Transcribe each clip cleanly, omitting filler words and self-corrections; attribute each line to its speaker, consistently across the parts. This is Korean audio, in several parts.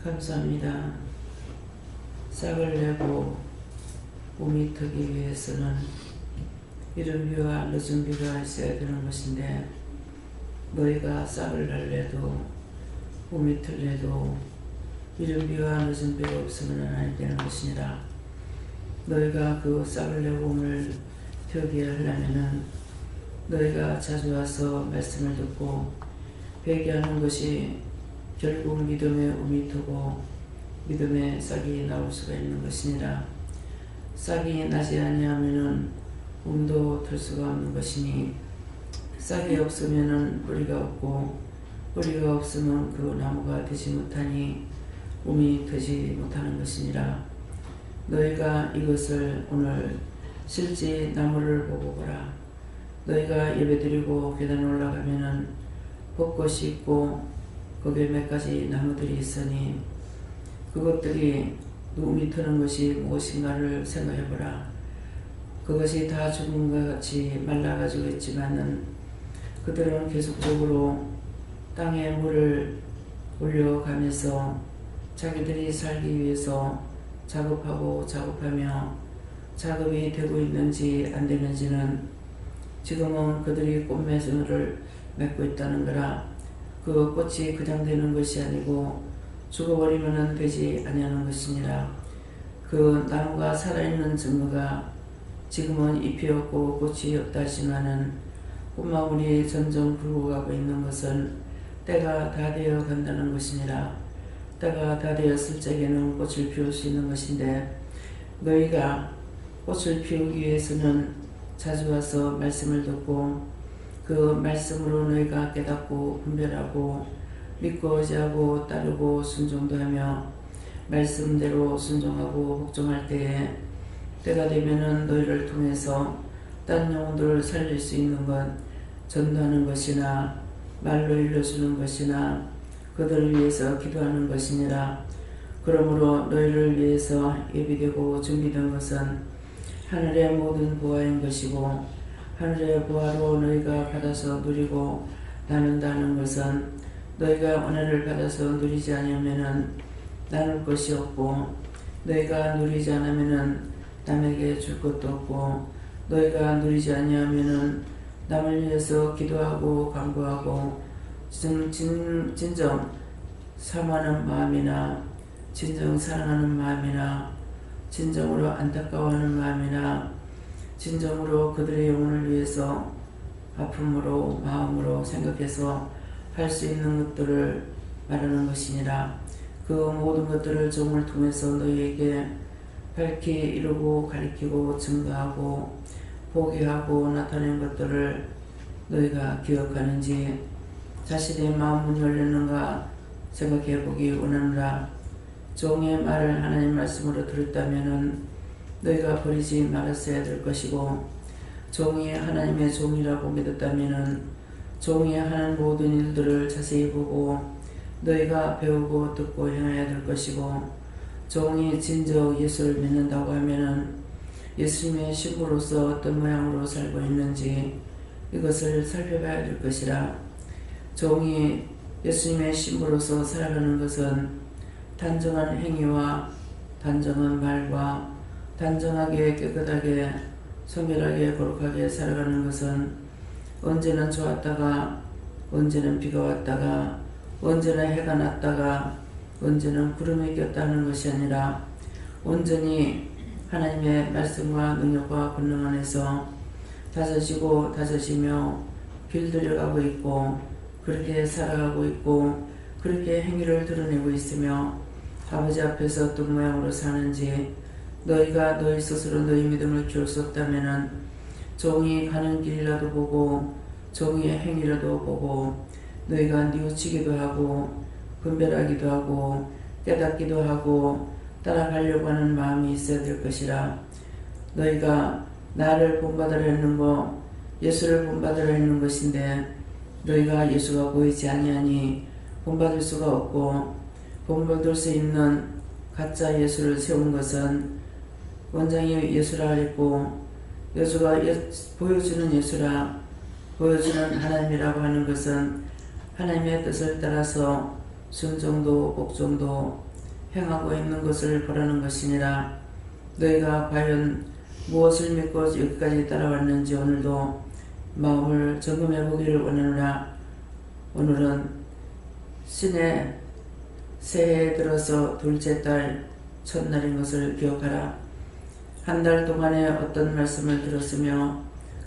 Speaker 1: 감사합니다. 싹을 내고 봄이 트기 위해서는 이른 비와 늦은 비가 있어야 되는 것인데, 너희가 싹을 날래도 봄이 틀래도 이른 비와 늦은 비가 없으면 안 되는 것이니라. 너희가 그 싹을 내고 봄을 펴게 하려면은 너희가 자주 와서 말씀을 듣고 회개하는 것이 결국 믿음의 um이 트고 믿음의 싹이 나올 수가 있는 것이니라. 싹이 나지 아니하면은 um도 틀 수가 없는 것이니, 싹이 없으면은 뿌리가 없고 뿌리가 없으면 그 나무가 되지 못하니 um이 트지 못하는 것이니라. 너희가 이것을 오늘 실제 나무를 보고 보라. 너희가 예배드리고 계단에 올라가면은 벚꽃이 있고 거기에 몇 가지 나무들이 있으니 그것들이 um이 트는 것이 무엇인가를 생각해보라. 그것이 다 죽은 것 같이 말라가지고 있지만은 그들은 계속적으로 땅에 물을 올려가면서 자기들이 살기 위해서 작업하며 작업이 되고 있는지 안 되는지는 지금은 그들이 꽃매수를 맺고 있다는 거라. 그 꽃이 그냥 되는 것이 아니고 죽어버리면 되지 아니하는 것이니라. 그 나무가 살아있는 증거가 지금은 잎이 없고 꽃이 없다 하지만은 꽃망울이 점점 붉어가고 있는 것은 때가 다 되어 간다는 것이니라. 때가 다 되었을 적에는 꽃을 피울 수 있는 것인데, 너희가 꽃을 피우기 위해서는 자주 와서 말씀을 듣고 그 말씀으로 너희가 깨닫고 분별하고 믿고 의지하고 따르고 순종도 하며 말씀대로 순종하고 복종할 때에 때가 되면은 너희를 통해서 딴 영혼들을 살릴 수 있는 것, 전도하는 것이나 말로 일러주는 것이나 그들을 위해서 기도하는 것이니라. 그러므로 너희를 위해서 예비되고 준비된 것은 하늘의 모든 보화인 것이고, 하늘의 보화로 너희가 받아서 누리고 나눈다는 것은 너희가 은혜를 받아서 누리지 않으면은 나눌 것이 없고, 너희가 누리지 않으면은 남에게 줄 것도 없고, 너희가 누리지 아니하면은 남을 위해서 기도하고 간구하고 진정 사모하는 마음이나 진정 사랑하는 마음이나 진정으로 안타까워하는 마음이나 진정으로 그들의 영혼을 위해서 아픔으로 마음으로 생각해서 할 수 있는 것들을 말하는 것이니라. 그 모든 것들을 종을 통해서 너희에게 밝히 이루고 가리키고 증거하고 보게하고 나타낸 것들을 너희가 기억하는지 자신의 마음은 열렸는가 생각해 보기 원하노라. 종의 말을 하나님 말씀으로 들었다면은 너희가 버리지 말았어야 될 것이고, 종이 하나님의 종이라고 믿었다면은 종이 하는 모든 일들을 자세히 보고 너희가 배우고 듣고 행해야 될 것이고, 종이 진정 예수를 믿는다고 하면은 예수님의 신부로서 어떤 모양으로 살고 있는지 이것을 살펴봐야 될 것이라. 종이 예수님의 신부로서 살아가는 것은 단정한 행위와 단정한 말과 단정하게 깨끗하게 성결하게 거룩하게 살아가는 것은 언제는 좋았다가 언제는 비가 왔다가 언제는 해가 났다가 언제는 구름이 꼈다는 것이 아니라 온전히 하나님의 말씀과 능력과 권능 안에서 다져지고 다져지며 길들여가고 있고 그렇게 살아가고 있고 그렇게 행위를 드러내고 있으며 아버지 앞에서 어떤 모양으로 사는지 너희가 너희 스스로 너희 믿음을 키울 수 없다면은 종이 가는 길이라도 보고 종이의 행위라도 보고 너희가 뉘우치기도 하고 분별하기도 하고 깨닫기도 하고 따라가려고 하는 마음이 있어야 될 것이라. 너희가 나를 본받으려 했는 거 예수를 본받으려 했는 것인데 너희가 예수가 보이지 아니하니 본받을 수가 없고, 본받을 수 있는 가짜 예수를 세운 것은 원장이 예수라 했고 예수가 보여주는 예수라 보여주는 하나님이라고 하는 것은 하나님의 뜻을 따라서 순종도 복종도 행하고 있는 것을 보라는 것이니라. 너희가 과연 무엇을 믿고 여기까지 따라왔는지 오늘도 마음을 점검해 보기를 원하노라. 오늘은 신의 새해에 들어서 둘째 달 첫날인 것을 기억하라. 한 달 동안에 어떤 말씀을 들었으며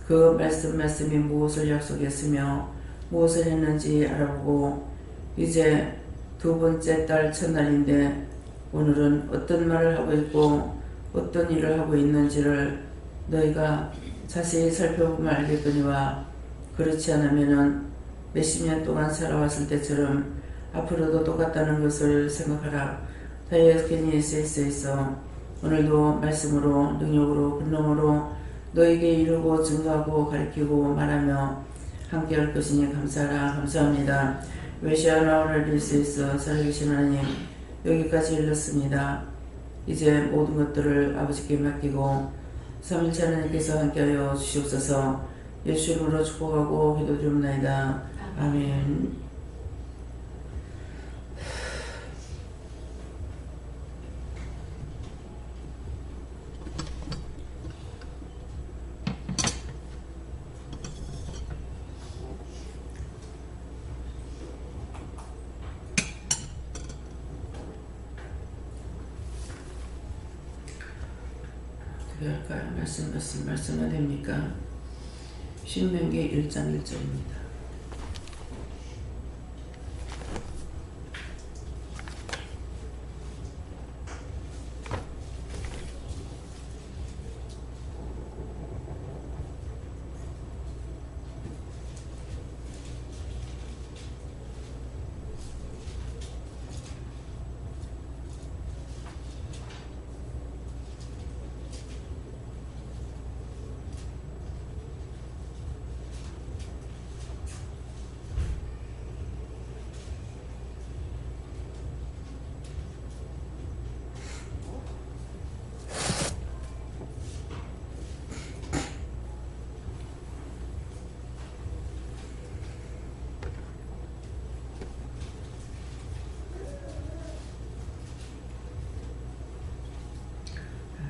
Speaker 1: 그 말씀이 무엇을 약속했으며 무엇을 했는지 알아보고 이제 두 번째 달 첫날인데 오늘은 어떤 말을 하고 있고 어떤 일을 하고 있는지를 너희가 자세히 살펴보면 알겠거니와 그렇지 않으면 몇십 년 동안 살아왔을 때처럼 앞으로도 똑같다는 것을 생각하라. 다이어트니 있어 오늘도 말씀으로 능력으로 권능으로 너에게 이루고 증거하고 가르치고 말하며 함께할 것이니 감사하라. 감사합니다. 외시아나오를 리스에서 살아계신 하나님 여기까지 일렀습니다. 이제 모든 것들을 아버지께 맡기고 삼일째 하나님께서 함께하여 주시옵소서. 예수 이름으로 축복하고 기도드립니다. 아멘. 어떻게 할까요? 말씀은 됩니까? 신명기 1장 1절입니다.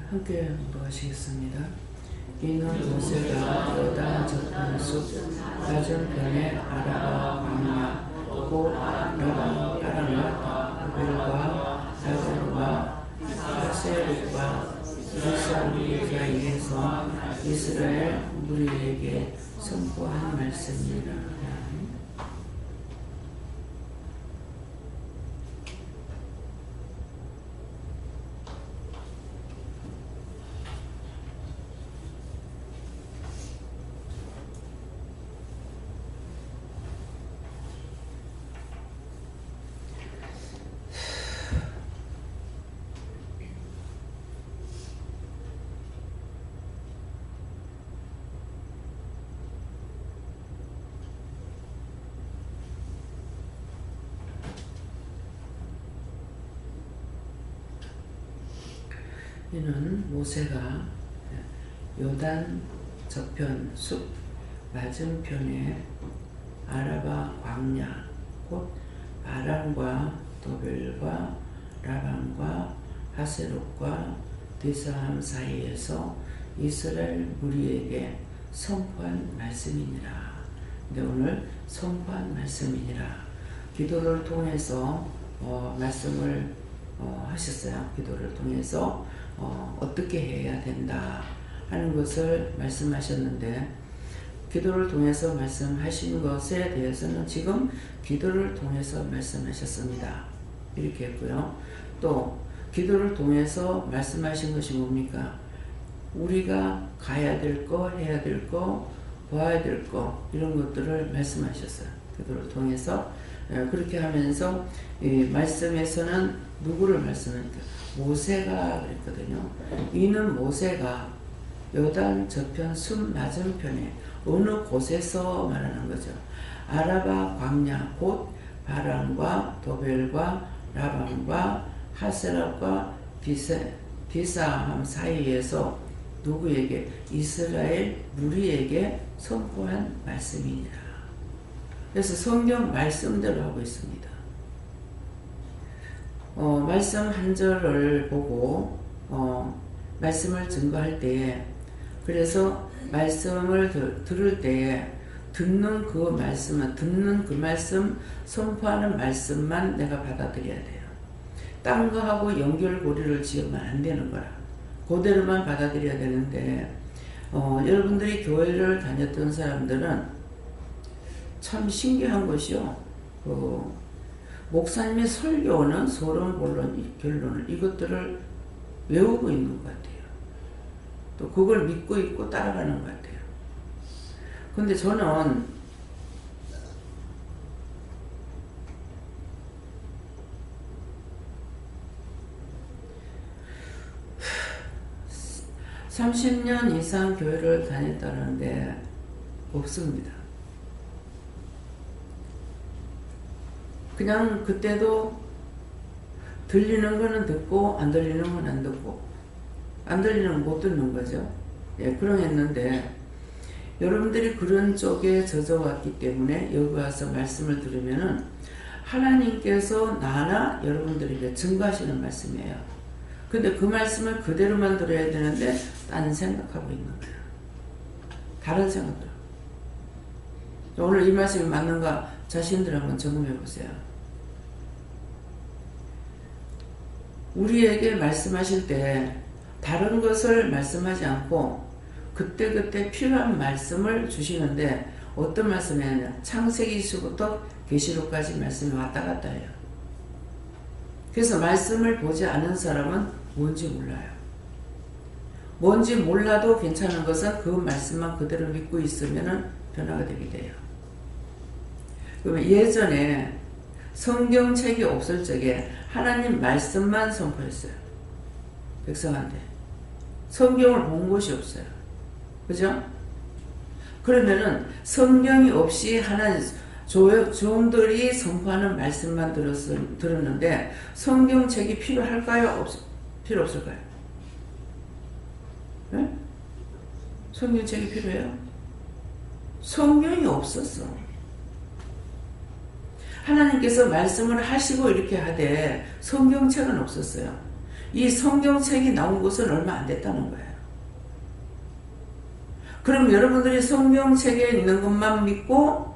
Speaker 1: 함께 공부하시겠습니다. 이는 모세가 여단 저편 숲 맞은편에 아라바 광야 곧 라방 아람과 벨과 야잔과 하세롯과 이스라엘 사이에서 이스라엘 무리에게 선포한 말씀이라. 이는 모세가 요단 저편 숲 맞은편에 아라바 광야 곧 바람과 도벨과 라방과 하세롯과 디사함 사이에서 이스라엘 무리에게 선포한 말씀이니라. 근데 오늘 선포한 말씀이니라. 기도를 통해서 말씀을 하셨어요. 기도를 통해서 어떻게 해야 된다 하는 것을 말씀하셨는데 기도를 통해서 말씀하신 것에 대해서는 지금 기도를 통해서 말씀하셨습니다. 이렇게 했고요. 또 기도를 통해서 말씀하신 것이 뭡니까? 우리가 가야 될 거, 해야 될 거, 봐야 될 거 이런 것들을 말씀하셨어요. 기도를 통해서 그렇게 하면서 이 말씀에서는 누구를 말씀할까요? 모세가 그랬거든요. 이는 모세가 요단 저편 숲 맞은편에 어느 곳에서 말하는 거죠. 아라바 광야 곧 바람과 도벨과 라방과 하세락과 디사함 사이에서 누구에게? 이스라엘 무리에게 선포한 말씀이니라. 그래서 성경 말씀대로 하고 있습니다. 말씀 한 절을 보고 말씀을 증거할 때에, 그래서 말씀을 들을 때에 듣는 그 말씀, 선포하는 말씀만 내가 받아들여야 돼요. 딴 거하고 연결고리를 지으면 안 되는 거라. 그대로만 받아들여야 되는데, 여러분들이 교회를 다녔던 사람들은 참 신기한 것이요. 목사님의 설교는 서론, 본론, 결론을 이것들을 외우고 있는 것 같아요. 또 그걸 믿고 있고 따라가는 것 같아요. 근데 저는 (30년) 이상 교회를 다녔다는데 없습니다. 그냥 그때도 들리는 거는 듣고 안 들리는 건 안 듣고, 안 들리는 건 못 듣는 거죠. 예, 그러했는데 여러분들이 그런 쪽에 젖어왔기 때문에 여기 와서 말씀을 들으면은 하나님께서 나나 여러분들에게 증거하시는 말씀이에요. 근데 그 말씀을 그대로만 들어야 되는데 딴 생각하고 있는 거예요. 다른 생각들. 오늘 이 말씀이 맞는가 자신들 한번 점검해 보세요. 우리에게 말씀하실 때 다른 것을 말씀하지 않고 그때그때 필요한 말씀을 주시는데, 어떤 말씀이냐면 창세기서부터 계시록까지 말씀이 왔다 갔다 해요. 그래서 말씀을 보지 않은 사람은 뭔지 몰라요. 뭔지 몰라도 괜찮은 것은 그 말씀만 그대로 믿고 있으면 변화가 되게 돼요. 그러면 예전에 성경책이 없을 적에 하나님 말씀만 선포했어요. 백성한테. 성경을 본 곳이 없어요. 그죠? 그러면은 성경이 없이 하나님 종들이 선포하는 말씀만 들었는데 성경책이 필요할까요? 필요 없을까요? 네? 성경책이 필요해요? 성경이 없었어. 하나님께서 말씀을 하시고 이렇게 하되 성경책은 없었어요. 이 성경책이 나온 것은 얼마 안 됐다는 거예요. 그럼 여러분들이 성경책에 있는 것만 믿고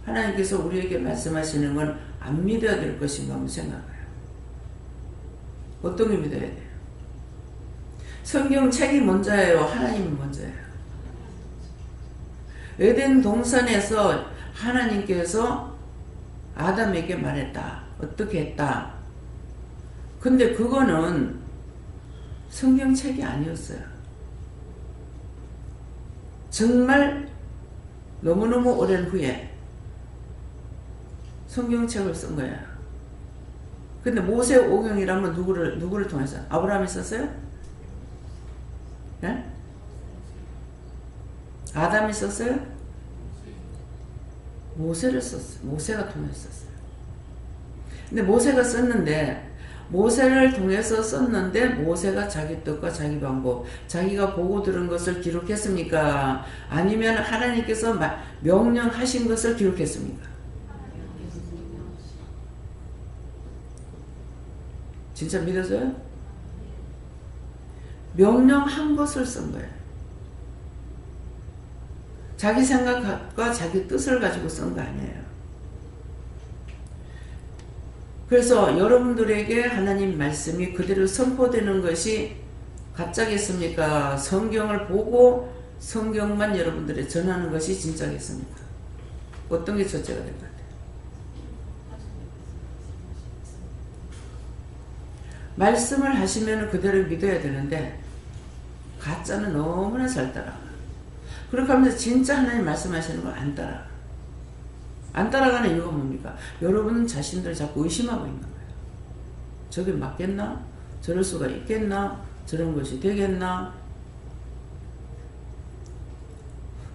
Speaker 1: 하나님께서 우리에게 말씀하시는 건 안 믿어야 될 것인가 한번 생각해요. 어떤 게 믿어야 돼요? 성경책이 먼저예요? 하나님이 먼저예요? 에덴 동산에서 하나님께서 아담에게 말했다. 어떻게 했다. 근데 그거는 성경책이 아니었어요. 정말 너무너무 오랜 후에 성경책을 쓴 거야. 근데 모세오경이라면 누구를 통해서? 아브라함이 썼어요? 네? 아담이 썼어요? 모세를 썼어요. 모세가 통해서 썼어요. 근데 모세가 썼는데, 모세를 통해서 썼는데 모세가 자기 뜻과 자기 방법, 자기가 보고 들은 것을 기록했습니까? 아니면 하나님께서 명령하신 것을 기록했습니까? 진짜 믿어져요? 명령한 것을 쓴 거예요. 자기 생각과 자기 뜻을 가지고 쓴 거 아니에요. 그래서 여러분들에게 하나님 말씀이 그대로 선포되는 것이 가짜겠습니까? 성경을 보고 성경만 여러분들에 전하는 것이 진짜겠습니까? 어떤 게 첫째가 될 것 같아요? 말씀을 하시면 그대로 믿어야 되는데 가짜는 너무나 잘 따라가. 그렇게 하면서 진짜 하나님 말씀하시는 걸 안 따라가. 안 따라가는 이유가 뭡니까? 여러분은 자신들을 자꾸 의심하고 있는 거예요. 저게 맞겠나? 저럴 수가 있겠나? 저런 것이 되겠나?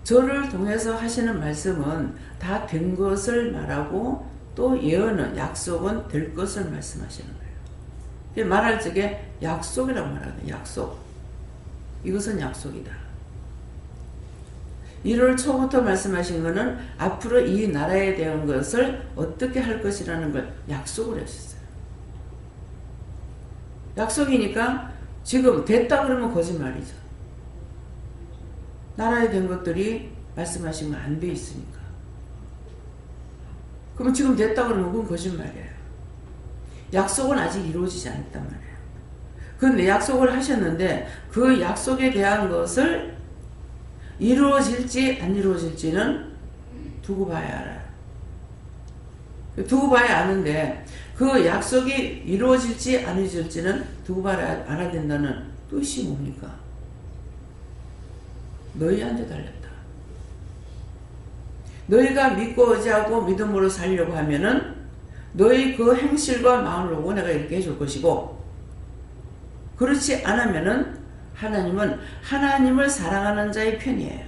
Speaker 1: 저를 통해서 하시는 말씀은 다 된 것을 말하고 또 예언은, 약속은 될 것을 말씀하시는 거예요. 말할 적에 약속이라고 말하거든요. 약속. 이것은 약속이다. 1월 초부터 말씀하신 것은 앞으로 이 나라에 대한 것을 어떻게 할 것이라는 걸 약속을 하셨어요. 약속이니까 지금 됐다 그러면 거짓말이죠. 나라에 된 것들이 말씀하시면 안 돼 있으니까. 그럼 지금 됐다 그러면 그건 거짓말이에요. 약속은 아직 이루어지지 않았단 말이에요. 그런데 약속을 하셨는데 그 약속에 대한 것을 이루어질지 안 이루어질지는 두고 봐야 알아요. 두고 봐야 아는데 그 약속이 이루어질지 안 이루어질지는 두고 봐야 알아야 된다는 뜻이 뭡니까? 너희한테 달렸다. 너희가 믿고 의지하고 믿음으로 살려고 하면은 너희 그 행실과 마음을 보고 내가 이렇게 해줄 것이고, 그렇지 않으면은 하나님은 하나님을 사랑하는 자의 편이에요.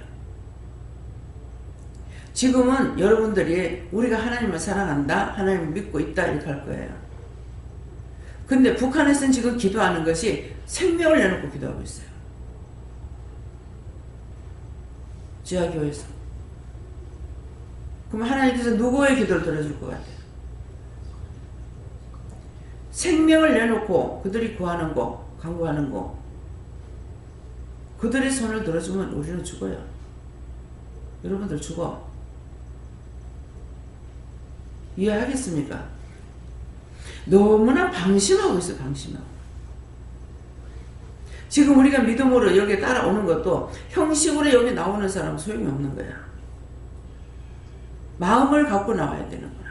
Speaker 1: 지금은 여러분들이 우리가 하나님을 사랑한다, 하나님을 믿고 있다 이렇게 할 거예요. 근데 북한에서는 지금 기도하는 것이 생명을 내놓고 기도하고 있어요. 지하교회에서. 그럼 하나님께서 누구의 기도를 들어줄 것 같아요? 생명을 내놓고 그들이 구하는 거, 간구하는 거, 그들의 손을 들어주면 우리는 죽어요. 여러분들 죽어. 이해하겠습니까? 너무나 방심하고 있어요. 방심하고. 지금 우리가 믿음으로 여기에 따라오는 것도 형식으로 여기 나오는 사람은 소용이 없는 거야. 마음을 갖고 나와야 되는 거야.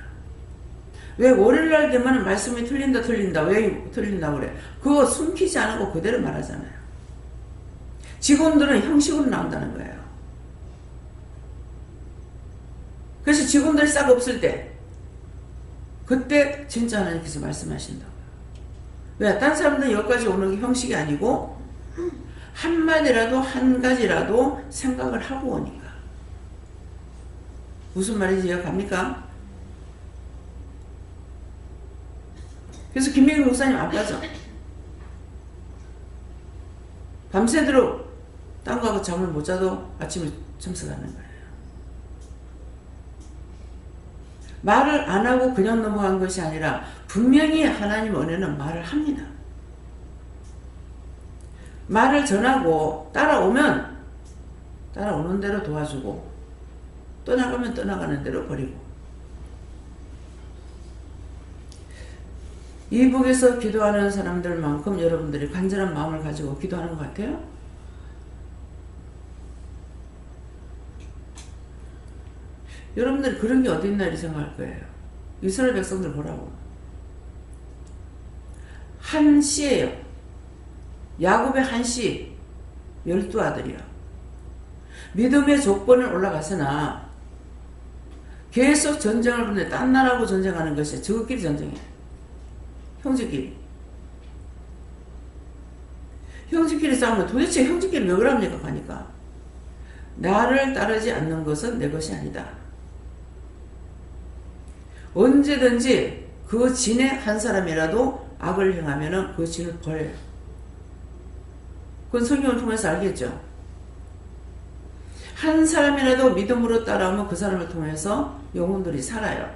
Speaker 1: 왜 월요일날 되면 말씀이 틀린다 왜 틀린다고 그래? 그거 숨기지 않고 그대로 말하잖아요. 직원들은 형식으로 나온다는 거예요. 그래서 직원들이 싹 없을 때 그때 진짜 하나님께서 말씀하신다고요. 왜? 딴 사람들은 여기까지 오는 게 형식이 아니고 한마디라도 한 가지라도 생각을 하고 오니까. 무슨 말인지 이해갑니까? 그래서 김민규 목사님 안 빠져. 밤새도록 딴 거하고 잠을 못 자도 아침에 참석하는 거예요. 말을 안 하고 그냥 넘어간 것이 아니라 분명히 하나님 은혜는 말을 합니다. 말을 전하고 따라오면 따라오는 대로 도와주고 떠나가면 떠나가는 대로 버리고. 이북에서 기도하는 사람들만큼 여러분들이 간절한 마음을 가지고 기도하는 것 같아요? 여러분들이 그런 게 어디 있나 이렇게 생각할 거예요. 이스라엘 백성들 보라고. 한 씨예요. 야곱의 한 씨, 12아들이요. 믿음의 조건을 올라가서나 계속 전쟁을 하는데 딴 나라하고 전쟁하는 것이 저것끼리 전쟁이에요. 형제끼리. 형제끼리 싸우면 도대체 형제끼리 왜 그럽니까? 하니까 나를 따르지 않는 것은 내 것이 아니다. 언제든지 그 진의 한 사람이라도 악을 행하면 그 진을 벌여요. 그건 성경을 통해서 알겠죠? 한 사람이라도 믿음으로 따라오면 그 사람을 통해서 영혼들이 살아요.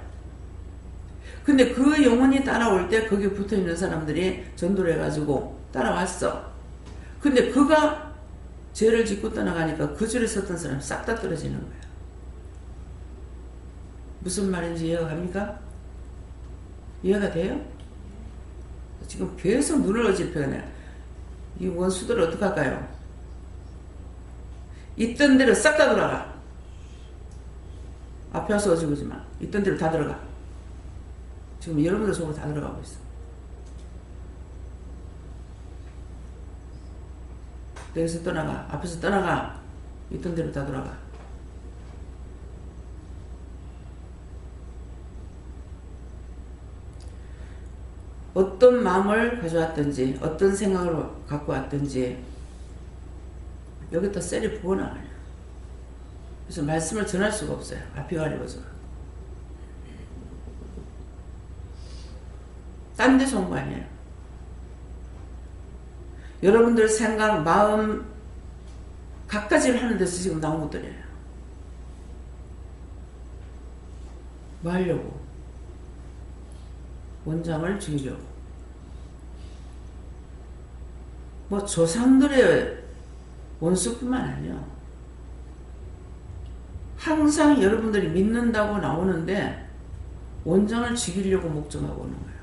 Speaker 1: 근데 그 영혼이 따라올 때 거기에 붙어있는 사람들이 전도를 해가지고 따라왔어. 근데 그가 죄를 짓고 떠나가니까 그 줄에 섰던 사람이 싹 다 떨어지는 거예요. 무슨 말인지 이해가 갑니까? 이해가 돼요? 지금 계속 눈을 어지럽혀요. 이 원수들을 어떡할까요? 있던 대로 싹 다 돌아가. 앞에 와서 어지르지 마. 있던 대로 다 들어가. 지금 여러분들 속으로 다 들어가고 있어. 여기서 떠나가. 앞에서 떠나가. 있던 대로 다 돌아가. 어떤 마음을 가져왔든지 어떤 생각을 갖고 왔든지 여기다 셀이 부어나가요. 그래서 말씀을 전할 수가 없어요. 앞이 가리워져. 딴 데서 온 거 아니에요. 여러분들 생각, 마음 갖가지를 하는 데서 지금 나온 것들이에요. 뭐 하려고? 원장을 죽이려고. 뭐 조상들의 원수뿐만 아니에요. 항상 여러분들이 믿는다고 나오는데 원장을 죽이려고 목적하고 오는 거예요.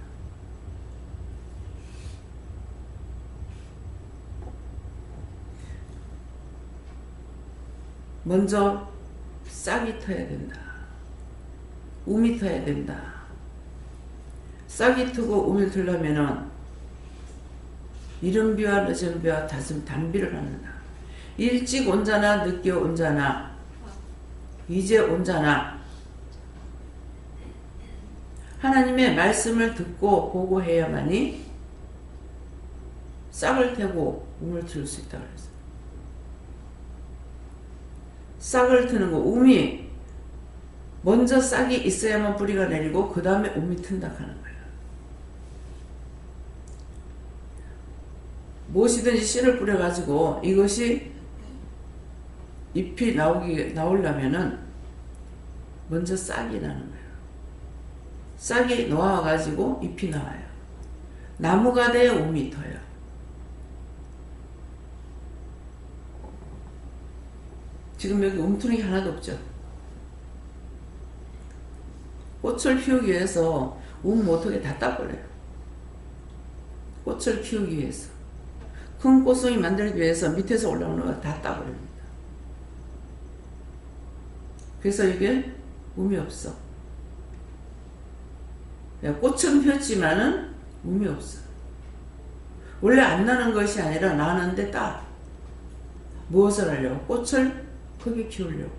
Speaker 1: 먼저 싹이 터야 된다. 움이 터야 된다. 싹이 트고 움이 틀려면은 이른 비와 늦은 비와 단비를 하는다. 일찍 온 자나 늦게 온 자나 이제 온 자나 하나님의 말씀을 듣고 보고 해야만이 싹을 태고 움을 틀 수 있다고 그랬어요. 싹을 트는 거, 움이 먼저 싹이 있어야만 뿌리가 내리고 그 다음에 움이 튼다 하는 거예요. 무엇이든지 씨를 뿌려가지고 이것이 잎이 나오려면은 먼저 싹이 나는 거예요. 싹이 놓아가지고 잎이 나와요. 나무가 돼야 움이 터요. 지금 여기 움트는 게 하나도 없죠. 꽃을 피우기 위해서 못하게 다 따버려요. 꽃을 키우기 위해서. 큰 꽃송이 만들기 위해서 밑에서 올라오는 거 다 따버립니다. 그래서 이게 움이 없어. 꽃은 폈지만은 움이 없어. 원래 안 나는 것이 아니라 나는데 따. 무엇을 하려고? 꽃을 크게 키우려고.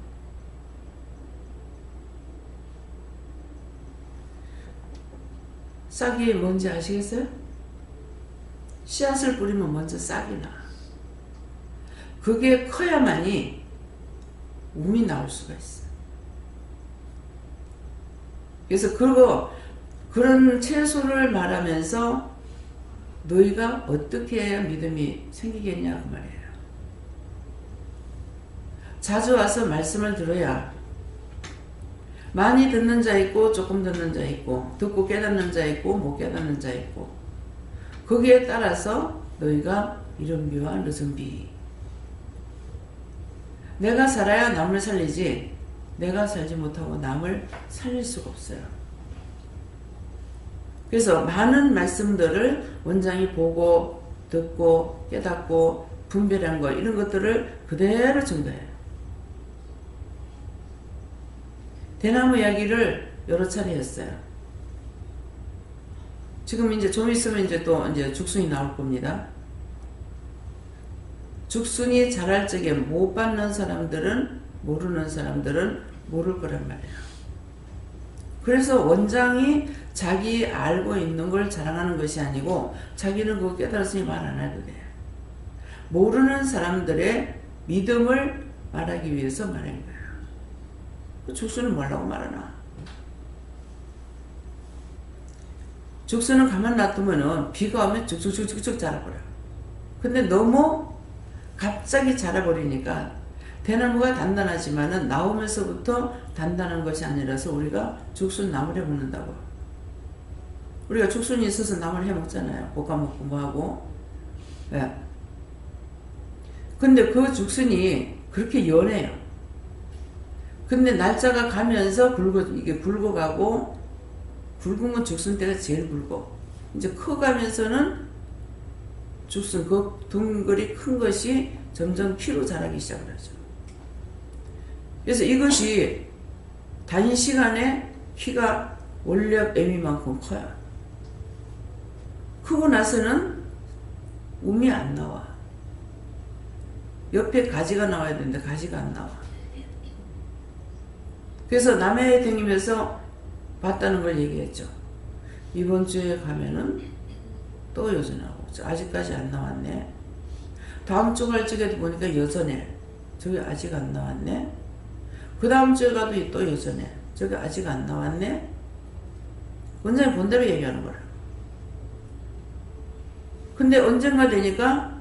Speaker 1: 싹이 뭔지 아시겠어요? 씨앗을 뿌리면 먼저 싹이 나. 그게 커야만이 움이 나올 수가 있어. 그래서 그런 채소를 말하면서 너희가 어떻게 해야 믿음이 생기겠냐 그 말이에요. 자주 와서 말씀을 들어야 많이 듣는 자 있고 조금 듣는 자 있고 듣고 깨닫는 자 있고 못 깨닫는 자 있고 거기에 따라서 너희가 이른 비와 늦은 비. 내가 살아야 남을 살리지 내가 살지 못하고 남을 살릴 수가 없어요. 그래서 많은 말씀들을 원장이 보고 듣고 깨닫고 분별한 거 이런 것들을 그대로 전가해요. 대나무 이야기를 여러 차례 했어요. 지금 이제 좀 있으면 이제 죽순이 나올 겁니다. 죽순이 자랄 적에 못 받는 사람들은 모르는 사람들은 모를 거란 말이에요. 그래서 원장이 자기 알고 있는 걸 자랑하는 것이 아니고 자기는 그거 깨달았으니 말 안 해도 돼요. 모르는 사람들의 믿음을 말하기 위해서 말한 거예요. 죽순은 뭐라고 말하나? 죽순은 가만 놔두면은 비가 오면 쭉쭉쭉쭉 자라버려. 근데 너무 갑자기 자라버리니까 대나무가 단단하지만은 나오면서부터 단단한 것이 아니라서 우리가 죽순 나물에 먹는다고. 우리가 죽순이 있어서 나물 해 먹잖아요. 볶아 먹고 뭐하고. 왜? 근데 그 죽순이 그렇게 연해요. 근데 날짜가 가면서 이게 굵어가고, 굵은 건 죽순 때가 제일 굵고, 이제 커가면서는 죽순, 그 둥글이 큰 것이 점점 키로 자라기 시작을 하죠. 그래서 이것이 단시간에 키가 원래 애미만큼 커요. 크고 나서는 움이 안 나와. 옆에 가지가 나와야 되는데 가지가 안 나와. 그래서 남해 다니면서 봤다는 걸 얘기했죠. 이번 주에 가면은 또 여전하고 아직까지 안 나왔네. 다음 주 갈 적에도 보니까 여전해. 저기 아직 안 나왔네. 그 다음 주에 가도 또 여전해. 저기 아직 안 나왔네. 원장이 본대로 얘기하는 거라. 근데 언젠가 되니까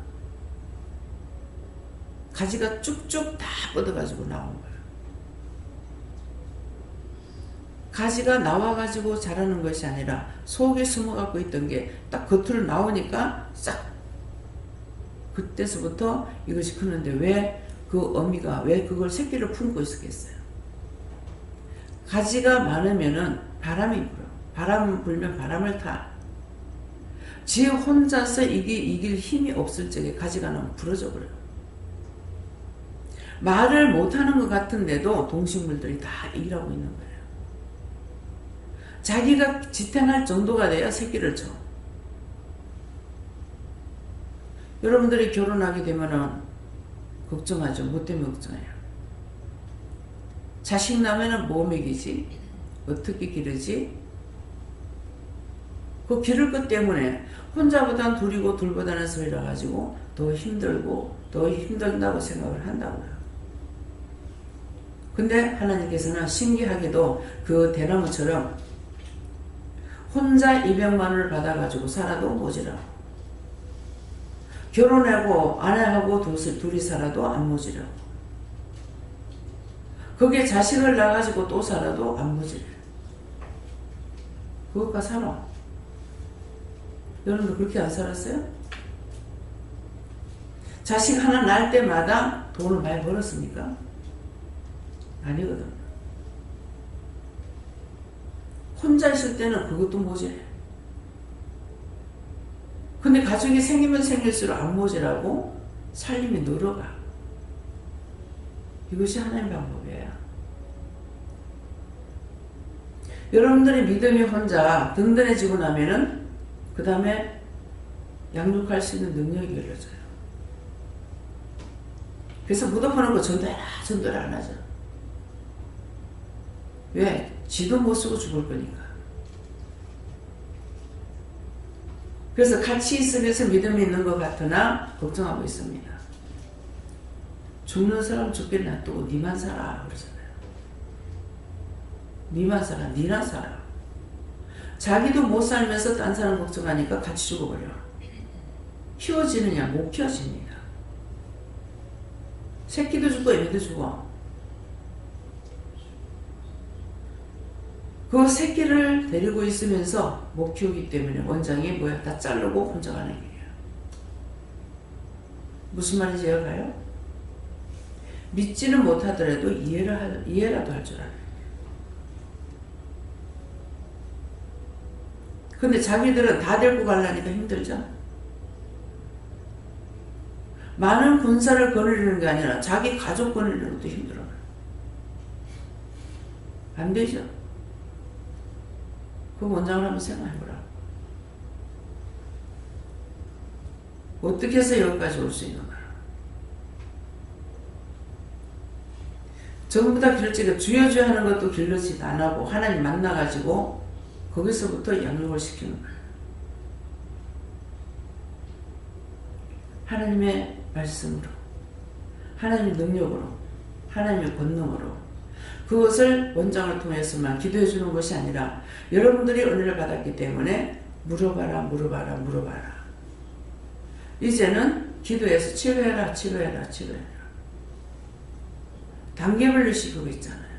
Speaker 1: 가지가 쭉쭉 다 뻗어가지고 나온 거야. 가지가 나와가지고 자라는 것이 아니라 속에 숨어갖고 있던 게 딱 겉으로 나오니까 싹 그때서부터 이것이 크는데 왜 그 어미가 왜 그걸 새끼를 품고 있었겠어요? 가지가 많으면은 바람이 불어. 바람 불면 바람을 타. 지 혼자서 이길 힘이 없을 적에 가지가 너무 부러져 버려요. 말을 못하는 것 같은데도 동식물들이 다 일하고 있는 거예요. 자기가 지탱할 정도가 돼야 새끼를 줘. 여러분들이 결혼하게 되면은 걱정하죠. 뭐 때문에 걱정해요? 자식 나면은 뭐 먹이지? 어떻게 기르지? 그 기를 것 때문에 혼자보단 둘이고 둘보다는 서이라 가지고 더 힘들고 더 힘든다고 생각을 한다고요. 근데 하나님께서는 신기하게도 그 대나무처럼 혼자 200만원을 받아가지고 살아도 모자라고 결혼하고 아내하고 둘이 살아도 안 모자라고 거기에 자식을 낳아가지고 또 살아도 안 모자라요. 그것과 살아. 여러분도 그렇게 안 살았어요? 자식 하나 낳을 때마다 돈을 많이 벌었습니까? 아니거든. 혼자 있을 때는 그것도 모자라요. 근데 가족이 생기면 생길수록 안 모자라고 살림이 늘어가. 이것이 하나님의 방법이에요. 여러분들의 믿음이 혼자 든든해지고 나면은 그 다음에 양육할 수 있는 능력이 열려져요. 그래서 무덤하는 거 전도해라 안 하죠. 왜? 지도 못 쓰고 죽을 거니까. 그래서 같이 있으면서 믿음이 있는 것 같으나 걱정하고 있습니다. 죽는 사람 죽게 놔두고 니만 살아 그러잖아요. 니만 살아, 니나 살아. 자기도 못 살면서 딴 사람 걱정하니까 같이 죽어버려. 키워지느냐? 못 키워집니다. 새끼도 죽고 애미도 죽어. 그 새끼를 데리고 있으면서 못 키우기 때문에 원장이 뭐야? 다 자르고 혼자 가는 길이에요. 무슨 말인지 이해가요? 믿지는 못하더라도 이해라도 할 줄 알아요. 근데 자기들은 다 데리고 가려니까 힘들죠. 많은 군사를 거느리는 게 아니라 자기 가족 거느리는 것도 힘들어요. 안 되죠. 그 원장을 한번 생각해보라. 어떻게 해서 여기까지 올 수 있는가? 전부 다 길러지가 주여 하는 것도 길러지도 안 하고 하나님 만나가지고 거기서부터 양육을 시키는 거예요. 하나님의 말씀으로, 하나님의 능력으로, 하나님의 권능으로 그것을 원장을 통해서만 기도해 주는 것이 아니라 여러분들이 은혜를 받았기 때문에 물어봐라. 이제는 기도해서 치료해라. 단계별로 시키고 있잖아요.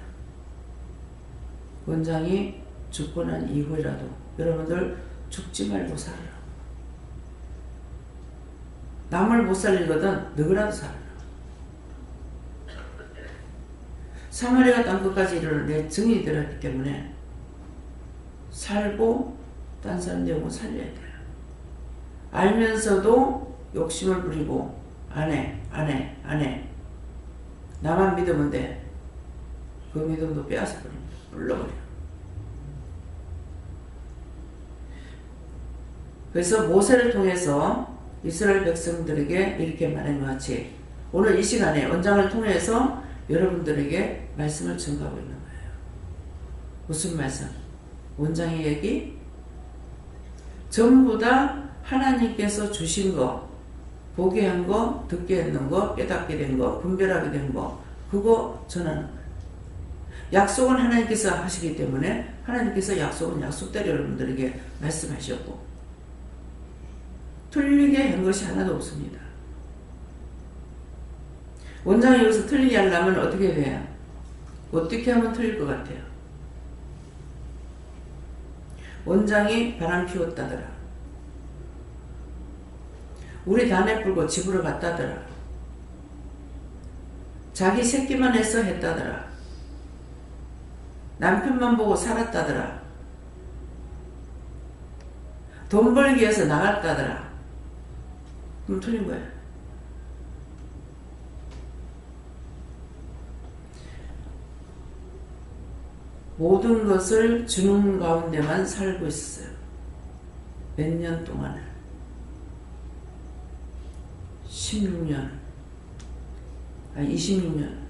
Speaker 1: 원장이 죽고 난 이후라도 여러분들 죽지 말고 살아라. 남을 못 살리거든 너희라도 살아라. 사마리아 땅끝까지 이르러 내 증인이 되었기 때문에 살고 딴 사람 영혼 살려야 돼요. 알면서도 욕심을 부리고 안 해. 나만 믿으면 돼. 그 믿음도 빼앗아 버립니다. 불러버려요. 그래서 모세를 통해서 이스라엘 백성들에게 이렇게 말한 것 같이 오늘 이 시간에 원장을 통해서 여러분들에게 말씀을 전가하고 있는 거예요. 무슨 말씀? 원장의 얘기? 전부 다 하나님께서 주신 거, 보게 한 거, 듣게 했는 거, 깨닫게 된 거, 분별하게 된 거, 그거 전하는 거예요. 약속은 하나님께서 하시기 때문에 하나님께서 약속은 약속대로 여러분들에게 말씀하셨고 틀리게 한 것이 하나도 없습니다. 원장이 여기서 틀리게 하려면 어떻게 돼요? 어떻게 하면 틀릴 것 같아요? 원장이 바람 피웠다더라. 우리 다 내뿔고 집으로 갔다더라. 자기 새끼만 해서 했다더라. 남편만 보고 살았다더라. 돈 벌기 위해서 나갔다더라. 그럼 틀린 거야. 모든 것을 주는 가운데만 살고 있었어요. 몇 년 동안을. 16년. 26년.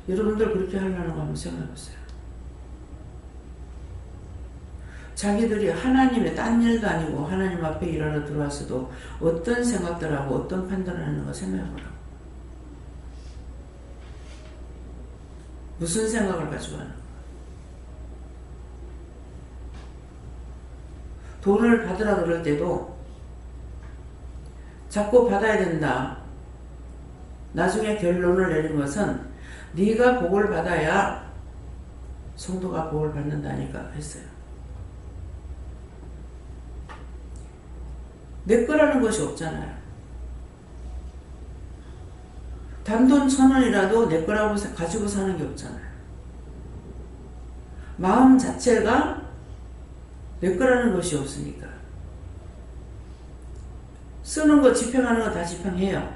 Speaker 1: 여러분들 그렇게 하려는 거 한번 생각해보세요. 자기들이 하나님의 딴 일도 아니고 하나님 앞에 일하러 들어왔어도 어떤 생각들하고 어떤 판단을 하는 거 생각해보라고. 무슨 생각을 가지고 하는 거야. 돈을 받으라 그럴 때도 자꾸 받아야 된다. 나중에 결론을 내린 것은 네가 복을 받아야 성도가 복을 받는다니까 했어요. 내 거라는 것이 없잖아요. 단돈 1,000원이라도 내 거라고 가지고 사는 게 없잖아요. 마음 자체가 내 거라는 것이 없으니까. 쓰는 거, 집행하는 거 다 집행해요.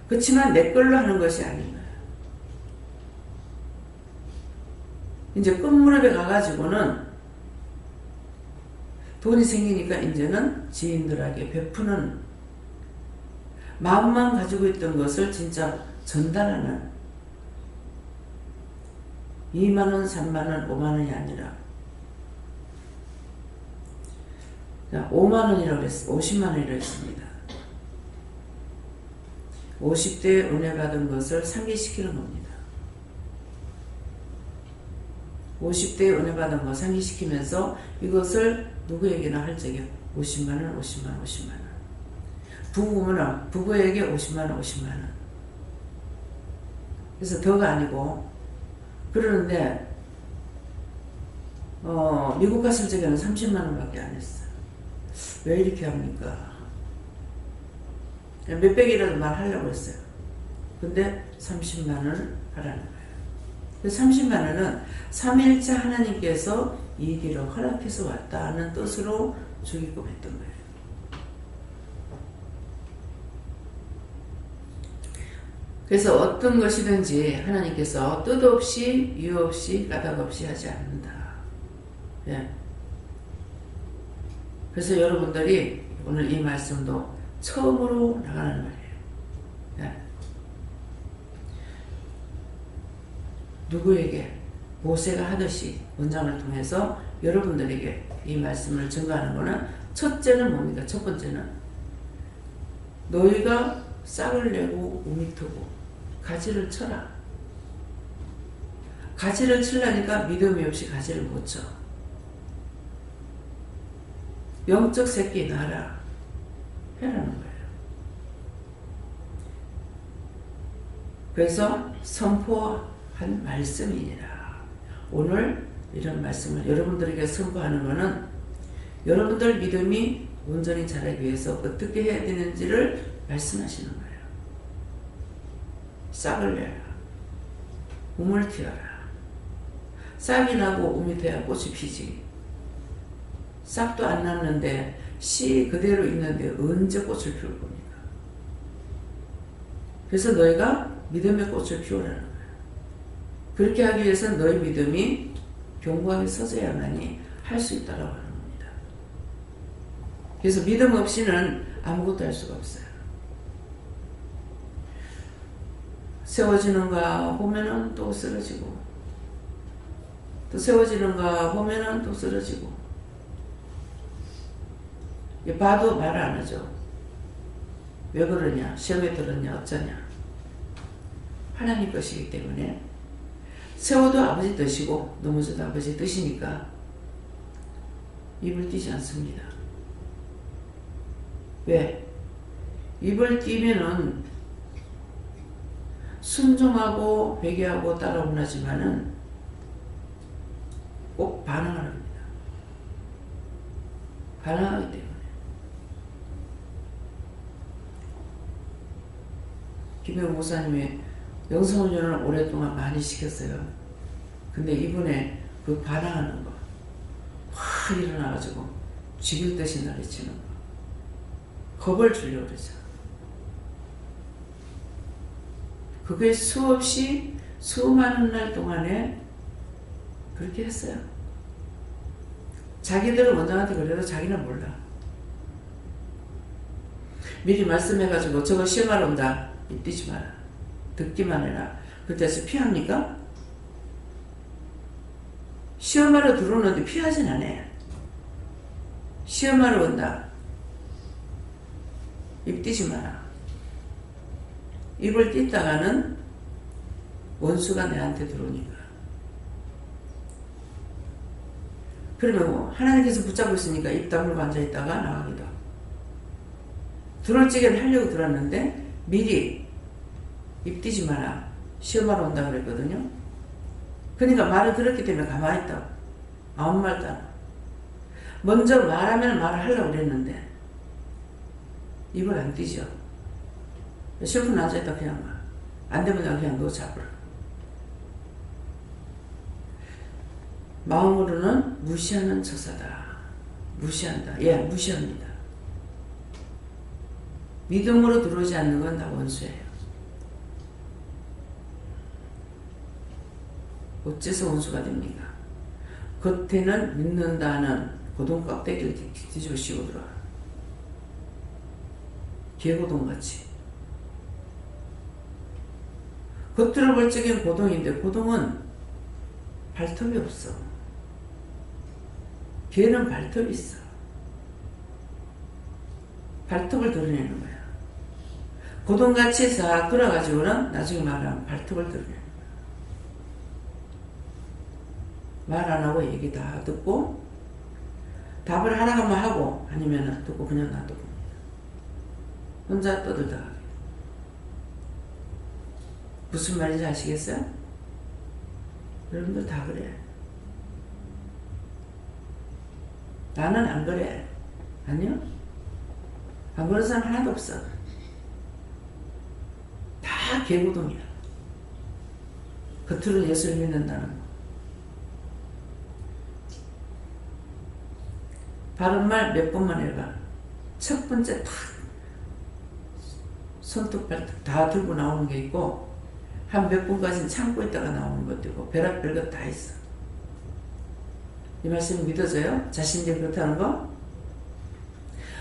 Speaker 1: 그렇지만 내 걸로 하는 것이 아닌 거예요. 이제 끝무렵에 가가지고는 돈이 생기니까 이제는 지인들에게 베푸는, 마음만 가지고 있던 것을 진짜 전달하는, 2만원, 3만원, 5만원이 아니라 5만원이라고 했어요. 50만원이라고 했습니다. 50대에 은혜 받은 것을 상기시키는 겁니다. 50대에 은혜 받은 거 상기시키면서 이것을 누구에게나 할 적에 50만원, 50만원, 50만원. 부부면 부부에게 50만원, 50만원. 그래서 더가 아니고, 그러는데 미국 갔을 적에는 30만원 밖에 안 했어요. 왜 이렇게 합니까? 몇백이라도 말하려고 했어요. 근데 30만원 하라는 거예요. 그 30만원은 3일차 하나님께서 이 길을 허락해서 왔다는 뜻으로 주기금 했던 거예요. 그래서 어떤 것이든지 하나님께서 뜻없이, 이유 없이, 까닭 없이 하지 않는다. 예. 그래서 여러분들이 오늘 이 말씀도 처음으로 나가는 말이에요. 예. 누구에게 모세가 하듯이 원장을 통해서 여러분들에게 이 말씀을 증거하는 것은, 첫째는 뭡니까? 첫 번째는 너희가 싹을 내고 우미 트고 가지를 쳐라. 가지를 치려니까 믿음이 없이 가지를 못 쳐. 영적 새끼 낳아라 해라는 거예요. 그래서 선포한 말씀이니라. 오늘 이런 말씀을 여러분들에게 선포하는 것은 여러분들 믿음이 온전히 자라기 위해서 어떻게 해야 되는지를 말씀하시는 거예요. 싹을 내라. 우물 튀어라. 싹이 나고 우미 돼야 꽃이 피지. 싹도 안 났는데 씨 그대로 있는데 언제 꽃을 피울 겁니까? 그래서 너희가 믿음의 꽃을 피우라는 거예요. 그렇게 하기 위해서는 너희 믿음이 견고하게 서져야만이 할 수 있다고 하는 겁니다. 그래서 믿음 없이는 아무것도 할 수가 없어요. 세워지는가 보면은 또 쓰러지고, 또 세워지는가 보면은 또 쓰러지고, 봐도 말 안 하죠. 왜 그러냐? 시험에 들었냐? 어쩌냐? 하나님 것이기 때문에 세워도 아버지 뜻이고 넘어져도 아버지 뜻이니까 입을 띄지 않습니다. 왜? 입을 띄면은 순종하고 회개하고 따라오긴 하지만은 꼭 반항을 합니다. 반항하기 때문에. 김영우 목사님이 영성훈련을 오랫동안 많이 시켰어요. 근데 이번에 그 반항하는 거 확 일어나가지고 죽일 듯이 날리치는 거 겁을 주려고 그러죠. 그게 수없이 수많은 날 동안에 그렇게 했어요. 자기들은 원장한테 그래도 자기는 몰라. 미리 말씀해가지고 저거 시험하러 온다. 뛰지 마라. 듣기만 해라. 그때서 피합니까? 시험하러 들어오는데 피하진 않아. 시험하러 온다. 입 띄지 마라. 입을 띄다가는 원수가 내한테 들어오니까. 그러면 뭐 하나님께서 붙잡고 있으니까 입 다물고 앉아있다가 나가기도 하고. 들어올 적에는 하려고 들었는데 미리 입 띄지 마라. 시험하러 온다 그랬거든요. 그러니까 말을 들었기 때문에 가만히 있다고. 아무 말도 안 하고. 먼저 말하면 말을 하려고 그랬는데 입을 안 띄죠. 실컷 앉아있다 그냥 말. 안 되면 그냥 너 잡으라. 마음으로는 무시하는 처사다. 무시한다. 예, 무시합니다. 믿음으로 들어오지 않는 건 다 원수예요. 어째서 원수가 됩니까? 겉에는 믿는다는 고동 껍데기를 뒤집어 씌우고 들어와. 개고동같이. 겉으로 볼 적엔 고동인데 고동은 발톱이 없어. 개는 발톱이 있어. 발톱을 드러내는 거야. 고동같이 싹 돌아가지고는 나중에 말하면 발톱을 드러내는 거야. 말 안 하고 얘기 다 듣고 답을 하나만 하고 아니면 듣고 그냥 놔두고 혼자 떠들다가. 무슨 말인지 아시겠어요? 여러분들 다 그래. 나는 안 그래. 아니요? 안 그런 사람 하나도 없어. 다 개구동이야. 겉으로 예수를 믿는다는 거. 바른 말 몇 번만 해봐. 첫 번째 탁 손톱 발톱 다 들고 나오는 게 있고 한 몇 분까지는 참고 있다가 나오는 것도 있고 별의별 것 다 있어. 이 말씀 믿어져요? 자신들이 그렇다는 거?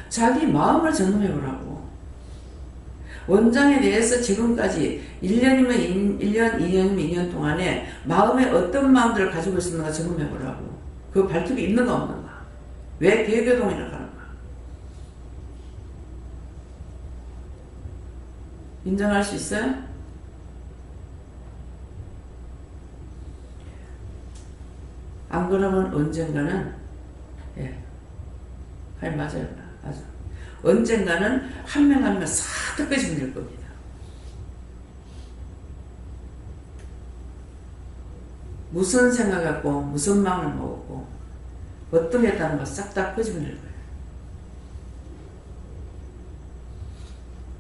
Speaker 1: 자기 마음을 점검해 보라고. 원장에 대해서 지금까지 1년이면 1년, 2년이면 2년 동안에 마음에 어떤 마음들을 가지고 있었는가 점검해 보라고. 그 발톱이 있는가 없는가. 왜 개교동이라고 하는가. 인정할 수 있어요? 안 그러면 언젠가는 맞아요. 맞아. 언젠가는 한 명 한 명 싹 뜯겨지면 될 겁니다. 무슨 생각 갖고 무슨 마음을 먹었고 어떤 게 했다는 거 싹 다 끄집어낼 거예요.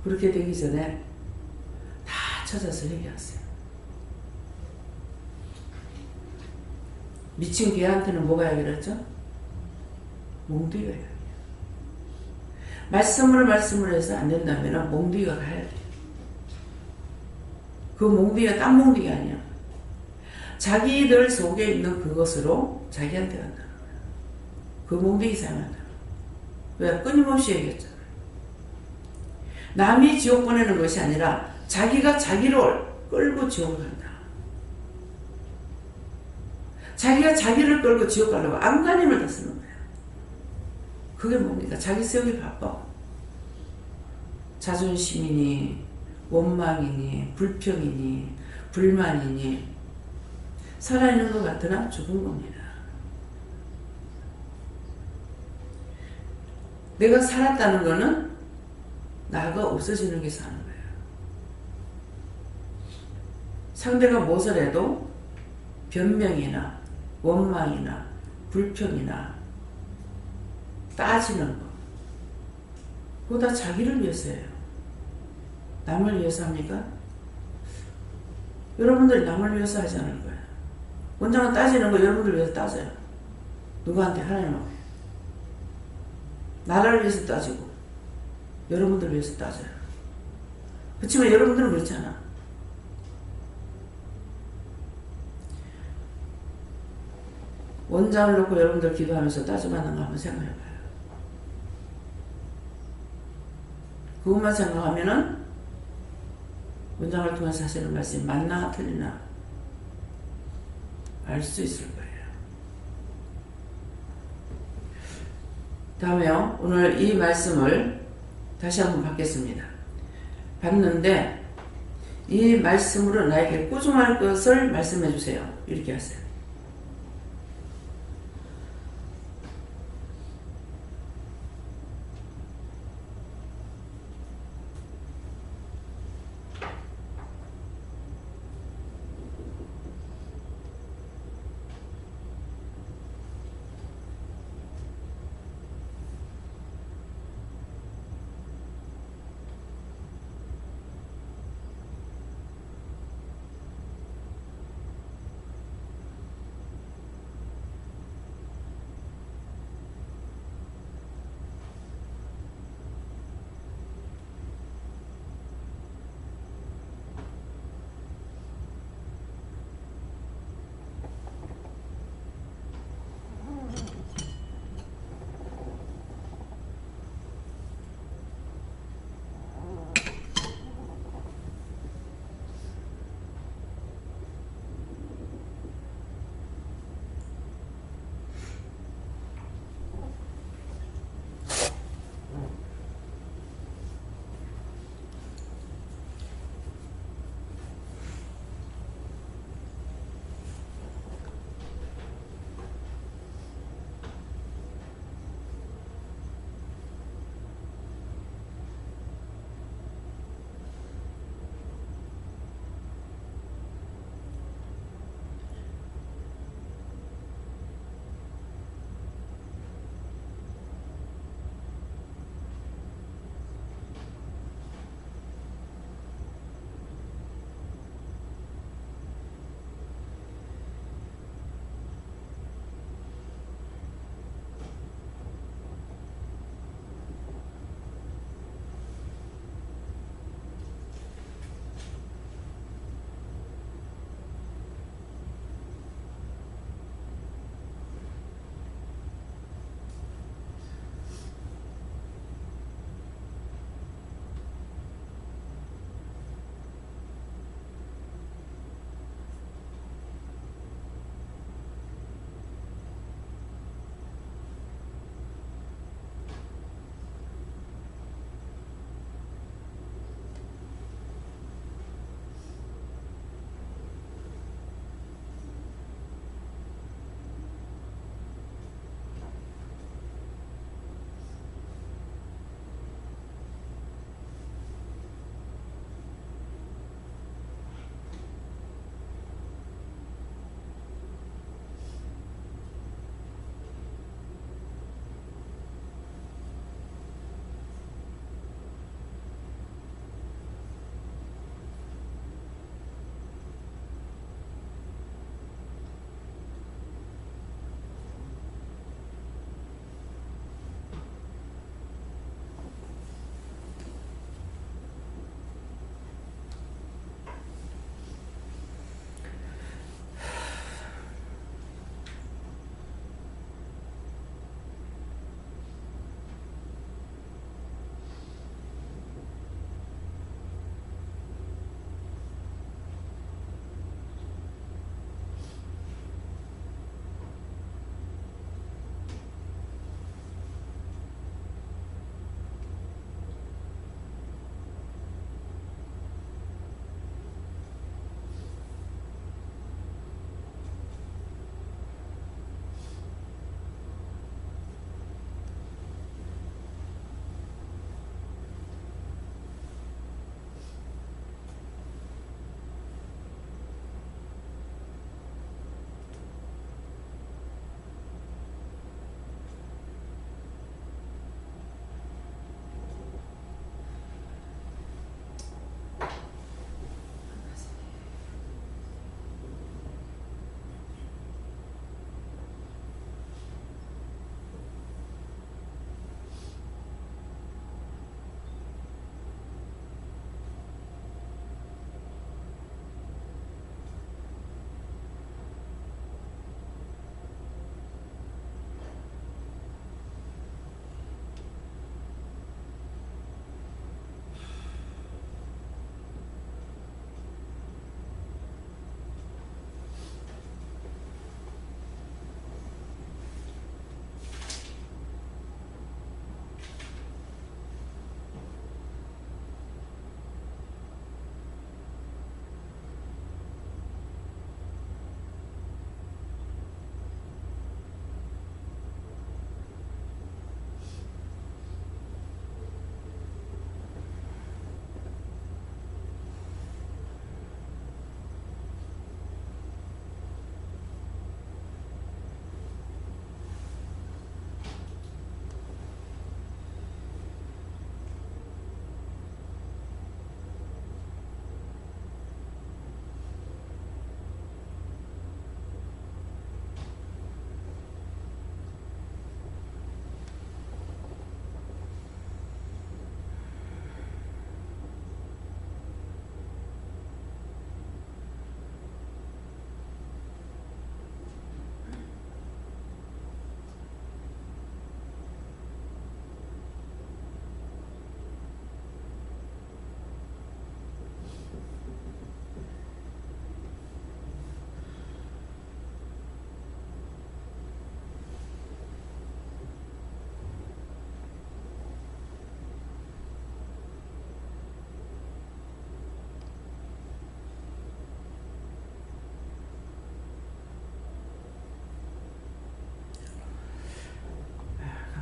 Speaker 1: 그렇게 되기 전에 다 찾아서 얘기하세요. 미친 개한테는 뭐가 해결했죠? 몽둥이가 해결해요. 말씀을 해서 안 된다면 몽둥이가 가야 돼요. 그 몽둥이가 딴 몽둥이가 아니야. 자기들 속에 있는 그것으로 자기한테 간다는 거야. 그 몽둥이 사용한다. 왜? 끊임없이 얘기했잖아. 남이 지옥 보내는 것이 아니라 자기가 자기를 끌고 지옥을 간다. 자기가 자기를 끌고 지옥 가려고 안간힘을 다 쓰는 거야. 그게 뭡니까? 자기 세우기 바빠. 자존심이니 원망이니 불평이니 불만이니 살아있는 것 같으나 죽은 겁니다. 내가 살았다는 거는 나가 없어지는 게 사는 거예요. 상대가 무엇을 해도 변명이나 원망이나 불평이나 따지는 거 그거 다 자기를 위해서예요. 남을 위해서 합니까? 여러분들이 남을 위해서 하지 않을 거예요. 원장은 따지는 거 여러분들 위해서 따져요. 누구한테? 하나님하고. 나라를 위해서 따지고 여러분들 위해서 따져요. 그렇지만 여러분들은 그렇잖아. 원장을 놓고 여러분들 기도하면서 따져받는 거 한번 생각해봐요. 그것만 생각하면은 원장을 통해서 하시는 말씀이 맞나 틀리나 알 수 있을 거예요. 다음에요. 오늘 이 말씀을 다시 한번 받겠습니다. 받는데 이 말씀으로 나에게 꾸중할 것을 말씀해 주세요. 이렇게 하세요.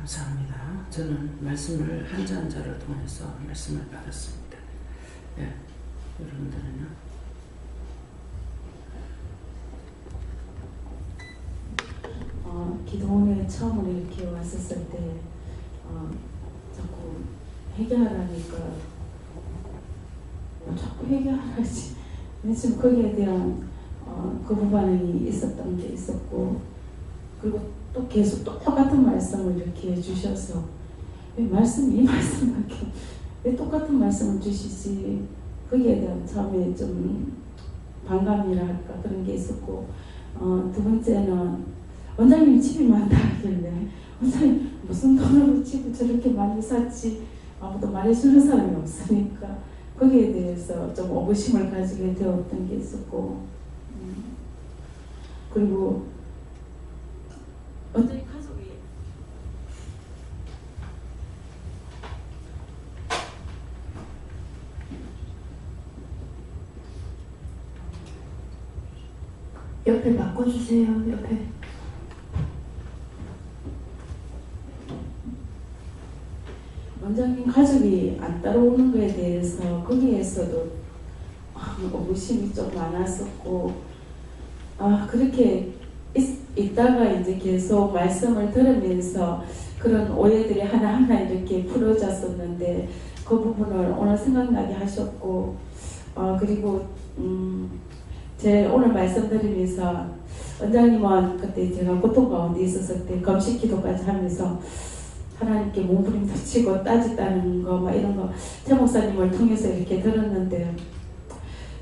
Speaker 1: 감사합니다. 저는 말씀을 한자 한자를 통해서 말씀을 받았습니다. 예, 여러분들은요?
Speaker 2: 기도원에 처음으로 이렇게 왔었을 때 자꾸 회개하라니까 자꾸 회개하라지. 지금 거기에 대한 거부 반응이 있었던 게 있었고, 그리고 또 계속 똑같은 말씀을 이렇게 해주셔서 왜 이 말씀밖에 왜 똑같은 말씀을 주시지, 거기에 대한 처음에 좀 반감이라 할까 그런 게 있었고, 두 번째는 원장님 집이 많다 하길래 원장님 무슨 돈으로 집을 저렇게 많이 샀지 아무도 말해주는 사람이 없으니까 거기에 대해서 좀 의구심을 가지게 되었던 게 있었고, 그리고 원장님 가족이 옆에 바꿔주세요. 옆에 원장님 가족이 안 따라오는 거에 대해서 거기에서도 의구심이 좀 많았었고, 그렇게 있다가 이제 계속 말씀을 들으면서 그런 오해들이 하나하나 이렇게 풀어졌었는데 그 부분을 오늘 생각나게 하셨고, 그리고 제 오늘 말씀 드리면서 원장님은 그때 제가 고통 가운데 있었을 때 금식 기도까지 하면서 하나님께 몸부림도 치고 따졌다는 거, 막 이런 거 최 목사님을 통해서 이렇게 들었는데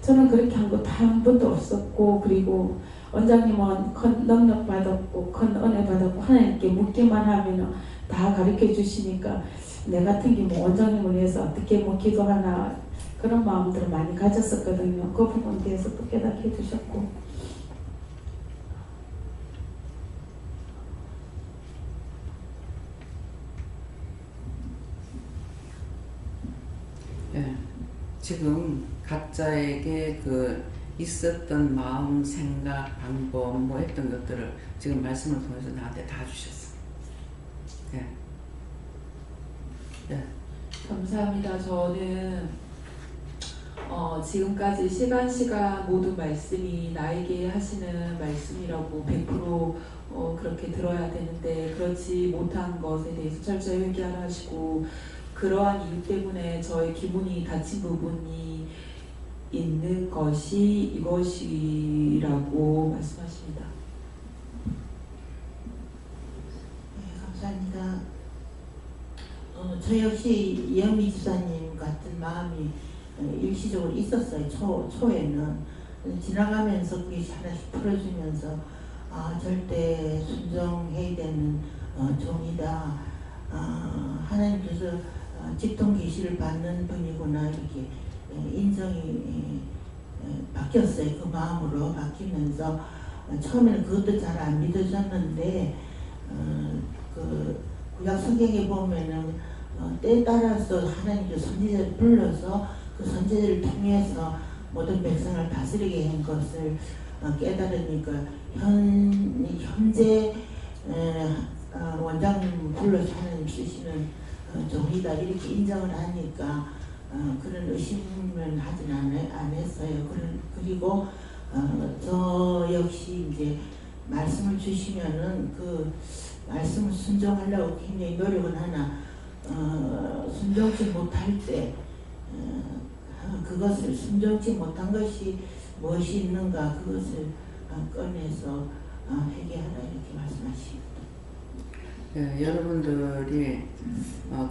Speaker 2: 저는 그렇게 한 거 단 한 번도 없었고, 그리고 원장님은 큰 능력 받았고 큰 은혜 받았고 하나님께 묻기만 하면 다 가르쳐 주시니까 내 같은 경우 원장님을 위해서 어떻게 뭐 기도하나 그런 마음들을 많이 가졌었거든요. 그 부분에 대해서 또 깨닫게 해주셨고,
Speaker 1: 예, 지금 각자에게 그 있었던 마음, 생각, 방법 뭐 했던 것들을 지금 말씀을 통해서 나한테 다 주셨어. 예. 예.
Speaker 3: 감사합니다. 저는 지금까지 시간 모든 말씀이 나에게 하시는 말씀이라고 100% 그렇게 들어야 되는데 그렇지 못한 것에 대해서 철저히 회개하라 하시고, 그러한 이유 때문에 저의 기분이 다친 부분이 있는 것이 이것이라고 말씀하십니다.
Speaker 4: 네, 감사합니다. 저 역시 이영미 집사님 같은 마음이 일시적으로 있었어요. 초에는. 지나가면서 그게 하나씩 풀어주면서 절대 순종해야 되는 종이다. 하나님께서 직통 계시를 받는 분이구나 이렇게 인정이 바뀌었어요. 그 마음으로 바뀌면서 처음에는 그것도 잘 안 믿어졌는데 그 구약 성경에 보면은 때에 따라서 하나님께서 선지자를 불러서 그 선지자를 통해서 모든 백성을 다스리게 한 것을 깨달으니까 현재 원장님 불러서 하나님 쓰시는 종이다 이렇게 인정을 하니까 그런 의심은 하진 안 했어요. 그리고 저 역시 이제 말씀을 주시면은 그 말씀을 순종하려고 굉장히 노력은 하나 순종치 못할 때 그것을 순종치 못한 것이 무엇이 있는가 그것을 꺼내서 회개하라 이렇게 말씀하십니다.
Speaker 1: 예, 여러분들이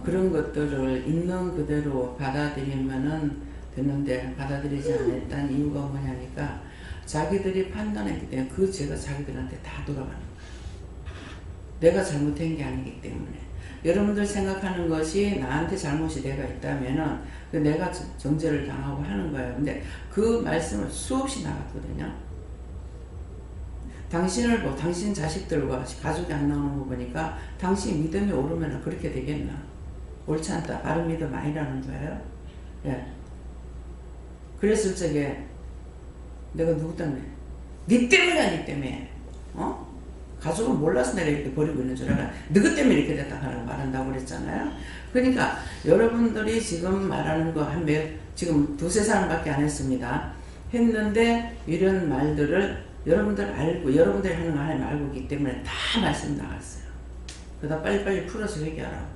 Speaker 1: 그런 것들을 있는 그대로 받아들이면은 되는데 받아들이지 않았다는 이유가 뭐냐니까 자기들이 판단했기 때문에 그 죄가 자기들한테 다 돌아가는 거예요. 내가 잘못한 게 아니기 때문에. 여러분들 생각하는 것이 나한테 잘못이 내가 있다면은 그 내가 정죄를 당하고 하는 거예요. 근데 그 말씀을 수없이 나갔거든요. 당신 자식들과 가족이 안 나오는 거 보니까 당신 믿음이 오르면 그렇게 되겠나? 옳지 않다. 바른 믿음 아니라는 거예요. 예. 그랬을 적에 내가 누구 때문에? 니 때문이야, 니 때문에. 가족은 몰라서 내가 이렇게 버리고 있는 줄 알아. 너희 때문에 이렇게 됐다 하는 말한다고 그랬잖아요. 그러니까 여러분들이 지금 말하는 거 지금 두세 사람밖에 안 했습니다. 했는데 이런 말들을 여러분들 알고 여러분들이 하는 거 하나님 알고 있기 때문에 다 말씀 나갔어요. 그러다 빨리빨리 풀어서 회개하라고.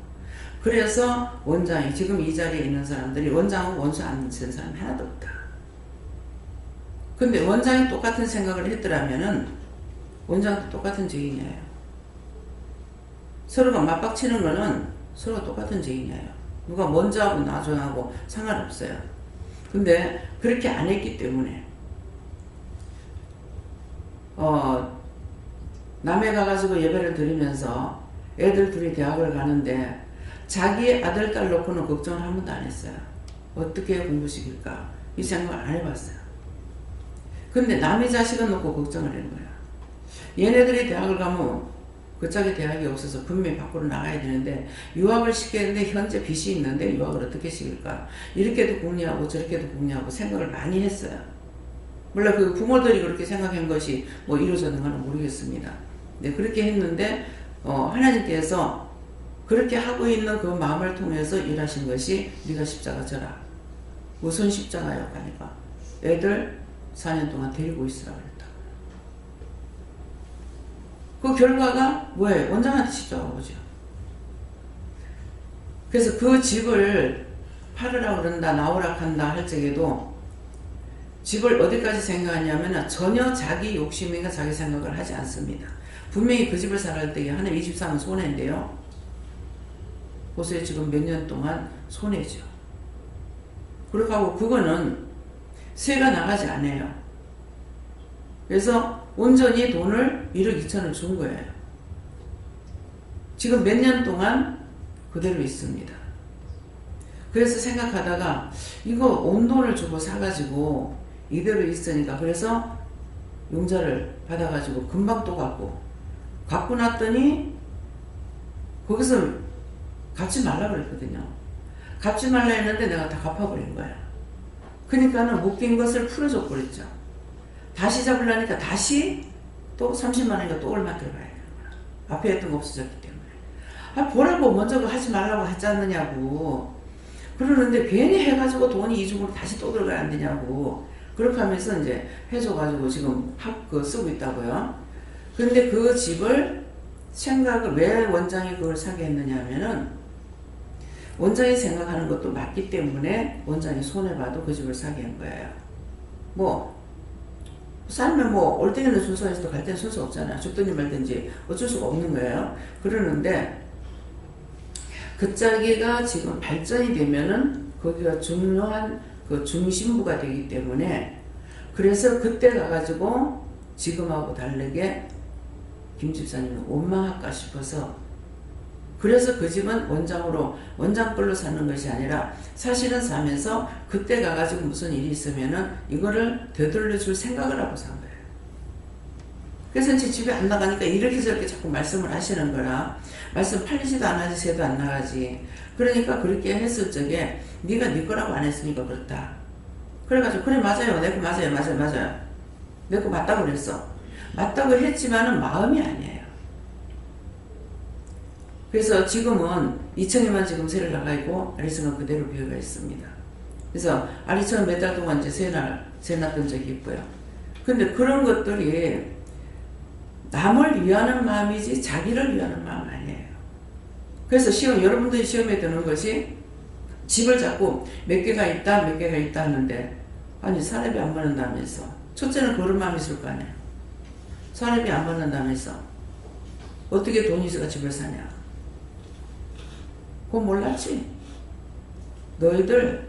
Speaker 1: 그래서 원장이 지금 이 자리에 있는 사람들이 원장하고 원수 안 쓰는 사람이 하나도 없다. 근데 원장이 똑같은 생각을 했더라면은 원장도 똑같은 죄인이에요. 서로가 맞박치는 거는 서로가 똑같은 죄인이에요. 누가 먼저 하고 나중에 하고 상관없어요. 근데 그렇게 안 했기 때문에 남해 가가지고 예배를 드리면서 애들 둘이 대학을 가는데 자기 아들 딸 놓고는 걱정을 한 번도 안 했어요. 어떻게 공부시킬까 이 생각을 안 해봤어요. 근데 남의 자식은 놓고 걱정을 하는 거야. 얘네들이 대학을 가면 그 짝에 대학이 없어서 분명히 밖으로 나가야 되는데 유학을 시키는데 현재 빚이 있는데 유학을 어떻게 시킬까 이렇게도 궁리하고 저렇게도 궁리하고 생각을 많이 했어요. 물론 그 부모들이 그렇게 생각한 것이 뭐 이루어졌는가는 모르겠습니다. 네, 그렇게 했는데 하나님께서 그렇게 하고 있는 그 마음을 통해서 일하신 것이 네가 십자가 져라. 무슨 십자가요? 하니까 애들 4년 동안 데리고 있으라 그랬다. 그 결과가 뭐예요? 원장한테 십자가 오죠. 그래서 그 집을 팔으라 그런다 나오라 한다 할 적에도 집을 어디까지 생각하냐면 전혀 자기 욕심이나 자기 생각을 하지 않습니다. 분명히 그 집을 살할 때 하나님 이 집 사면 손해인데요. 보세요. 지금 몇 년 동안 손해죠. 그렇게 하고 그거는 세가 나가지 않아요. 그래서 온전히 돈을 1억 2천을 준 거예요. 지금 몇 년 동안 그대로 있습니다. 그래서 생각하다가 이거 온 돈을 주고 사가지고 이대로 있으니까 그래서 용자를 받아가지고 금방 또 갖고 났더니 거기서 갚지 말라 그랬거든요. 갚지 말라 했는데 내가 다 갚아버린 거야. 그러니까는 묶인 것을 풀어줘 버렸죠. 다시 잡으려니까 다시 또 30만 원인가 또 얼마 들어가야 되는 거야. 앞에 했던 거 없어졌기 때문에. 보라고 먼저 하지 말라고 하지 않느냐고. 그러는데 괜히 해가지고 돈이 이중으로 다시 또 들어가야 안 되냐고. 그렇게 하면서 이제 해줘가지고 지금 쓰고 있다고요. 그런데 그 집을 왜 원장이 그걸 사게 했느냐 하면은 원장이 생각하는 것도 맞기 때문에 원장이 손해봐도 그 집을 사게 한 거예요. 살면 올 때는 순서에서도 갈 때는 순서 없잖아요. 죽든지 말든지 어쩔 수가 없는 거예요. 그러는데 그 짝이가 지금 발전이 되면은 거기가 중요한 그 중심부가 되기 때문에 그래서 그때 가가지고 지금하고 다르게 김 집사님은 원망할까 싶어서 그래서 그 집은 원장 걸로 사는 것이 아니라 사실은 사면서 그때 가가지고 무슨 일이 있으면은 이거를 되돌려 줄 생각을 하고 산 거예요. 그래서 이제 집에 안 나가니까 이렇게 저렇게 자꾸 말씀을 하시는 거라 말씀 팔리지도 않아지 새도 안 나가지. 그러니까 그렇게 했을 적에 네가 네 거라고 안 했으니까 그렇다. 그래가지고 그래 맞아요. 내 거 맞아요. 내 거 맞다고 그랬어. 맞다고 했지만은 마음이 아니에요. 그래서 지금은 2층에만 지금 새를 나가 있고 아래층은 그대로 비어가 있습니다. 그래서 아래층은 몇 달 동안 이제 새 놨던 적이 있고요. 근데 그런 것들이 남을 위하는 마음이지 자기를 위하는 마음 아니에요. 그래서 여러분들이 시험에 드는 것이 집을 자꾸 몇 개가 있다 하는데 아니 사례비 안 받는다면서 첫째는 그런 마음이 있을 거 아니에요. 사례비 안 받는다면서 어떻게 돈이 있어가 집을 사냐. 그거 몰랐지? 너희들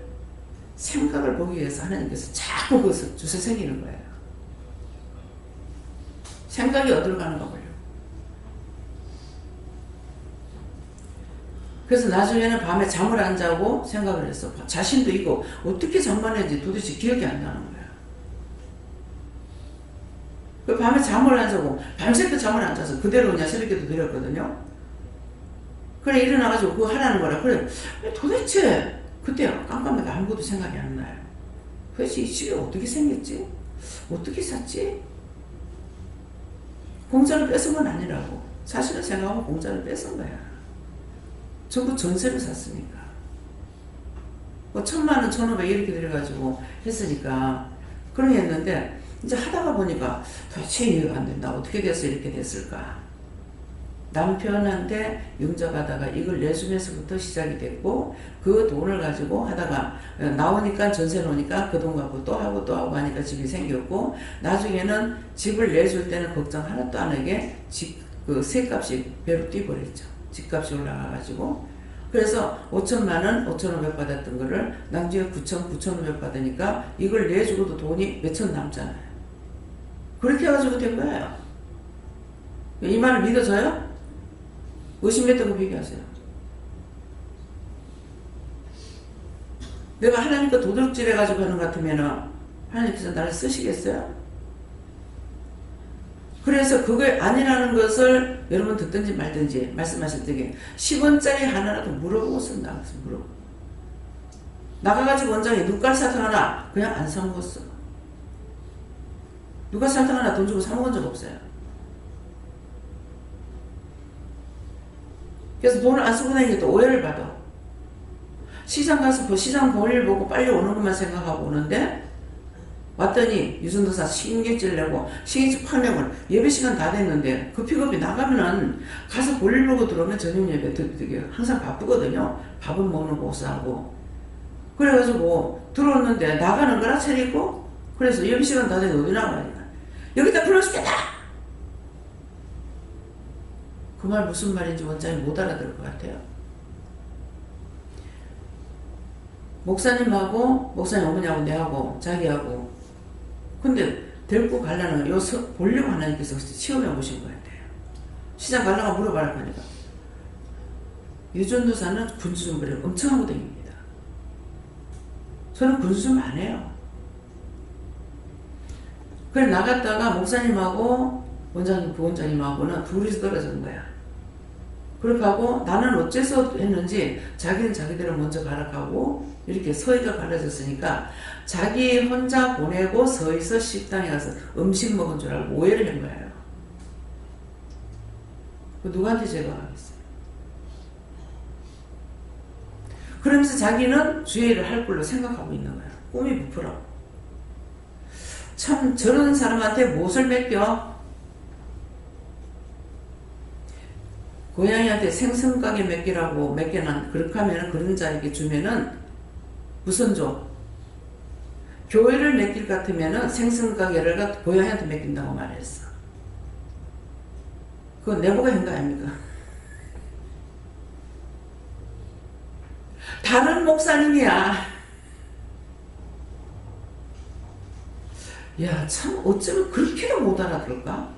Speaker 1: 생각을 보기 위해서 하나님께서 자꾸 그것을 주서 생기는 거예요. 생각이 어디로 가는가 보려. 그래서 나중에는 밤에 잠을 안 자고 생각을 했어. 자신도 있고 어떻게 잠만 했는지 도대체 기억이 안 나는 거야. 그 밤에 잠을 안 자고 밤새도 잠을 안 자서 그대로 그냥 새벽에도 드렸거든요. 그래 일어나가지고 그거 하라는 거라. 그래 도대체 그때 깜깜하게 아무것도 생각이 안 나요. 도대체 이 집이 어떻게 생겼지? 어떻게 샀지? 공짜로 뺏은 건 아니라고. 사실은 생각하면 공짜로 뺏은 거야. 전부 전세를 샀으니까. 뭐 1,000만원, 1,500 이렇게 들여가지고 했으니까 그런 게 했는데 이제 하다가 보니까 도대체 이해가 안 된다. 어떻게 돼서 이렇게 됐을까? 남편한테 융자받아가 이걸 내주면서부터 시작이 됐고 그 돈을 가지고 하다가 나오니까 전세 놓으니까 그 돈 갖고 또 하고 하니까 집이 생겼고 나중에는 집을 내줄 때는 걱정 하나도 안 하게 그 세값이 배로 뛰어버렸죠. 집값이 올라가가지고 그래서 5천만원 5,500 받았던 거를 나중에 9,500 받으니까 이걸 내주고도 돈이 몇천 남잖아요. 그렇게 해가지고 된 거예요. 이 말을 믿어져요? 의심했던 거 비교하세요. 내가 하나님과 도둑질 해가지고 하는 것 같으면 하나님께서 나를 쓰시겠어요? 그래서 그게 아니라는 것을 여러분 듣든지 말든지 말씀하실 때에 10원짜리 하나라도 물어보고 쓴다. 물어보고. 나가가지고 원장이 눈깔 사탕 하나 그냥 안 사먹었어. 눈깔 사탕 하나 돈 주고 사먹은 적 없어요. 그래서 돈을 안 쓰고 다니니까 또 오해를 받아. 시장 가서 시장 볼일 보고 빨리 오는 것만 생각하고 오는데 왔더니 유전도사 신경질 내고 신경질 팍 내고 예배 시간 다 됐는데 그 픽업이 나가면은 가서 볼일 보고 들어오면 저녁 예배 되게 항상 바쁘거든요. 밥은 먹는 고사하고 그래가지고 들어왔는데 나가는 거라 차리고 그래서 예배 시간 다 됐는데 어디 나가니까 여기다 불러주겠다. 그 말 무슨 말인지 원장이 못 알아들을 것 같아요. 목사님하고 목사님 어머니하고 내하고 자기하고 근데 데리고 가려는 요 보려고 하나님께서 시험해 보신 것 같아요. 시장 가려고 물어봐라 하니까 유전도사는 군수준비를 엄청 하고 다닙니다. 저는 군수준비 안 해요. 그래 나갔다가 목사님하고 원장님, 부원장님하고는 둘이서 떨어진 거야. 그렇게 하고 나는 어째서 했는지 자기는 자기대로 먼저 가락하고 이렇게 서희가 갈라졌으니까 자기 혼자 보내고 서희서 식당에 가서 음식 먹은 줄 알고 오해를 한 거예요. 그 누구한테 제가 하겠어요? 그러면서 자기는 주의를 할 걸로 생각하고 있는 거예요. 꿈이 부풀어. 참 저런 사람한테 무엇을 맡겨? 고양이한테 생선가게 맡기라고 맡겨난 그렇게 하면 그런 자에게 주면은 무슨 줘? 교회를 맡길 것 같으면은 생선가게를 고양이한테 맡긴다고 말했어. 그건 내보고 한 거 아닙니까? 다른 목사님이야. 야, 참 어쩌면 그렇게도 못 알아들을까?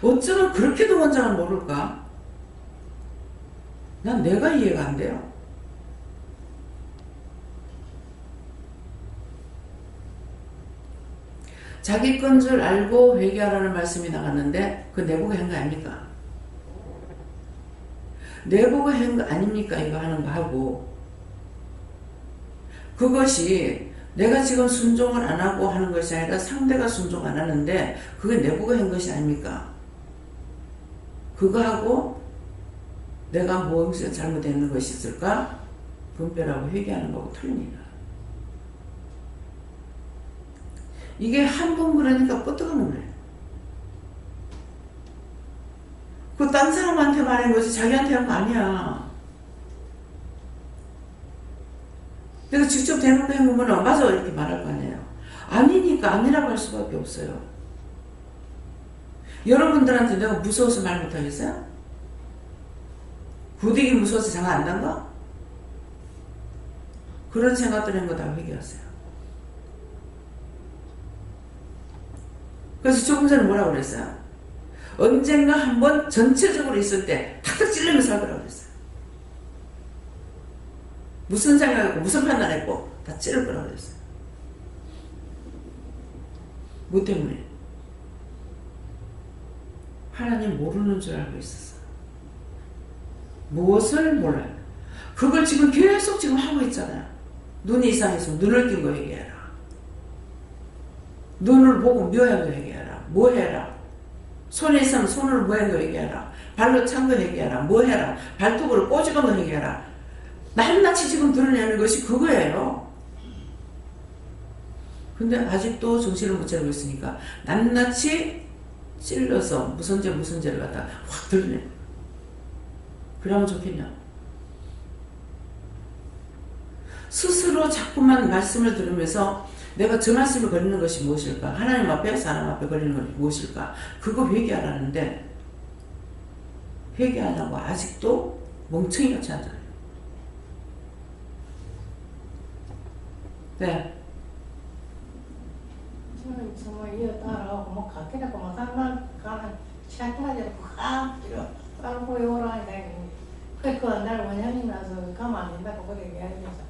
Speaker 1: 어쩌면 그렇게도 원장을 모를까? 난 내가 이해가 안 돼요. 자기 건 줄 알고 회개하라는 말씀이 나갔는데 그 내보고 한 거 아닙니까? 내보고 한 거 아닙니까? 이거 하는 거 하고 그것이 내가 지금 순종을 안 하고 하는 것이 아니라 상대가 순종 안 하는데 그게 내보고 한 것이 아닙니까? 그거하고 내가 무엇이 잘못되는 것이 있을까? 분별하고 회개하는 거하고 틀립니다. 이게 한 번 그러니까 뻗어가는 거예요. 그거 딴 사람한테 말한 거지 자기한테 한 거 아니야. 내가 직접 대놓고 해보면 맞아 이렇게 말할 거 아니에요. 아니니까 아니라고 할 수밖에 없어요. 여러분들한테 내가 무서워서 말 못하겠어요? 부득이 무서워서 장가 안 단가? 그런 생각들 한 거 다 회개하세요. 그래서 조금 전에 뭐라고 그랬어요? 언젠가 한번 전체적으로 있을 때 탁탁 찔르면서 할 거라고 그랬어요. 무슨 생각했고 무슨 판단했고 다 찌를 거라고 그랬어요. 뭐 때문에? 하나님 모르는 줄 알고 있었어. 무엇을 몰라요. 그걸 지금 계속 지금 하고 있잖아요. 눈이 이상해서 눈을 끼고 얘기해라. 눈을 보고 묘한 거 얘기해라. 뭐 해라. 손에 있으면 손으로 뭐한 거 얘기해라. 발로 찬 거 얘기해라. 뭐 해라. 발톱으로 꼬집은 거 얘기해라. 낱낱이 지금 드러내는 것이 그거예요. 근데 아직도 정신을 못 차리고 있으니까 낱낱이 찔러서 무슨 죄를 갖다 확 드러내. 그러면 좋겠냐? 스스로 자꾸만 말씀을 들으면서 내가 저 말씀에 걸리는 것이 무엇일까? 하나님 앞에 사람 앞에 걸리는 것이 무엇일까? 그거 회개하라는데 회개하려고 아직도 멍청이 같이 하잖아요. 네.
Speaker 5: 저는 정말 이어 따라오고 뭐 가게라고 뭐 가는 차타지고 가지로 따라고 요라니까 날 원장님이라서 가면 안 된다고 그렇게 이야기해서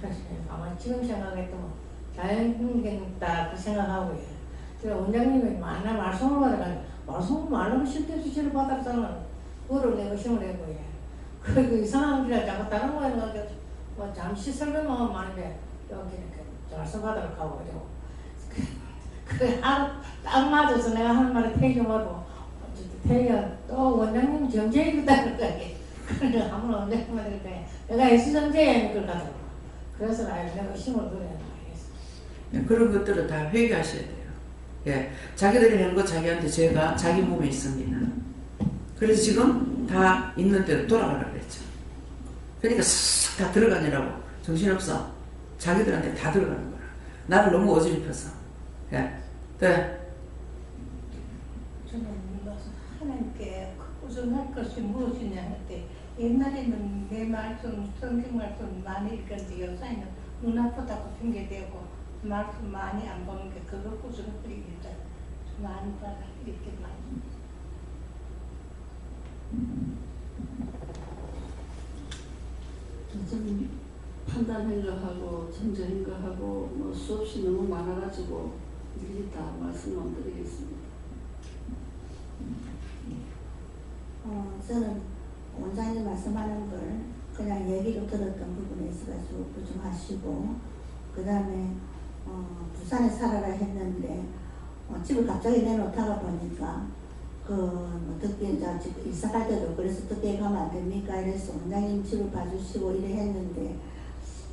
Speaker 5: 그래서 아마 지금 생각했던 자연인겠다 그 생각하고 제가 원장님이 만나 말씀을 받아가지고 말씀을 말하면 실제 수치를 받았잖아. 그거를 내가 의심을 해고 그 이상한 길에 자꾸 다른 거에 뭐 잠시 설명하면 많은데 여기 이렇게 말씀 받으러 가고 이러고 그래 딱 맞아서 내가 하는 말에 태경하고 태경 또 원장님 정제이다 그러더니 그래 한번 원장님한테 그래 내가 예수 정제야 그걸 가더라고. 그래서 내가 의심을 그래.
Speaker 1: 그런 것들을 다 회개하셔야 돼요. 예, 자기들이 하는 거 자기한테 죄가 자기 몸에 있습니다. 그래서 지금 다 있는 대로 돌아가라고 그랬죠. 그러니까 쓱 다 들어가느라고 정신없어. 자기들한테 다 들어가는 거야. 나를 너무 어지럽혀서. 예, 네.
Speaker 5: 저는 하나님께 구성할 것이 무엇이냐 할 때 옛날에는 내 말씀, 성경 말씀 많이 읽었는데 요새는 눈 아프다고 핑계대고 말씀 많이 안 보는 게 그거 구성거리겠다. 많이 받아 이렇게 많이.
Speaker 6: 좀 판단한 거 하고 정정한 거 하고 뭐 수없이 너무 많아가지고 미리 다 말씀을 드리겠습니다.
Speaker 7: 저는 원장님 말씀하는 걸 그냥 얘기로 들었던 부분에 있어가지고 좀 하시고 그 다음에 부산에 살아라 했는데 집을 갑자기 내놓다가 보니까 어떻게 이제 이사 갈 때도 그래서 어떻게 가면 안 됩니까? 이래서 원장님 집을 봐주시고 이래 했는데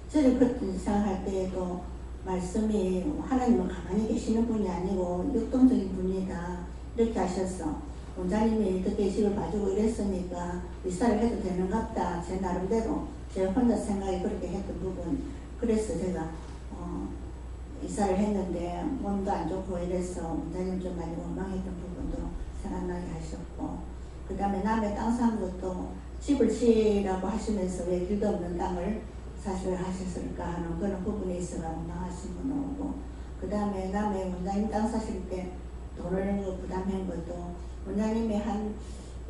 Speaker 7: 저를 그때 생각할 때에도 말씀이 하나님은 가만히 계시는 분이 아니고 역동적인 분이다 이렇게 하셔서 원장님이 어떻게 집을 봐주고 이랬으니까 이사를 해도 되는갑다 제 나름대로 제 혼자 생각이 그렇게 했던 부분 그래서 제가 이사를 했는데 몸도 안 좋고 이래서 원장님 좀 많이 원망했던 부분도 생각나게 하셨고 그 다음에 남의 땅 산 것도 집을 지으라고 하시면서 왜 길도 없는 땅을 사실 하셨을까 하는 그런 부분에 있어서 원망하신 분 오고 그 다음에 남의 원장님 땅 사실 때 돈을 부담한 것도 원장님이 한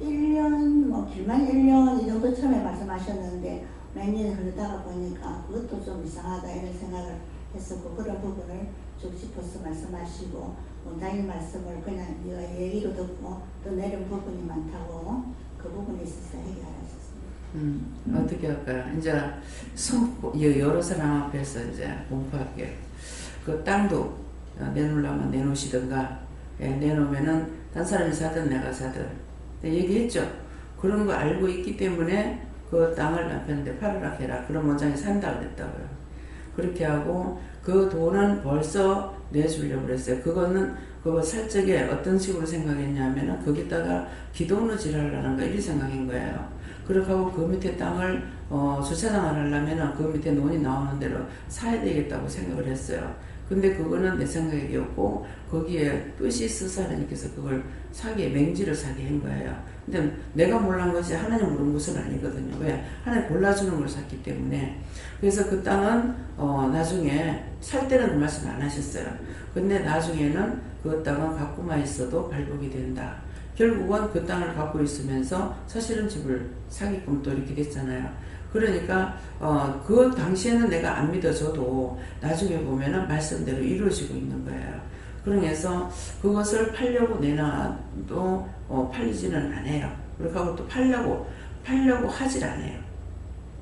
Speaker 7: 1년 뭐 길만 1년 이 정도 처음에 말씀하셨는데 몇 년이 흐르다가 보니까 그것도 좀 이상하다 이런 생각을 했었고 그런 부분을 쭉 짚어서 말씀하시고 원장님 말씀을 그냥 네가 얘기로 듣고 또 내린 부분이 많다고 그 부분에 있어서 해결하셨습니다.
Speaker 1: 어떻게 할까요? 이제 여러 사람 앞에서 이제 공부할게요. 그 땅도 내놓으려면 내놓으시든가 내놓으면은 딴 사람이 사든 내가 사든 얘기했죠. 그런 거 알고 있기 때문에 그 땅을 남편한테 팔으라 해라. 그럼 원장이 산다 그랬다고요. 그렇게 하고 그 돈은 벌써 내주려고 그랬어요. 그거 살 적에 어떤 식으로 생각했냐면은 거기다가 기독로 지랄하는가 이렇게 생각한 거예요. 그렇게 하고 그 밑에 땅을 주차장을 하려면은 그 밑에 논이 나오는 대로 사야 되겠다고 생각을 했어요. 근데 그거는 내 생각이었고 거기에 뜻이 있어서 하나님께서 그걸 맹지를 사게 한 거예요. 근데 내가 몰란 것이 하나님 모르는 것은 아니거든요. 왜? 하나님 골라주는 걸 샀기 때문에. 그래서 그 땅은 나중에 살 때는 그 말씀 안 하셨어요. 근데 나중에는 그 땅은 갖고만 있어도 발복이 된다. 결국은 그 땅을 갖고 있으면서 사실은 집을 사기끔 또 이렇게 됐잖아요. 그러니까 그 당시에는 내가 안 믿어져도 나중에 보면은 말씀대로 이루어지고 있는 거예요. 그래서 그것을 팔려고 내놔도 팔리지는 않아요. 그렇게 하고 또 팔려고 하질 않아요.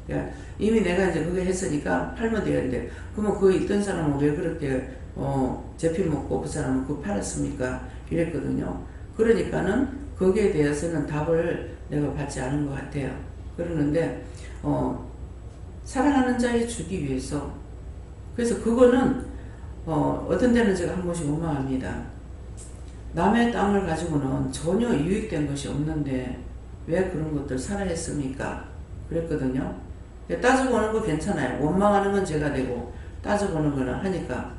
Speaker 1: 그러니까 이미 내가 이제 그게 했으니까 팔면 되는데 그러면 그거 있던 사람은 왜 그렇게 제피 먹고 그 사람은 그거 팔았습니까? 이랬거든요. 그러니까는 거기에 대해서는 답을 내가 받지 않은 것 같아요. 그러는데 사랑하는 자에 주기 위해서, 그래서 그거는 어떤 데는 제가 한 번씩 원망합니다. 남의 땅을 가지고는 전혀 유익된 것이 없는데 왜 그런 것들 사라 했습니까? 그랬거든요. 따져보는 거 괜찮아요. 원망하는 건 제가 되고 따져보는 거는 하니까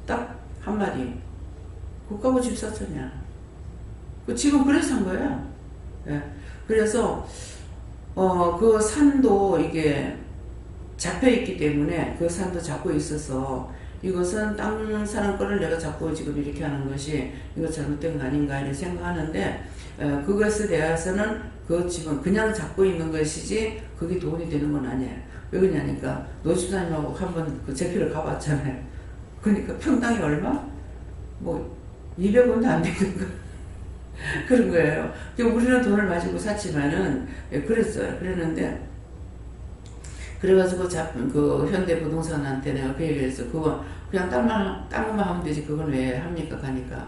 Speaker 1: 딱 한마디, 국가고 집 샀잖냐. 지금 그래서 산 거예요. 예. 그래서 그 산도 이게 잡혀있기 때문에 그 산도 잡고 있어서 이것은 땅 사람 거를 내가 잡고 지금 이렇게 하는 것이 이거 잘못된 거 아닌가 이렇게 생각하는데, 그것에 대해서는 그 집은 그냥 잡고 있는 것이지 그게 돈이 되는 건 아니에요. 왜 그러냐니까 노집사님하고 한번 그 제피를 가봤잖아요. 그러니까 평당이 얼마? 뭐 200원도 안 되는 거 그런 거예요. 우리는 돈을 가지고 샀지만은 그랬어요. 그랬는데 그래가지고 그 현대부동산한테 내가 그 얘기를 했어. 그거 그냥 땅만 하면 되지 그건 왜 합니까? 가니까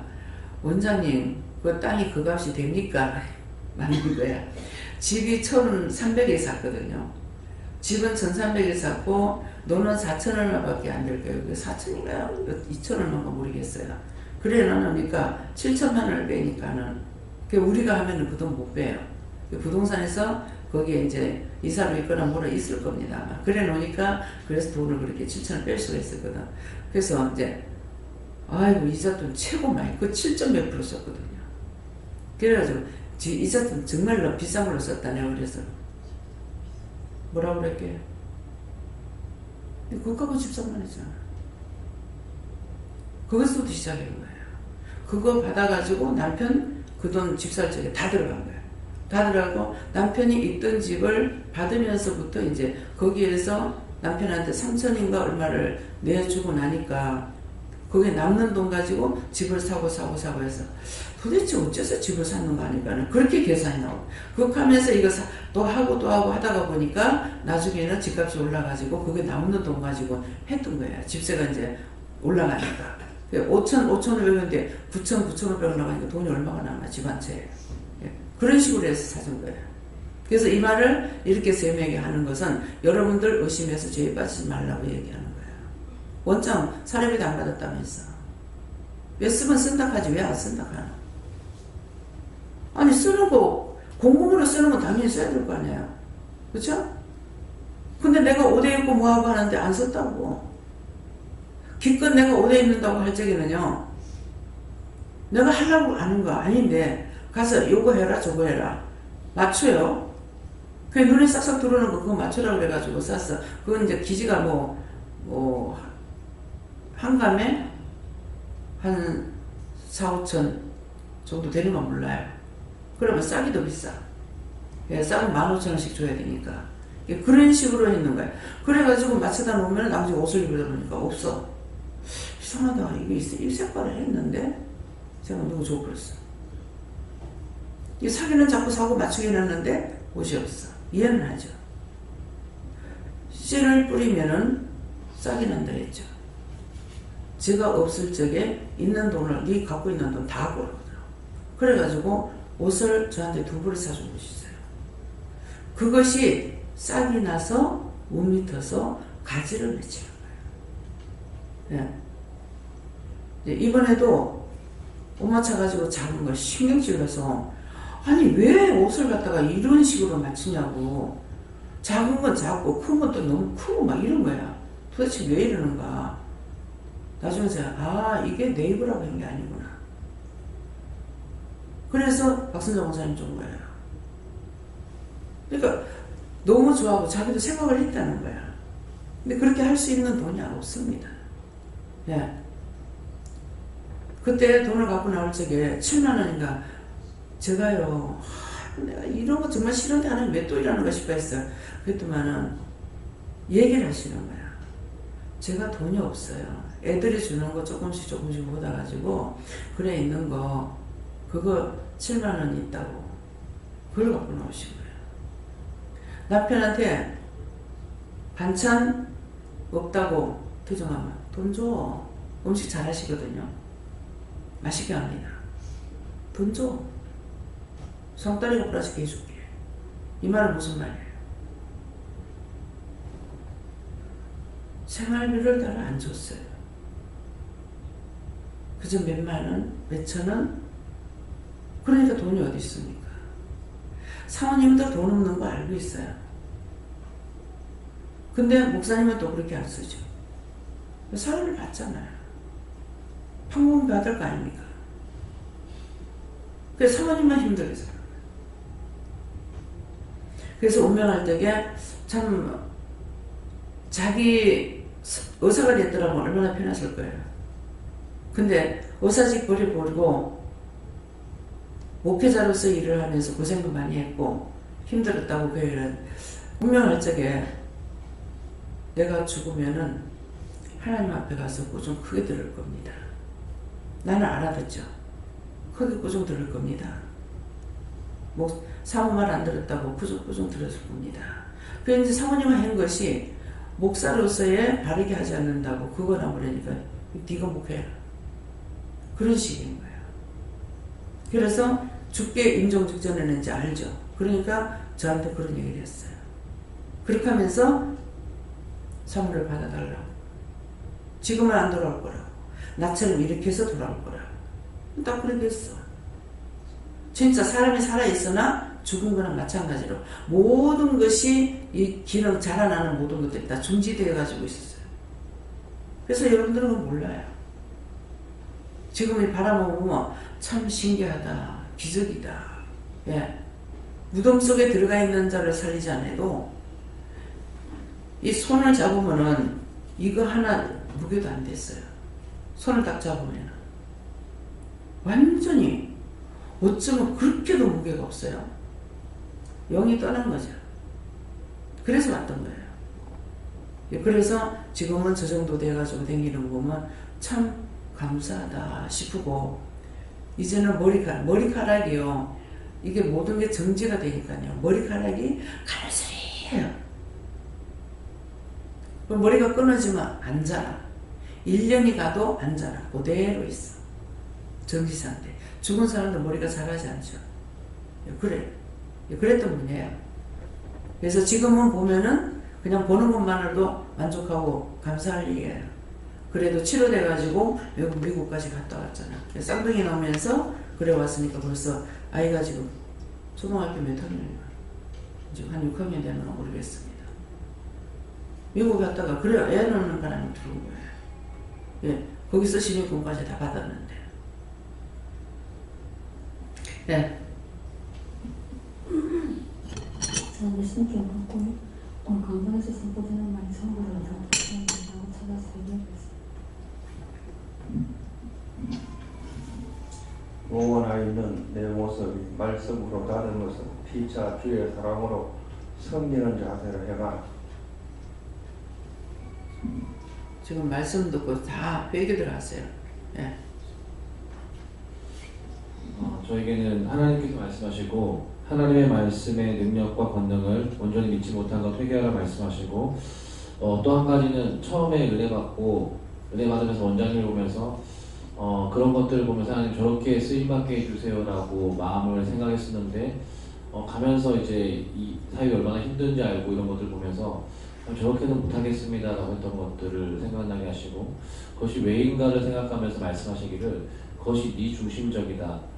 Speaker 1: 원장님 그 땅이 그 값이 됩니까? 맞는 거야. 집이 1,300에 샀거든요. 집은 1,300에 샀고 돈은 4천 얼마밖에 안 될 거예요. 4천인가요? 2천 얼마인가 모르겠어요. 그래 놓으니까 7천만 원을 빼니까는 우리가 하면은 그 돈 못 빼요. 부동산에서 거기에 이제 이사로 있거나 뭐라 있을 겁니다. 그래 놓으니까 그래서 돈을 그렇게 7천을 뺄 수가 있었거든. 그래서 이제 아이고 이자돈 최고 많이 그 7점 몇 프로 썼거든요. 그래가지고 이자돈 정말로 비싼 걸로 썼다 내가 그래서 뭐라고 그랬게? 그거하고 집사만 했잖아. 거기서부터 시작한 거예요. 그거 받아가지고 남편 그 돈 집 살 적에 다 들어간 거예요. 다 들어가고 남편이 있던 집을 받으면서부터 이제 거기에서 남편한테 3천인가 얼마를 내주고 나니까 거기에 남는 돈 가지고 집을 사고 해서 도대체 어째서 집을 샀는가 하니까는 그렇게 계산이 나오고 그렇게 하면서 이거 또 하고 하다가 보니까 나중에는 집값이 올라가지고 그게 남는 돈 가지고 했던 거예요. 집세가 이제 올라가니까 5,500원인데 9,500원 나가니까 돈이 얼마가 남아 집 한 채에. 그런 식으로 해서 사준 거예요. 그래서 이 말을 이렇게 세밀하게 하는 것은 여러분들 의심해서 죄에 빠지지 말라고 얘기하는 거예요. 원장 사례비도 안 받았다면서. 왜 쓰면 쓴다 하지 왜 안 쓴다 하나. 아니 쓰는 거 공금으로 쓰는 건 당연히 써야 될 거 아니에요. 그렇죠? 근데 내가 옷에 입고 뭐하고 하는데 안 썼다고. 기껏 내가 옷에 입는다고 할 적에는요. 내가 하려고 하는 거 아닌데 가서 요거 해라 저거 해라 맞춰요. 그 눈에 싹싹 들어오는 거 그거 맞추라고 그래가지고 샀어. 그건 이제 기지가 한 감에 한 4, 5천 정도 되는 건 몰라요. 그러면 싸기도 비싸. 싸면 15,000원씩 줘야 되니까. 그런 식으로 했는 거예요. 그래가지고 맞춰다 놓으면 나중에 옷을 입으려 그러니까 없어. 이상하다. 이게 이 색깔을 했는데 제가 너무 좋고 그랬어. 이 사기는 자꾸 사고 맞추게 해놨는데 옷이 없어. 이해는 하죠. 씨를 뿌리면은 싹이 난다 했죠. 제가 없을 적에 있는 돈을 네 갖고 있는 돈 다 벌거든요. 그래가지고 옷을 저한테 2벌을 사준 것이 있어요. 그것이 싹이 나서 못 밑어서 가지를 맺히는 거예요. 네. 이번에도 엄마 차가지고 작은 거 신경질러서 아니 왜 옷을 갖다가 이런 식으로 맞추냐고. 작은 건 작고 큰 것도 너무 크고 막 이런 거야. 도대체 왜 이러는가. 나중에 제가 이게 내 입으라고 한 게 아니구나. 그래서 박선정 원사님 준 거예요. 그러니까 너무 좋아하고 자기도 생각을 했다는 거야. 근데 그렇게 할 수 있는 돈이 없습니다. 예. 그때 돈을 갖고 나올 적에 7만 원인가 제가요 내가 이런 거 정말 싫은데 하나님 왜 또 이러는가 싶어 했어요. 그랬더만은 얘기를 하시는 거야. 제가 돈이 없어요. 애들이 주는 거 조금씩 받아가지고 그래 있는 거 그거 7만 원 있다고 그걸 갖고 나오신 거예요. 남편한테 반찬 없다고 투정하면 돈 줘. 음식 잘 하시거든요. 맛있게 합니다. 돈 줘. 성다리가 플라스틱 해줄게. 이 말은 무슨 말이에요? 생활비를 따로 안 줬어요. 그저 몇만 원, 몇천 원? 그러니까 돈이 어디 있습니까? 사모님도 돈 없는 거 알고 있어요. 근데 목사님은 또 그렇게 안 쓰죠. 사람을 받잖아요. 판공 받을 거 아닙니까? 그래서 사모님만 힘들게 살아요. 그래서 운명할 때에 참 자기 의사가 됐더라면 얼마나 편했을 거예요. 근데 의사직 버려버리고 목회자로서 일을 하면서 고생도 많이 했고 힘들었다고 교회는 운명할 적에 내가 죽으면은 하나님 앞에 가서 꾸중 크게 들을 겁니다. 나는 알아듣죠. 크게 꾸중 들을 겁니다. 사모 말 안 들었다고 꾸중 들었을 겁니다. 그래서 이제 사모님이 한 것이 목사로서의 바르게 하지 않는다고 그거나 그러니까 네가 목회해라. 그런 식인 거예요. 그래서 죽게 임종 직전에는 이제 알죠. 그러니까 저한테 그런 얘기를 했어요. 그렇게 하면서 사모를 받아달라고. 지금은 안 돌아올 거라고. 나처럼 이렇게 해서 돌아올 거라고. 딱 그렇게 했어. 진짜 사람이 살아있으나 죽은 거나 마찬가지로 모든 것이 이 기능 자라나는 모든 것들이 다 중지되어 가지고 있었어요. 그래서 여러분들은 그걸 몰라요. 지금 이 바람을 보면 참 신기하다. 기적이다. 예. 무덤 속에 들어가 있는 자를 살리지 않아도 이 손을 잡으면은 이거 하나 무게도 안 됐어요. 손을 딱 잡으면 완전히 어쩌면 그렇게도 무게가 없어요. 영이 떠난 거죠. 그래서 왔던 거예요. 예, 그래서 지금은 저 정도 돼가지고 다니는 거 보면 참 감사하다 싶고 이제는 머리카락이요. 이게 모든 게 정지가 되니까요. 머리카락이 가늘스레요. 머리가 끊어지면 안 자라. 1년이 가도 안 자라. 그대로 있어. 정지 상태. 죽은 사람도 머리가 자라지 않죠. 그래. 그랬던 분이에요. 그래서 지금은 보면은 그냥 보는 것만으로도 만족하고 감사할 일이에요. 그래도 치료돼가지고 외국 미국까지 갔다 왔잖아. 쌍둥이 나오면서 그래 왔으니까 벌써 아이가 지금 초등학교 몇 학년이야? 지금 한 6학년 되면 모르겠습니다. 미국 갔다가 그래 애 낳는 바람이 들어온 거예요. 예, 거기서 시민권까지 다 받았는데. 네.
Speaker 8: 저는 말씀 좀 받고 오늘 건강에서 선포되는 말이 선보를 감사합니다. 찾아서 얘기하겠습니다.
Speaker 9: 영원하 있는 내 모습이 말씀으로 다른 것은 피차 주의 사랑으로 섬기는 자세를 해가.
Speaker 1: 지금 말씀 듣고 다 회개 들어갔어요. 예.
Speaker 10: 저에게는 하나님께서 말씀하시고 하나님의 말씀의 능력과 권능을 온전히 믿지 못한 것 회개하라 말씀하시고 또 한 가지는 처음에 은혜 받으면서 원장님을 보면서 그런 것들을 보면서 하나님 저렇게 쓰임받게 해주세요라고 마음을 생각했었는데 가면서 이제 이 사역이 얼마나 힘든지 알고 이런 것들을 보면서 저렇게는 못하겠습니다라고 했던 것들을 생각나게 하시고 그것이 왜인가를 생각하면서 말씀하시기를 그것이 네 중심적이다.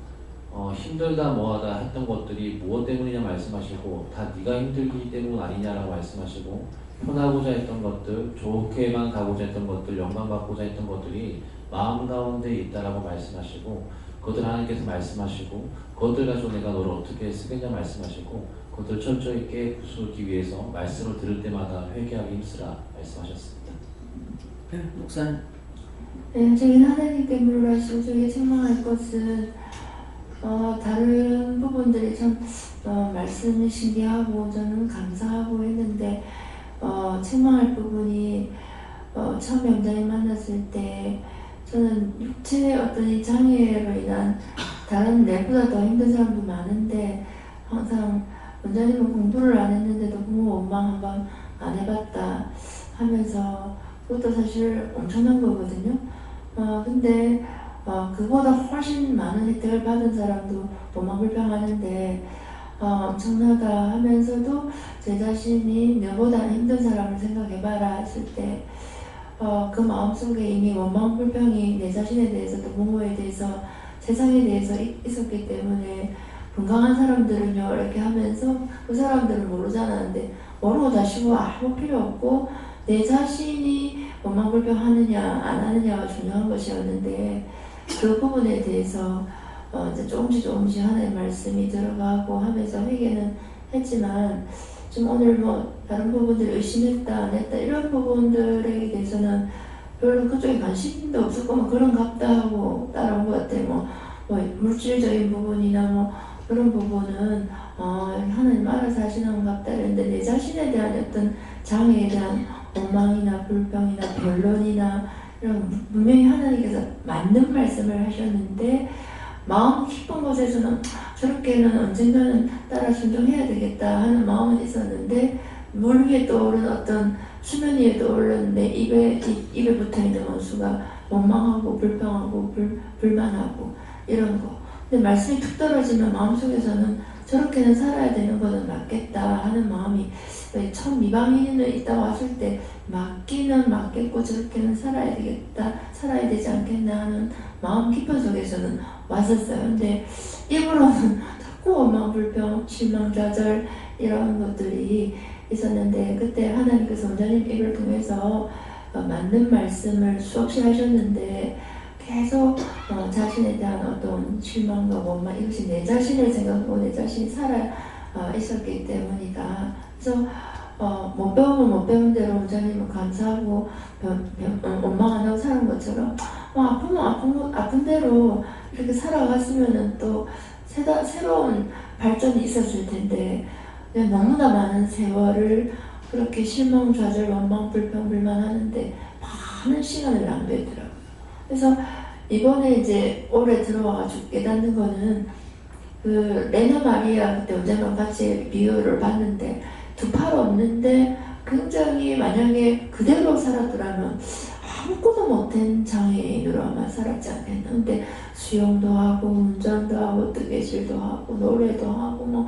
Speaker 10: 힘들다 뭐하다 했던 것들이 무엇 때문이냐 말씀하시고 다 네가 힘들기 때문 아니냐라고 말씀하시고 편하고자 했던 것들, 좋게만 가고자 했던 것들, 영광받고자 했던 것들이 마음 가운데 있다라고 말씀하시고 그것들 하나님께서 말씀하시고 그것들 가지고 내가 너를 어떻게 쓰겠냐 말씀하시고 그것들 철저히 깨부수기 위해서 말씀을 들을 때마다 회개하기 힘쓰라 말씀하셨습니다.
Speaker 1: 네, 목사님.
Speaker 8: 네, 저희는 하나님께 물러하시고 저희가 책망할 것은 다른 부분들이 참 말씀이 신기하고 저는 감사하고 했는데 책망할 부분이 처음에 원장님 만났을 때 저는 육체의 어떤 이 장애로 인한 다른 내보다 더 힘든 사람도 많은데 항상 원장님은 공부를 안 했는데도 부모 원망 한번 안 해봤다 하면서 그것도 사실 엄청난 거거든요. 근데 그보다 훨씬 많은 혜택을 받은 사람도 원망불평하는데 엄청나다 하면서도 제 자신이 너보다 힘든 사람을 생각해봐라 했을 때 그 마음속에 이미 원망불평이 내 자신에 대해서 또 부모에 대해서 세상에 대해서 있었기 때문에 건강한 사람들은요 이렇게 하면서 그 사람들은 모르잖아. 근데 모르고 다시고 아무 필요 없고 내 자신이 원망불평하느냐 안 하느냐가 중요한 것이었는데 그 부분에 대해서 이제 조금씩 하나의 말씀이 들어가고 하면서 회개는 했지만 좀 오늘 뭐 다른 부분들 의심했다 안 했다 이런 부분들에 대해서는 별로 그쪽에 관심도 없었고 뭐 그런 같다 하고 따라온 것 같아. 뭐 물질적인 부분이나 뭐 그런 부분은 하나님 알아서 하시는 것 같다 이랬는데 내 자신에 대한 어떤 장애에 대한 원망이나 불평이나 변론이나 이런 분명히 하나님께서 맞는 말씀을 하셨는데 마음 깊은 곳에서는 저렇게는 언젠가는 따라 순종해야 되겠다 하는 마음은 있었는데 물 위에 떠오른 어떤 수면 위에 떠오른 내 입에 붙어있는 원수가 원망하고 불평하고 불만하고 이런 거. 근데 말씀이 툭 떨어지면 마음속에서는 저렇게는 살아야 되는 거는 맞겠다 하는 마음이 처음 미방인을 있다고 왔을 때 맞기는 맞겠고 저렇게는 살아야 되겠다 살아야 되지 않겠나 하는 마음 깊은 속에서는 왔었어요. 근데 입으로는 자꾸 원망 불평 실망 좌절 이런 것들이 있었는데 그때 하나님께서 원장님 입을 통해서 맞는 말씀을 수없이 하셨는데 계속 자신에 대한 어떤 실망과 원망 이것이 내 자신을 생각하고 내 자신이 살아 있었기 때문이다. 그래서 못 배우면 못 배운 대로 원장님은 감사하고 원망 안 하고 사는 것처럼 아프면 아픈 대로 이렇게 살아갔으면은 또 새로운 발전이 있었을 텐데 너무나 많은 세월을 그렇게 실망, 좌절, 원망, 불평, 불만하는데 많은 시간을 낭비했더라고요. 그래서 이번에 이제 올해 들어와가지고 깨닫는 거는 그 레나 마리아 그때 원장님과 같이 비유를 봤는데 두 팔 없는데 굉장히 만약에 그대로 살았더라면 아무것도 못한 장애인으로 아마 살았지 않겠나. 근데 수영도 하고 운전도 하고 뜨개질도 하고 노래도 하고 뭐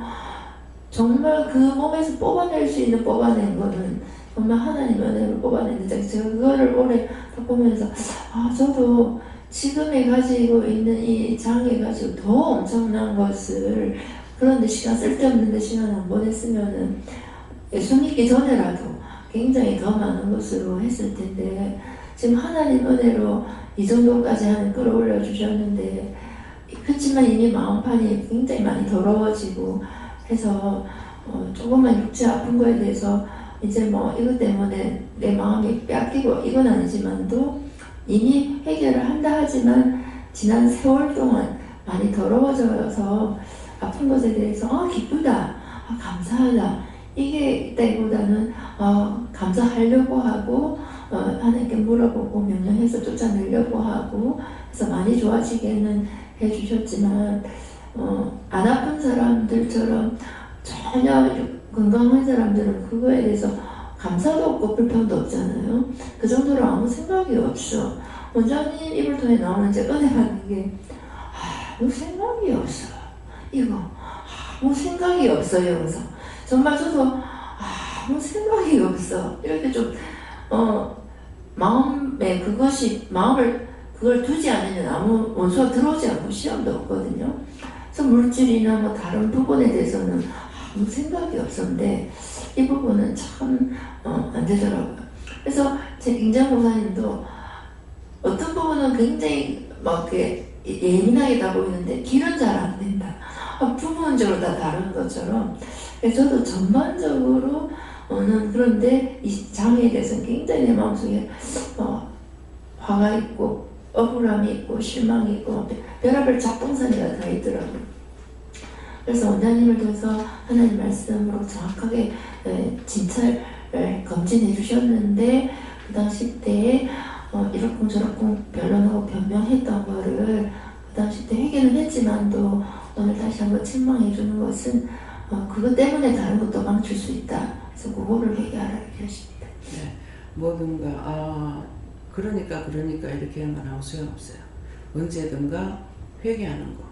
Speaker 8: 정말 그 몸에서 뽑아낸 거는 정말 하나님 은혜로 뽑아냈는데 제가 그거를 올해 딱 보면서 저도 지금에 가지고 있는 이 장애 가지고 더 엄청난 것을 그런데 쓸데없는데 시간 안 보냈으면은 예수 믿기 전에라도 굉장히 더 많은 것으로 했을 텐데 지금 하나님 은혜로 이 정도까지 끌어올려 주셨는데 그렇지만 이미 마음판이 굉장히 많이 더러워지고 해서 조금만 육체 아픈 거에 대해서 이제 뭐 이것 때문에 내 마음이 뺏기고 이건 아니지만도 이미 해결을 한다 하지만 지난 세월 동안 많이 더러워져서 아픈 것에 대해서 기쁘다, 감사하다 이게 있다기보다는 감사하려고 하고 하나님께 물어보고 명령해서 쫓아내려고 하고 해서 많이 좋아지게는 해주셨지만 안 아픈 사람들처럼 전혀 건강한 사람들은 그거에 대해서 감사도 없고 불평도 없잖아요. 그 정도로 아무 생각이 없어. 원장님 입을 통해 나오는 제 은혜 받는 게 아무 생각이 없어. 이거 아무 생각이 없어요. 그래서 정말 저도 아무 생각이 없어. 이렇게 좀 마음에 그걸 두지 않으면 아무 원수가 들어오지 않고 시험도 없거든요. 그래서 물질이나 뭐 다른 부분에 대해서는 아무 생각이 없었는데 이 부분은 참 안 되더라고요. 그래서 제 김장 목사님도 어떤 부분은 굉장히 막 이렇게 예민하게 다 보이는데 길은 잘 안 된다. 부분적으로 다 다른 것처럼 저도 전반적으로는 그런데 이 장애에 대해서는 굉장히 내 마음속에 화가 있고 억울함이 있고 실망이 있고 별의별 작동산이가 다 있더라고요. 그래서 원장님을 통해서 하나님 말씀으로 정확하게 진찰 검진해 주셨는데 그 당시 때에 이렇쿵 저렇쿵 변론하고 변명했던 거를 그 당시 때 회개는 했지만도 오늘 다시 한번 책망해 주는 것은 그것 때문에 다른 것도 망칠 수 있다. 그래서 그거를 회개하라 이렇게 하십니다.
Speaker 1: 네, 뭐든가 그러니까 이렇게 하면 소용없어요. 언제든가 회개하는 거.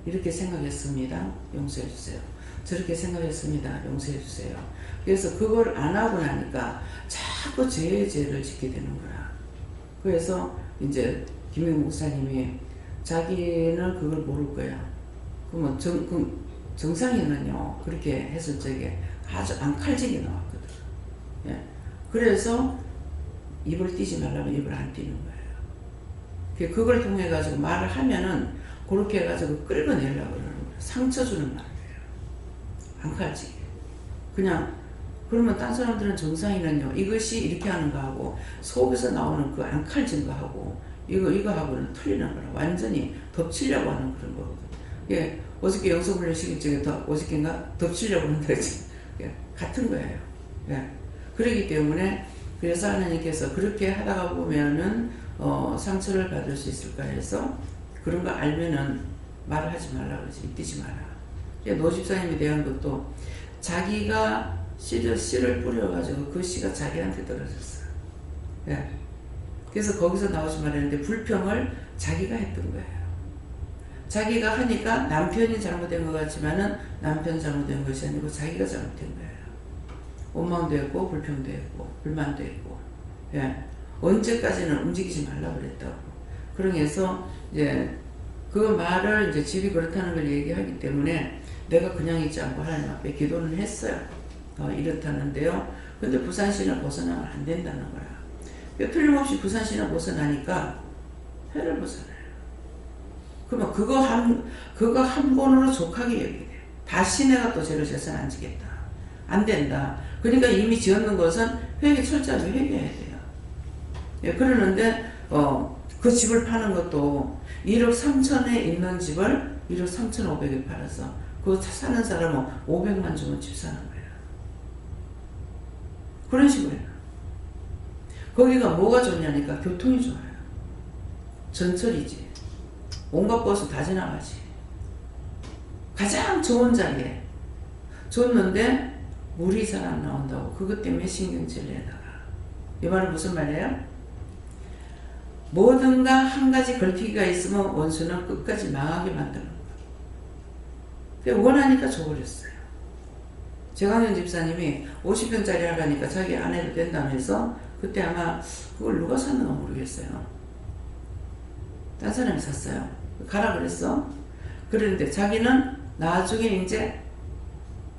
Speaker 1: 이렇게 생각했습니다. 용서해 주세요. 저렇게 생각했습니다. 용서해 주세요. 그래서 그걸 안 하고 나니까 자꾸 죄를 짓게 되는 거야. 그래서 이제 김영 목사님이 자기는 그걸 모를 거야. 그러면 정상이는요, 그렇게 했을 적에 아주 앙칼지게 나왔거든. 예. 그래서 입을 띄지 말라면 입을 안 띄는 거예요. 그걸 통해 가지고 말을 하면은 그렇게 해가지고 끌어내려고 그러는 거예요. 상처 주는 말이에요. 앙칼지게. 그냥 그러면 딴 사람들은 정상이는요, 이것이 이렇게 하는 거하고 속에서 나오는 그 앙칼진 거하고 이거하고는 틀리는 거라. 완전히 덮치려고 하는 그런 거거든. 예, 어저께 영성훈련 시킬 적에 어저께인가 덮치려고 하는 거지. 예, 같은 거예요. 예. 그렇기 때문에 그래서 하나님께서 그렇게 하다가 보면은 상처를 받을 수 있을까 해서 그런 거 알면은 말을 하지 말라 그러지. 띄지 마라. 노 집사님에 대한 것도 자기가 씨를 뿌려가지고 그 씨가 자기한테 떨어졌어. 예. 그래서 거기서 나오지 말았는데 불평을 자기가 했던 거예요. 자기가 하니까 남편이 잘못된 것 같지만은 남편 잘못된 것이 아니고 자기가 잘못된 거예요. 원망도 했고 불평도 했고 불만도 했고. 예. 언제까지는 움직이지 말라 그랬다고. 그러면서 이제 그 말을 이제 집이 그렇다는 걸 얘기하기 때문에 내가 그냥 있지 않고 하나님 앞에 기도는 했어요. 이렇다는데요. 근데 부산시를 벗어나면 안 된다는 거야. 틀림없이 부산시를 벗어나니까 해를 벗어나요. 그러면 그거 한 번으로 족하게 여기게 돼요. 다시 내가 또 죄를 져서는 안 지겠다. 안 된다. 그러니까 이미 지었는 것은 철저하게 회개해야 돼요. 예, 그러는데 그 집을 파는 것도 1억 3천에 있는 집을 1억 3,500에 팔아서 그거 사는 사람은 500만 주면 집 사는 거예요. 그런 식으로요. 거기가 뭐가 좋냐니까 교통이 좋아요. 전철이지. 온갖 버스 다 지나가지. 가장 좋은 자리에 줬는데 물이 잘 안 나온다고 그것 때문에 신경질을 해다가 이 말은 무슨 말이에요? 뭐든가 한 가지 걸티기가 있으면 원수는 끝까지 망하게 만드는 거예요. 원하니까 줘버렸어요. 재광현 집사님이 50평짜리 하라니까 자기 아내도 된다면서 그때 아마 그걸 누가 샀는가 모르겠어요. 딴 사람이 샀어요. 가라 그랬어. 그런데 자기는 나중에 이제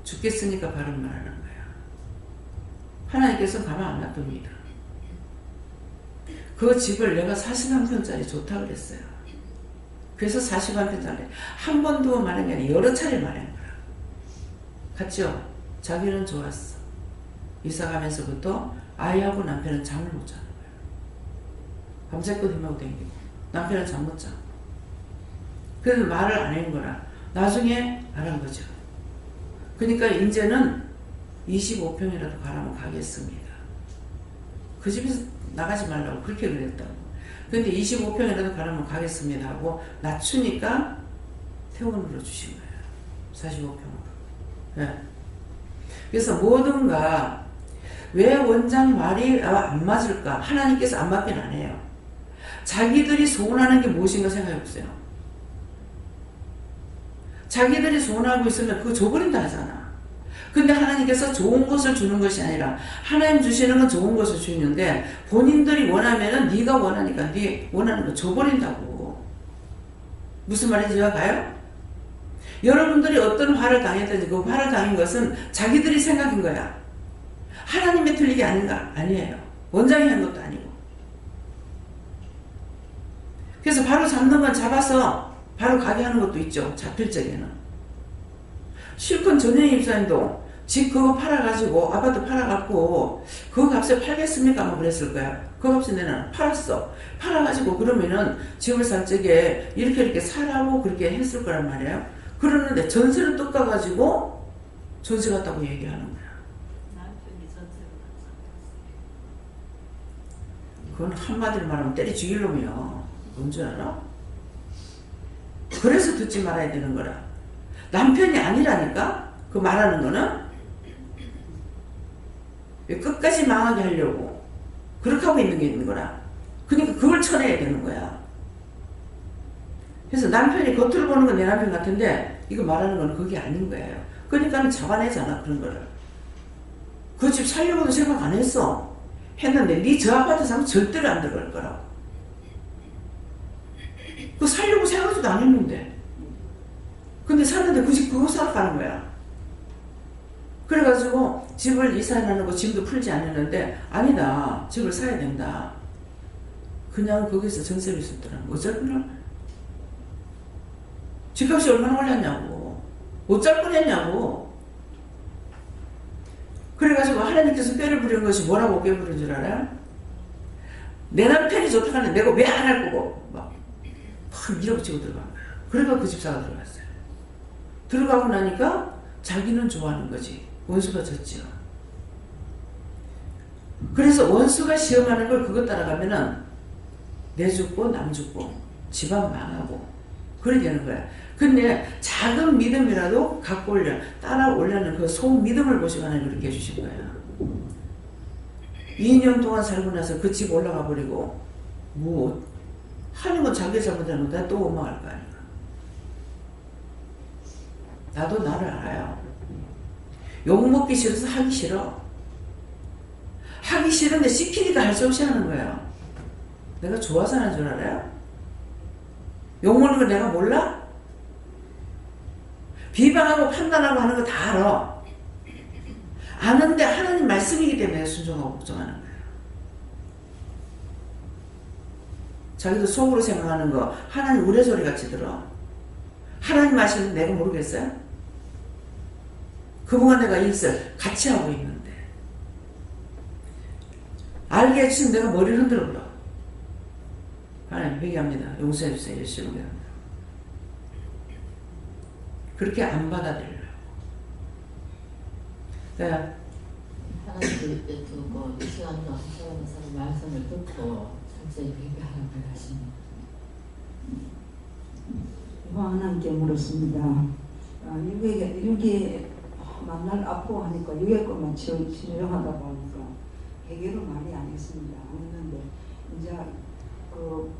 Speaker 1: 죽겠으니까 바른 말하는 거야. 하나님께서 가만 안 놔둡니다. 그 집을 내가 41평짜리 좋다 그랬어요. 그래서 41평짜리 한 번 두 번 말한 게 아니라 여러 차례 말한 거야. 같죠? 자기는 좋았어. 이사 가면서부터 아이하고 남편은 잠을 못 자는 거야. 밤새껏 힘하고 댕기고 남편은 잠 못 자. 그래서 말을 안 한 거라. 나중에 말한 거죠. 그러니까 이제는 25평이라도 가라면 가겠습니다. 그 집에서 나가지 말라고 그렇게 그랬다고. 근데 25평이라도 가라면 가겠습니다 하고 낮추니까 퇴원으로 주신 거예요. 45평으로. 네. 그래서 뭐든가 왜 원장 말이 안 맞을까? 하나님께서 안 맞긴 안 해요. 자기들이 소원하는 게 무엇인가 생각해 보세요. 자기들이 소원하고 있으면 그거 줘버린다 하잖아. 근데 하나님께서 좋은 것을 주는 것이 아니라 하나님 주시는 건 좋은 것을 주는데 본인들이 원하면은 네가 원하니까 네 원하는 거 줘버린다고. 무슨 말인지 가요? 여러분들이 어떤 화를 당했든지 그 화를 당한 것은 자기들이 생각인 거야. 하나님의 틀리게 아니에요. 원장이 한 것도 아니고. 그래서 바로 잡는 건 잡아서 바로 가게 하는 것도 있죠. 잡힐 적에는. 실컷 전현희 입사님도 집 그거 팔아가지고 아파트 팔아갖고 그 값에 팔겠습니까? 뭐 그랬을 거야. 그 값에 내는 팔았어. 팔아가지고 그러면은 집을 살 적에 이렇게 사라고 그렇게 했을 거란 말이에요. 그러는데 전세를 뜯어가지고 전세 같다고 얘기하는 거야. 그건 한마디로 말하면 때려 죽일 놈이야. 뭔지 알아? 그래서 듣지 말아야 되는 거라. 남편이 아니라니까? 그 말하는 거는? 끝까지 망하게 하려고 그렇게 하고 있는 게 있는 거라. 그러니까 그걸 쳐내야 되는 거야. 그래서 남편이 겉으로 보는 건 내 남편 같은데 이거 말하는 건 그게 아닌 거예요. 그러니까 잡아내잖아 그런 거를. 그 집 살려고도 생각 안 했어. 했는데 네 저 아파트 사면 절대로 안 들어갈 거라고. 그 살려고 생각도 안 했는데. 근데 샀는데 그 집 그거 사러 가는 거야. 그래가지고 집을 이사해놓고 짐도 풀지 않았는데 아니다. 집을 사야 된다. 그냥 거기서 전세를 있었더라고. 어쩔 집값이 얼마나 올랐냐고. 어쩔 뻔했냐고. 그래가지고 하나님께서 뼈를 부린 것이 뭐라고 뼈 부린 줄 알아? 내 남편이 좋다고 하는데 내가 왜 안 할 거고 막 밀어붙이고 들어간 거야. 그래가 그 집사가 들어갔어요. 들어가고 나니까 자기는 좋아하는 거지. 원수가 졌지요. 그래서 원수가 시험하는 걸 그것 따라가면은 내 죽고 남 죽고 집안 망하고 그렇게 되는 거야. 근데 작은 믿음이라도 갖고 따라 올려는 그 소믿음을 보시고 하나님 그렇게 해주신 거야. 2년 동안 살고 나서 그 집 올라가 버리고 뭐 하는 건 자기 잘못하면 나 또 원망할 거 아니야. 나도 나를 알아요. 욕먹기 싫어서 하기 싫어. 하기 싫은데 시키니까 할 수 없이 하는 거예요. 내가 좋아서 하는 줄 알아요? 욕먹는 거 내가 몰라? 비방하고 판단하고 하는 거 다 알아. 아는데 하나님 말씀이기 때문에 순종하고 걱정하는 거예요. 자기도 속으로 생각하는 거 하나님 우레소리 같이 들어. 하나님 말씀은 내가 모르겠어요? 그분과 내가 일을 같이 하고 있는데 알게 해주시면 내가 머리를 흔들어 버려. 하나님 회개합니다. 용서해 주세요. 열심히 합니다. 그렇게 안 받아들여요. 그러니까
Speaker 11: 하나님께 두고 이 시간도 한 사람 말씀을 듣고 철저히 회개하라고 하십니다.
Speaker 12: 하나님께 물었습니다. 육이 만날 아프고 하니까 육의 것만 치료하다 보니까 해결을 많이 안 했습니다. 했는데 이제 그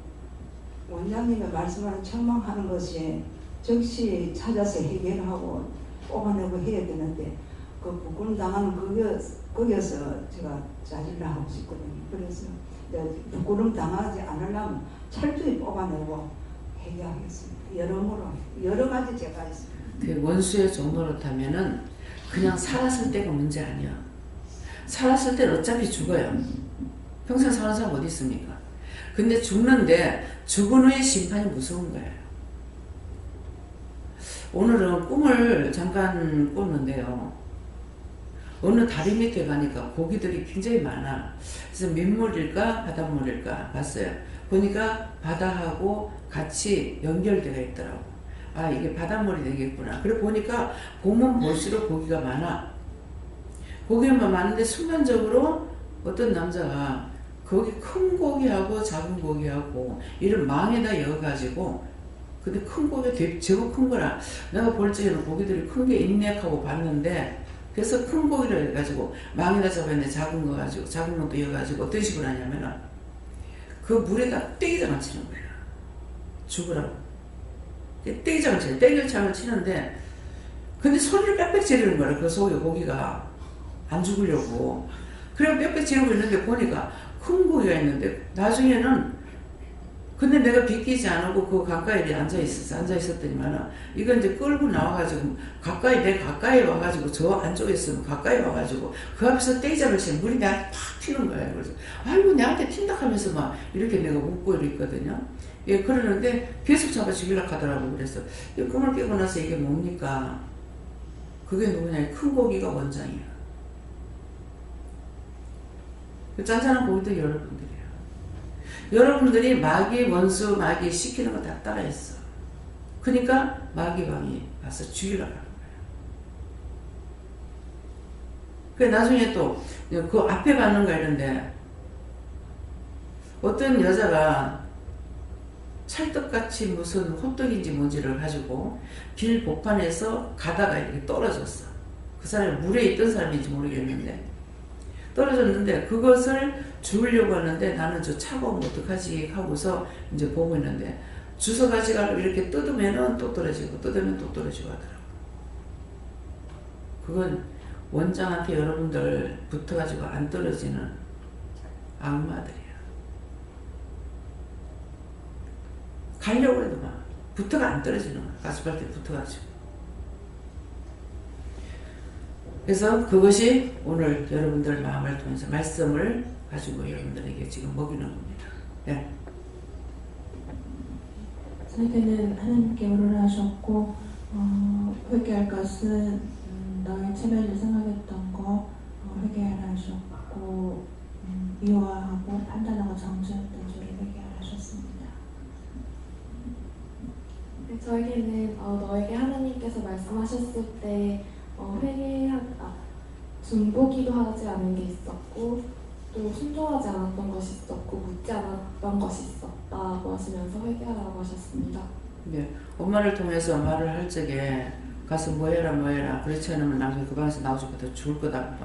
Speaker 12: 원장님의 말씀하는 책망하는 것이 즉시 찾아서 해결하고 뽑아내고 해야 되는데 그 부끄럼 당하는 거기에서 제가 자질을 하고 싶거든요. 그래서 부끄럼 당하지 않으려면 철저히 뽑아내고 해결하겠습니다. 여러모로 여러 가지 제가 있습니다.
Speaker 1: 그 원수의 종노릇하면은 그냥 살았을 때가 문제 아니야. 살았을 때는 어차피 죽어요. 평생 사는 사람 어디 있습니까? 근데 죽는데 죽은 후의 심판이 무서운 거예요. 오늘은 꿈을 잠깐 꿨는데요. 어느 다리 밑에 가니까 고기들이 굉장히 많아. 그래서 민물일까 바닷물일까 봤어요. 보니까 바다하고 같이 연결되어 있더라고. 아, 이게 바닷물이 되겠구나. 그래 보니까 보면 볼수록 고기가 많아. 고기만 많은데 순간적으로 어떤 남자가 거기 큰 고기하고 작은 고기하고 이를 망에다 여어가지고 근데 큰 고기가 제법 큰 거라. 내가 볼 적에는 고기들이 큰 게 있네 하고 봤는데 그래서 큰 고기를 해가지고 망에다 잡았는데 작은 거 가지고 작은 것도 여어가지고 어떤 식으로 하냐면은 그 물에다 떼기장을 치는 거야. 죽으라고. 떼기장을 쳐요. 떼기장을 치는데 근데 소리를 빽빽 지르는 거야. 그 속에 고기가 안 죽으려고. 그래 빽빽 지르고 있는데 보니까 큰 고기가 있는데 나중에는 근데 내가 비키지 않고 그 가까이에 앉아있었더니만은 이건 이제 끌고 나와가지고 가까이 와가지고 저 안쪽에 있으면 가까이 와가지고 그 앞에서 떼기장을 치면 물이 내한테 팍 튀는 거야. 그래서 아이고 내한테 튄다 하면서 막 이렇게 내가 웃고 이랬거든요. 예, 그러는데 계속 잡아 죽이려고 하더라고. 그래서 이 꿈을 깨고 나서 이게 뭡니까? 그게 누구냐? 큰 고기가 원장이야. 그 짠짠한 고기도 여러분들이에요. 여러분들이 마귀 원수 마귀 시키는 거 다 따라했어. 그러니까 마귀방이 와서 죽이려고 하는 거예요. 그 나중에 또 그 앞에 가는 거 이런데 어떤 여자가 찰떡같이 무슨 호떡인지 뭔지를 가지고 길 복판에서 가다가 이렇게 떨어졌어. 그 사람이 물에 있던 사람인지 모르겠는데 떨어졌는데 그것을 주우려고 하는데 나는 저 차가우면 어떡하지 하고서 이제 보고 있는데 주워 가져가려고 이렇게 뜯으면은 또 떨어지고 뜯으면 또 떨어지고 하더라고. 그건 원장한테 여러분들 붙어가지고 안 떨어지는 악마들이야. 가려고 해도 막 붙어가 안 떨어지는 거야. 가스팔트에 붙어가지고. 그래서 그것이 오늘 여러분들 마음을 통해서 말씀을 가지고 여러분들에게 지금 먹이는 겁니다. 예.
Speaker 2: 자기는 하나님께 물어나셨고 회개할 것은 너의 체면을 생각했던 거 회개하라 하셨고 미워하고 판단하고 정죄했던 죄를 회개하라 하셨습니다.
Speaker 13: 네, 저에게는 너에게 하나님께서 말씀하셨을 때 중보기도 하지 않은 게 있었고 또 순종하지 않았던 것이 있었고 묻지 않았던 것이 있었다고 하시면서 회개하라고 하셨습니다.
Speaker 1: 네, 엄마를 통해서 말을 할 적에 가서 뭐해라 그렇지 않으면 나중에 그 방에서 나오지 못해 죽을 거다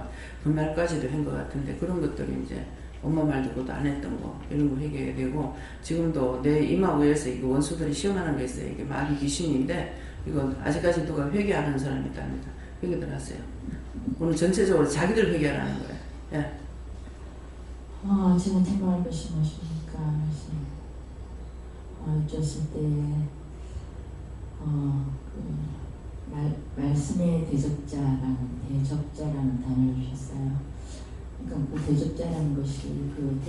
Speaker 1: 그 말까지도 한 것 같은데 그런 것들이 이제 엄마 말 듣고도 안 했던 거 이런 거 회개해야 되고 지금도 내 이마 위에서 이거 원수들이 시원하는 게 있어요. 이게 말이 귀신인데 이건 아직까지 누가 회개 안 하는 사람이 있답니다. 회개들 하세요. 오늘 전체적으로 자기들 회개하라는 거예요. 예.
Speaker 11: 지금 생각할 것이 무엇입니까? 어쩌실 때에 말씀의 대적자라는 단어를 주셨어요. 그러니까 그 대적자라는 것이 그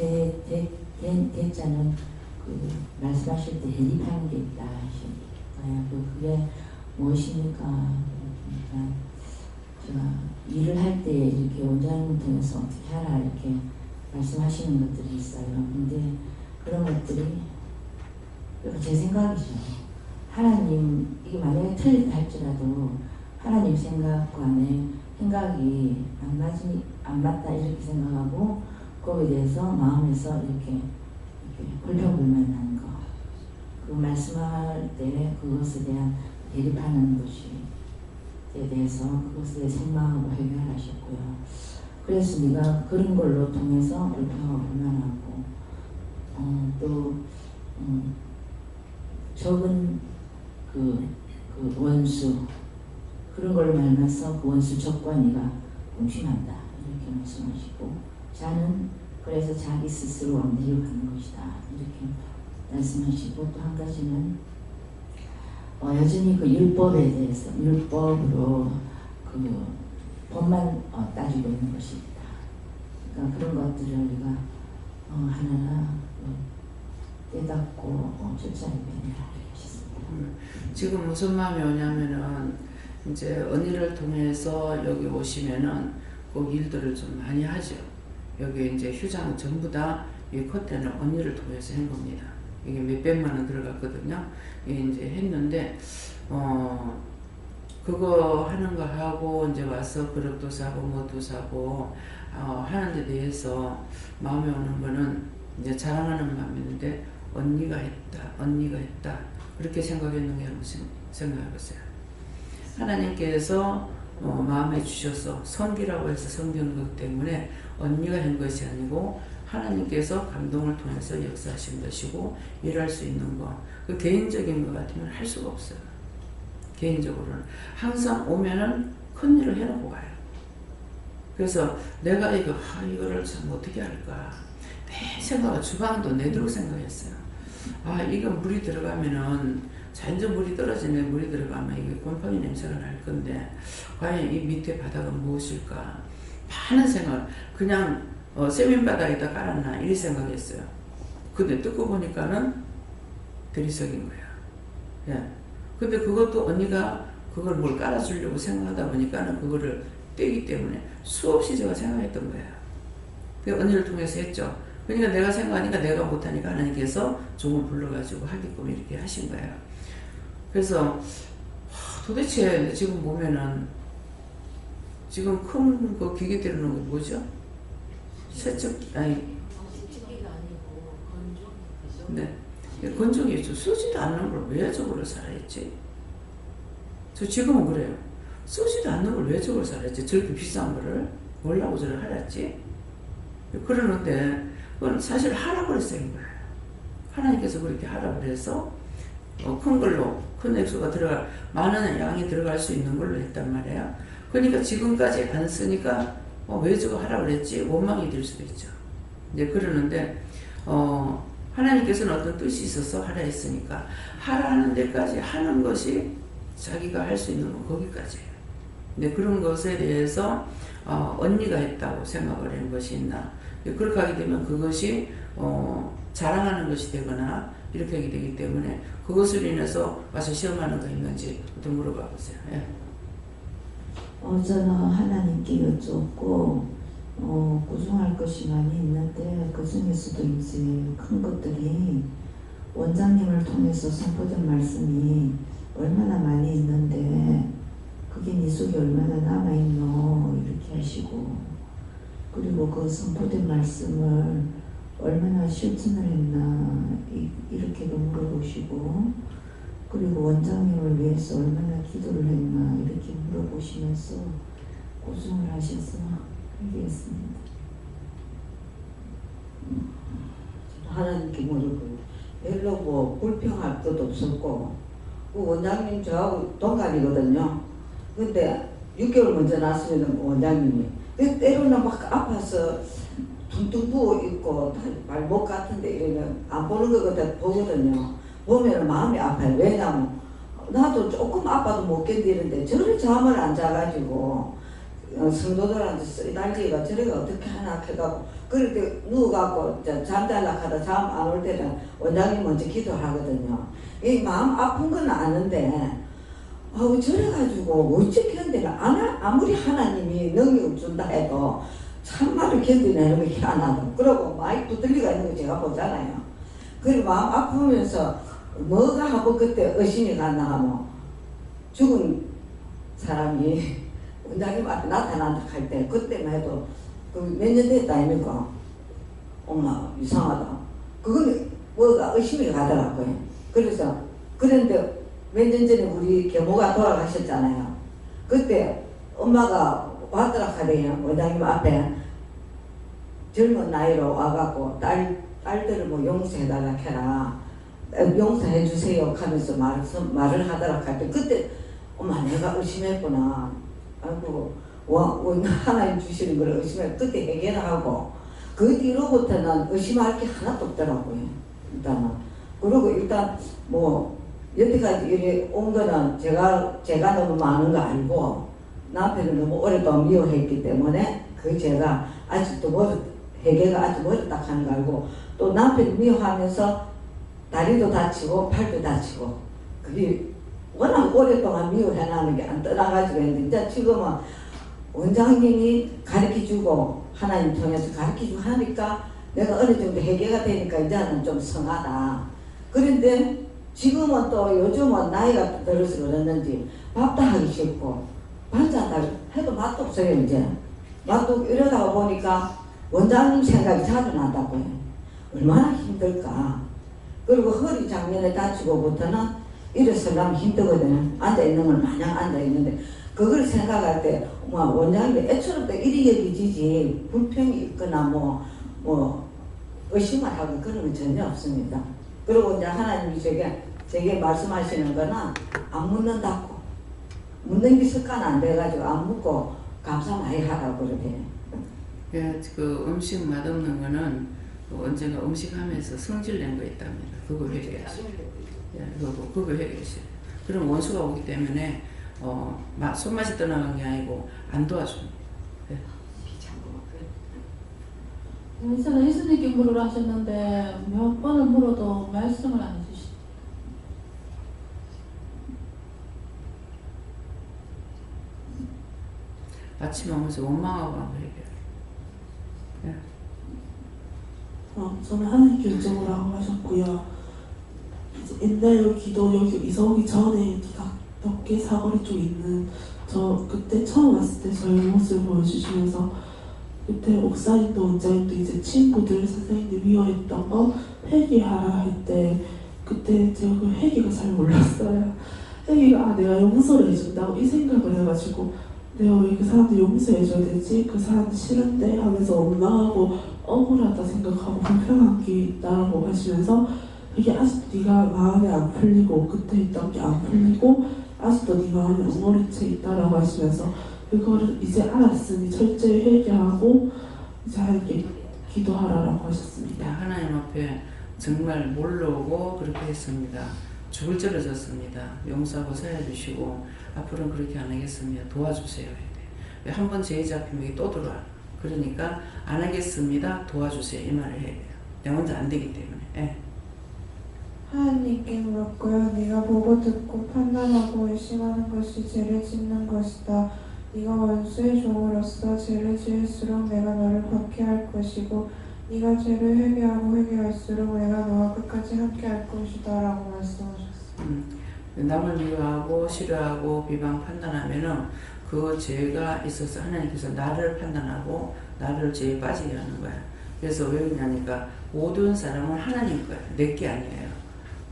Speaker 11: 대자는 그 말씀하실 때 대립하는 게 있다 하시니까요. 그게 무엇입니까? 그러니까 제가 일을 할 때 이렇게 원장님 통해서 어떻게 하라 이렇게 말씀하시는 것들이 있어요. 근데 그런 것들이 제 생각이죠. 하나님 이게 만약에 틀리다 할지라도 하나님 생각과는 생각이 안 맞다 이렇게 생각하고 거기에 대해서 마음에서 이렇게 불평불만하는 거. 그 말씀할 때 그것에 대한 대립하는 것에 대해서 그것에 대해 생각하고 해결하셨고요. 그래서 네가 그런 걸로 통해서 불평하고 불만하고 또 적은 그 원수 그런 걸 말면서 그 원수 적과 네가 공심한다 이렇게 말씀하시고 자는 그래서 자기 스스로 왕대로 가는 것이다 이렇게 말씀하시고 또 한 가지는 여전히 그 율법에 대해서 율법으로 그 법만 따지고 있는 것이 있다. 그러니까 그런 것들을 우리가 하나하나 깨닫고 철저히 변해라 하셨습니다.
Speaker 1: 지금 무슨 마음이 오냐면은 이제 언니를 통해서 여기 오시면은 그 일들을 좀 많이 하죠. 여기 이제 휴장 전부 다 이 컷대는 언니를 통해서 한 겁니다. 이게 몇백만 원 들어갔거든요. 이게 이제 했는데 그거 하는 거 하고 이제 와서 그릇도 사고 뭐도 사고 하는 데 대해서 마음에 오는 거는 이제 자랑하는 마음이 있는데 언니가 했다 그렇게 생각했는 게 무슨 생각해보세요. 하나님께서 마음에 주셔서 섬기라고 해서 섬기는 것 때문에 언니가 한 것이 아니고 하나님께서 감동을 통해서 역사하신 것이고 일할 수 있는 거. 그 개인적인 것 같으면 할 수가 없어요. 개인적으로는 항상 오면은 큰 일을 해놓고 가요. 그래서 내가 이거를 참 어떻게 할까 매 생각을 주방도 내도록 생각했어요. 이거 물이 들어가면은 잔뜩 물이 떨어지네. 물이 들어가면 이게 곰팡이 냄새가 날 건데 과연 이 밑에 바닥은 무엇일까 많은 생각 그냥 세면 바닥에다 깔았나 이 생각했어요. 근데 뜯고 보니까는 대리석인 거야. 예. 근데 그것도 언니가 그걸 뭘 깔아주려고 생각하다 보니까는 그거를 떼기 때문에 수없이 제가 생각했던 거예요. 그 언니를 통해서 했죠. 그러니까 내가 생각하니까 내가 못하니까 하나님께서 종을 불러가지고 하게끔 이렇게 하신 거예요. 그래서 도대체 지금 보면은 지금 큰 그 기계 때리는 거 뭐죠? 세척기가 아니고 건조기죠. 네, 건조기죠. 쓰지도 않는 걸 왜 저거를 살아있지? 저 지금은 그래요. 쓰지도 않는 걸 왜 저걸 살아있지? 저렇게 비싼 거를 뭐라고 저를 하랬지? 그러는데 그건 사실 하라고 그랬어요. 하나님께서 그렇게 하라고 그래서 큰 걸로 큰 액수가 들어갈 많은 양이 들어갈 수 있는 걸로 했단 말이에요. 그러니까 지금까지 안 쓰니까 왜 저거 하라고 그랬지? 원망이 될 수도 있죠. 이제 그러는데 하나님께서는 어떤 뜻이 있어서 하라 했으니까 하라 하는 데까지 하는 것이 자기가 할 수 있는 건 거기까지예요. 근데 그런 것에 대해서 언니가 했다고 생각을 하는 것이 있나? 그렇게 하게 되면 그것이 자랑하는 것이 되거나 이렇게 하게 되기 때문에 그것을 인해서 와서 시험하는 거 있는지 좀 물어봐 보세요. 예.
Speaker 11: 저는 하나님께 여쭙고 구중할 것이 많이 있는데 그 중에서도 이제 큰 것들이 원장님을 통해서 선포된 말씀이 얼마나 많이 있는데 그게 네 속에 얼마나 남아있노 이렇게 하시고, 그리고 그 선포된 말씀을 얼마나 실천을 했나 이렇게도 물어보시고, 그리고 원장님을 위해서 얼마나 기도를 했나 이렇게 물어보시면서 고증을 하셔서 얘기했습니다.
Speaker 12: 하나님께 물었고 별로 뭐 불평할 것도 없었고, 그 원장님 저하고 동갑이거든요. 근데 6개월 먼저 낳았으면 원장님이 때로는 막 아파서 퉁퉁 부어 있고 발목 같은데 이러면 안 보는 것 같아 보거든요. 보면 마음이 아파요. 왜냐면 나도 조금 아파도 못 견디는데 저를 잠을 안 자가지고 성도들한테 쓰달리가 저래가 어떻게 하나 해갖고 그럴 때 누워갖고 잠잘라 하다 잠 안 올 때는 원장님 먼저 기도하거든요. 이 마음 아픈 건 아는데 저래가지고 어찌 견디나 아무리 하나님이 능력을 준다 해도 참말을 견디내는 게 희한하다. 그러고 많이 두들리가 있는 거 제가 보잖아요. 그리고 마음 아프면서 뭐가 하고 그때 의심이 갔나 하면 죽은 사람이 원장님 앞에 나타난다 할 때 그때만 해도 그 몇 년 됐다 아닙니까? 엄마 이상하다. 그건 뭐가 의심이 가더라고요. 그래서 그런데 몇 년 전에 우리 계모가 돌아가셨잖아요. 그때 엄마가 왔더라 하래요. 원장님 앞에 젊은 나이로 와갖고 딸들을 뭐 용서해달라 해라. 용서해 주세요 하면서 말을 하더라 할 때 그때 엄마 내가 의심했구나. 아이고 하나님 주시는 걸 의심해. 그때 해결하고 그 뒤로부터는 의심할 게 하나도 없더라고요. 일단은. 그리고 일단 뭐 여태까지 이래 온 거는 제가 너무 많은 거 알고 남편을 너무 오랫동안 미워했기 때문에 그 제가 아직도 해결가 아직 멀었다 하는 거 알고, 또 남편을 미워하면서 다리도 다치고 팔도 다치고 그게 워낙 오랫동안 미워해나는 게 안 떠나가지고 했는데 이제 지금은 원장님이 가르쳐주고 하나님 통해서 가르쳐주고 하니까 내가 어느 정도 해결가 되니까 이제는 좀 성하다. 그런데 지금은 또 요즘은 나이가 들어서 그랬는지 밥도 하기 싫고 반찬 해도 맛도 없어요. 이제 맛도 이러다 보니까 원장님 생각이 자주 난다고요. 얼마나 힘들까. 그리고 허리 작년에 다치고부터는 일어서려면 힘들거든요. 앉아있는 걸 마냥 앉아있는데 그걸 생각할 때 원장님이 애처롭게 이리 여기지지 불평이 있거나 뭐 의심을 하고 그런 건 전혀 없습니다. 그리고 이제 하나님이 제게 말씀하시는 거는 안 묻는다고. 묻는 게 습관 안 돼가지고 안 묻고 감사 많이 하라고 그러대요.
Speaker 1: 예, 그 음식 맛없는 거는 언젠가 음식하면서 성질낸 거 있답니다. 그거 회개하시오. 예, 그거 회개하시오. 그럼 원수가 오기 때문에 손맛이 떠나간 게 아니고 안 도와줍니다. 예.
Speaker 13: 전에 예수님께 물으라 하셨는데 몇 번을 물어도 말씀을 안 해주시죠.
Speaker 1: 아침에 오면서 원망하고 한번 얘기해요. 예.
Speaker 14: 저는 하나님께 여쭤보라고 하셨고요. 옛날 여기 이사 오기 전에 덕계 사거리 쪽 있는 그때 처음 왔을 때 저희 모습을 보여주시면서 그때 옥사님도 원장님도 이제 친구들 선생님들 미워했던 거 회개하라 할 때 그때 제가 그 회개가 잘 몰랐어요. 회개가 내가 용서를 해준다고 이 생각을 해가지고 내가 왜 그 사람들 용서해줘야 되지? 그 사람들 싫은데 하면서 원망하고 억울하다 생각하고 불편한 게 있다고 하시면서 이게 아직도 네가 마음에 안 풀리고 그때 있던 게 안 풀리고 아직도 네 마음에 엉망이 채 있다라고 하시면서 그거를 이제 알았으니 철저히 회개하고 이제 하나님께 기도하라라고 하셨습니다.
Speaker 1: 하나님 앞에 정말 모르고 그렇게 했습니다. 죽을 죄를 졌습니다. 용서하고 사해주시고 앞으로는 그렇게 안 하겠습니다. 도와주세요. 한 번 죄에 잡히면 또 들어와. 그러니까 안 하겠습니다. 도와주세요. 이 말을 해야 돼요. 내 혼자 안 되기 때문에. 예.
Speaker 15: 하나님께 물었고요. 네가 보고 듣고 판단하고 의심하는 것이 죄를 짓는 것이다. 네가 원수의 종으로서 죄를 지을수록 내가 너를 박해할 것이고 네가 죄를 회개하고 회개할수록 내가 너와 끝까지 함께할 것이다 라고 말씀하셨어요.
Speaker 1: 남을 미워하고 싫어하고 비방 판단하면은 그 죄가 있어서 하나님께서 나를 판단하고 나를 죄에 빠지게 하는 거야. 그래서 왜 그러냐니까 모든 사람은 하나님 거야. 내 게 아니에요.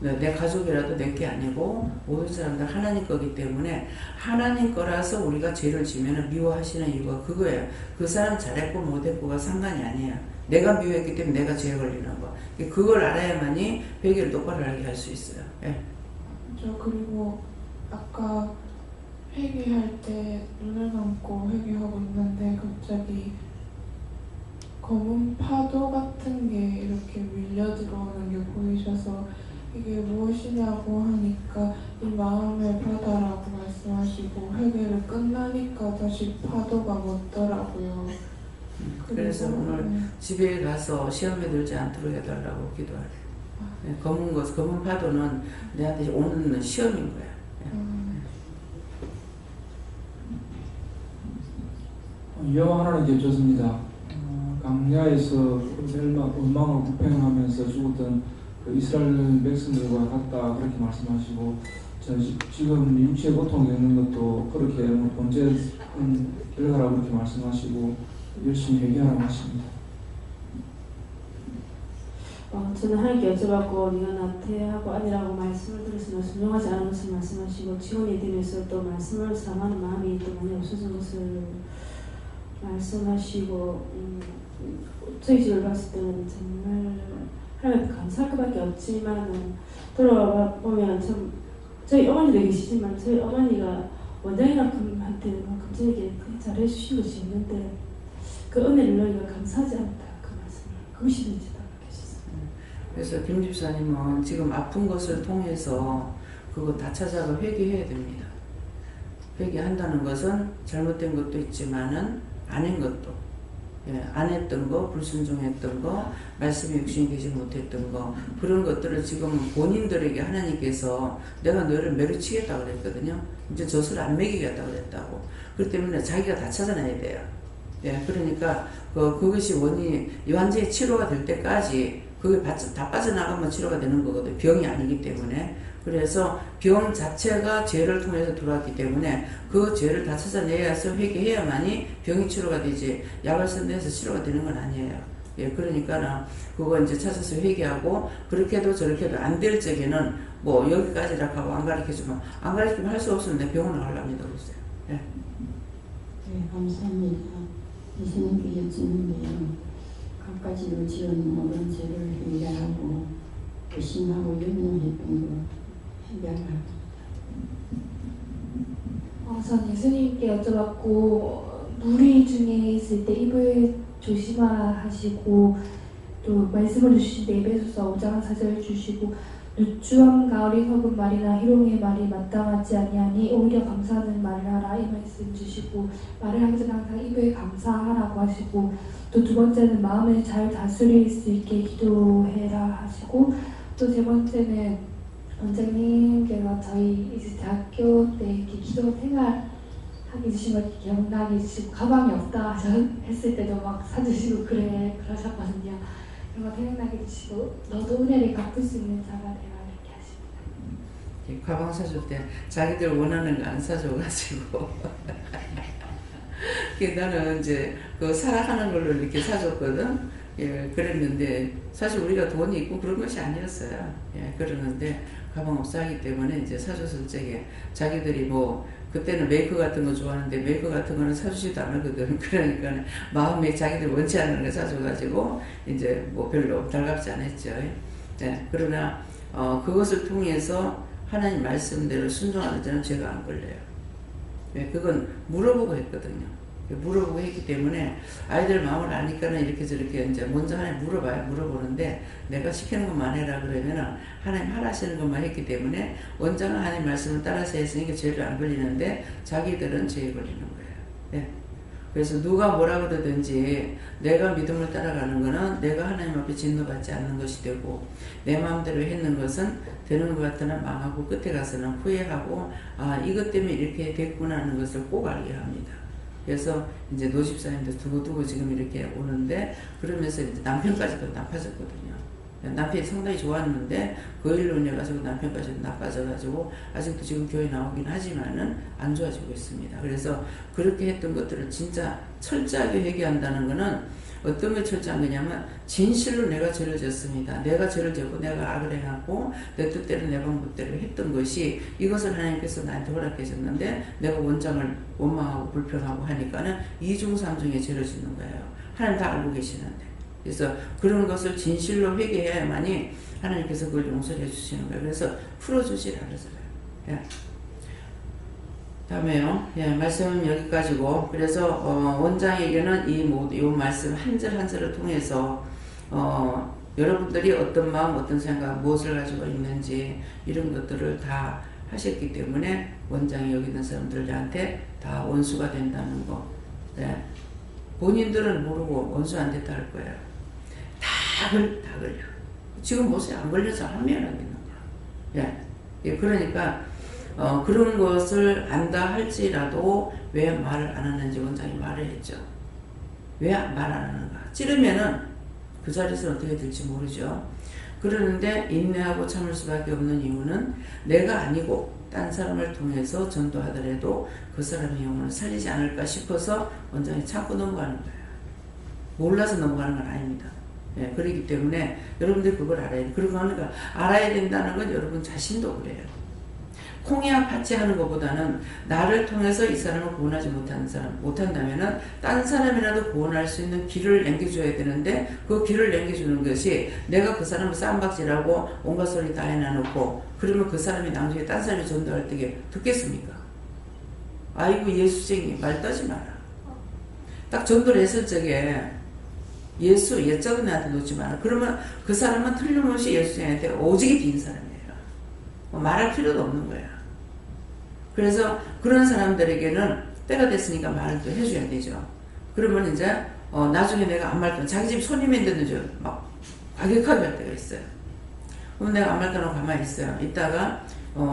Speaker 1: 내 가족이라도 내 게 아니고 모든 사람들 하나님 거기 때문에 하나님 거라서 우리가 죄를 지면 미워하시는 이유가 그거예요. 그 사람 잘했고 못했고가 상관이 아니에요. 내가 미워했기 때문에 내가 죄에 걸리는 거. 그걸 알아야만이 회개를 똑바로 하게 할 수 있어요. 예.
Speaker 15: 저 그리고 아까 회개할 때 눈을 감고 회개하고 있는데 갑자기 검은 파도 같은 게 이렇게 밀려 들어오는 게 보이셔서 이게 무엇이냐고 하니까 이 마음의 바다라고 말씀하시고 회개를 끝나니까 다시 파도가 멎더라고요.
Speaker 1: 그래서 오늘 집에 가서 시험에 들지 않도록 해달라고 기도하래요. 검은 파도는 내한테 오는 시험인 거야.
Speaker 16: 여호와 하나님께 여쭙습니다. 강야에서 원망을 구팽하면서 죽었던 그 이스라엘 백성들과 같다 그렇게 말씀하시고 지금 육체의 고통이 있는 것도 그렇게 범죄 결과라고 그렇게 말씀하시고 열심히 회개하라고 하십니다.
Speaker 2: 저는 하나님께 여쭤봤고 네가 나태하고 아니라고 말씀을 들었으나 순종하지 않은 것을 말씀하시고 지원에 대해서 또 말씀을 사랑하는 마음이 또 많이 없어진 것을 말씀하시고 저희 집을 봤을 때는 정말 하나님께 감사할 것밖에 없지만 돌아보면 참 저희 어머니도 계시지만 저희 어머니가 원장님한테 금전에게 잘해주신 것이 있는데 그 은혜를 너희가 감사하지 않다 그 말씀을 그것이 문제다.
Speaker 1: 그래서 김 집사님은 지금 아픈 것을 통해서 그거 다 찾아가 회개해야 됩니다. 회개한다는 것은 잘못된 것도 있지만은 아닌 것도, 안 했던 거, 불순종했던 거, 말씀에 육신이 되지 못했던 거, 그런 것들을 지금 본인들에게 하나님께서 내가 너를 매료치겠다고 그랬거든요. 이제 젖을 안 먹이겠다고 그랬다고. 그렇기 때문에 자기가 다 찾아내야 돼요. 그러니까 그것이 원인이 완전히 치료가 될 때까지 그게 다 빠져나가면 치료가 되는 거거든요. 병이 아니기 때문에. 그래서 병 자체가 죄를 통해서 들어왔기 때문에 그 죄를 다 찾아내야서 회개해야만이 병이 치료가 되지 약을 쓴데서 치료가 되는 건 아니에요. 그러니까는 그거 이제 찾아서 회개하고 그렇게도 저렇게도 안 될 적에는 뭐 여기까지라고 하고 안 가르쳐주면 안 가르치면 할 수 없으면 내 병원을 가려합니다. 그랬어요.
Speaker 17: 네, 감사합니다. 예수님께 여쭙는데요. 갖가지로 지은 모든 죄를 회개하고 의심하고 연명했던 거 회개하라.
Speaker 13: 전 예수님께 여쭤봤고 무리 중에 있을 때 입을 조심하라 하시고 또 말씀을 주신 때 에베소서 5장 4절 주시고 누추함과 어리석은 말이나 희롱의 말이 마땅하지 아니하니 오히려 감사하는 말을 하라 이 말씀 주시고 말을 하기 전에 항상 입을 감사하라고 하시고 또 두 번째는 마음을 잘 다스릴 수 있게 기도해라 하시고 또 세 번째는 원장님께서 저희 이제 대학교 때 이렇게 기도 생활 하게 해주신 걸 기억나게 해주시고 가방이 없다 했을 때도 막 사주시고 그러셨거든요. 그런 거 생각나게 해주시고 너도 은혜를 갚을 수 있는 자가 되라 이렇게 하십니다.
Speaker 1: 가방 사줄 때 자기들 원하는 거 안 사줘가지고 나는 이제 그 살아가는 걸로 이렇게 사줬거든. 그랬는데 사실 우리가 돈이 있고 그런 것이 아니었어요. 그러는데 가방 없어하기 때문에 이제 사줬을 적에 자기들이 뭐 그때는 메이크 같은 거 좋아하는데 메이크 같은 거는 사주지도 않거든. 그러니까 마음에 자기들 원치 않는 거 사줘가지고 이제 뭐 별로 달갑지 않았죠. 네, 그러나 그것을 통해서 하나님 말씀대로 순종하는 자는 죄가 안 걸려요. 네, 그건 물어보고 했거든요. 물어보고 했기 때문에 아이들 마음을 아니까는 이렇게 저렇게 이제 먼저 하나님 물어보는데 내가 시키는 것만 해라 그러면은 하나님 하라시는 것만 했기 때문에 원장은 하나님 말씀을 따라서 했으니까 죄를 안 걸리는데 자기들은 죄에 걸리는 거예요. 네. 그래서 누가 뭐라 그러든지 내가 믿음을 따라가는 거는 내가 하나님 앞에 진노받지 않는 것이 되고 내 마음대로 했는 것은 되는 것 같으나 망하고 끝에 가서는 후회하고 아 이것 때문에 이렇게 됐구나 하는 것을 꼭 알게 합니다. 그래서 이제 노집사님도 두고두고 지금 이렇게 오는데 그러면서 이제 남편까지도 나빠졌거든요. 남편이 상당히 좋았는데 그 일로 인해 가지고 남편까지도 나빠져가지고 아직도 지금 교회 나오긴 하지만은 안 좋아지고 있습니다. 그래서 그렇게 했던 것들을 진짜 철저하게 회개한다는 거는 어떤 게 철저한 거냐면 진실로 내가 죄를 졌습니다. 내가 죄를 졌고 내가 악을 행하고 내 뜻대로 내 방법대로 했던 것이 이것을 하나님께서 나한테 허락해 줬는데 내가 원장을 원망하고 불평하고 하니까는 이중삼중의 죄를 짓는 거예요. 하나님 다 알고 계시는데. 그래서 그런 것을 진실로 회개해야만이 하나님께서 그걸 용서해 주시는 거예요. 그래서 풀어주시라 그러잖아요. 예. 다음에요. 예, 말씀은 여기까지고 그래서 원장에게는 이 말씀 한 절 한 절을 통해서 여러분들이 어떤 마음 어떤 생각 무엇을 가지고 있는지 이런 것들을 다 하셨기 때문에 원장이 여기 있는 사람들한테 다 원수가 된다는 거. 예. 본인들은 모르고 원수 안 됐다 할 거예요. 다 걸려. 지금 보세요. 안 걸려서 한 명 안 되는 거야. 예. 그러니까 그런 것을 안다 할지라도 왜 말을 안 하는지 원장이 말을 했죠. 왜 말 안 하는가? 찌르면은 그 자리에서 어떻게 될지 모르죠. 그러는데 인내하고 참을 수밖에 없는 이유는 내가 아니고 딴 사람을 통해서 전도하더라도 그 사람의 영혼을 살리지 않을까 싶어서 원장이 참고 넘어가는 거예요. 몰라서 넘어가는 건 아닙니다. 예, 그렇기 때문에 여러분들 그걸 알아야 돼요. 그러고 하니까 알아야 된다는 건 여러분 자신도 그래요. 콩이야 팥이 하는 것보다는 나를 통해서 이 사람을 구원하지 못한다면은 딴 사람이라도 구원할 수 있는 길을 남겨줘야 되는데 그 길을 남겨주는 것이 내가 그 사람을 쌈박질하고 온갖 소리 다 해놔놓고 그러면 그 사람이 나중에 딴 사람이 전도할 때 듣겠습니까? 아이고 예수쟁이 말 떠지 마라. 딱 전도를 했을 적에 예수 옛적은 나한테 놓지 마라. 그러면 그 사람은 틀림없이 예수쟁이한테 오직이 빈 사람이에요. 말할 필요도 없는 거야. 그래서 그런 사람들에게는 때가 됐으니까 말을 또 해줘야 되죠. 그러면 이제 나중에 내가 안 말던 자기 집 손님이 있는데 막 과격하게 할 때가 있어요. 그럼 내가 안 말던 가만히 있어요. 이따가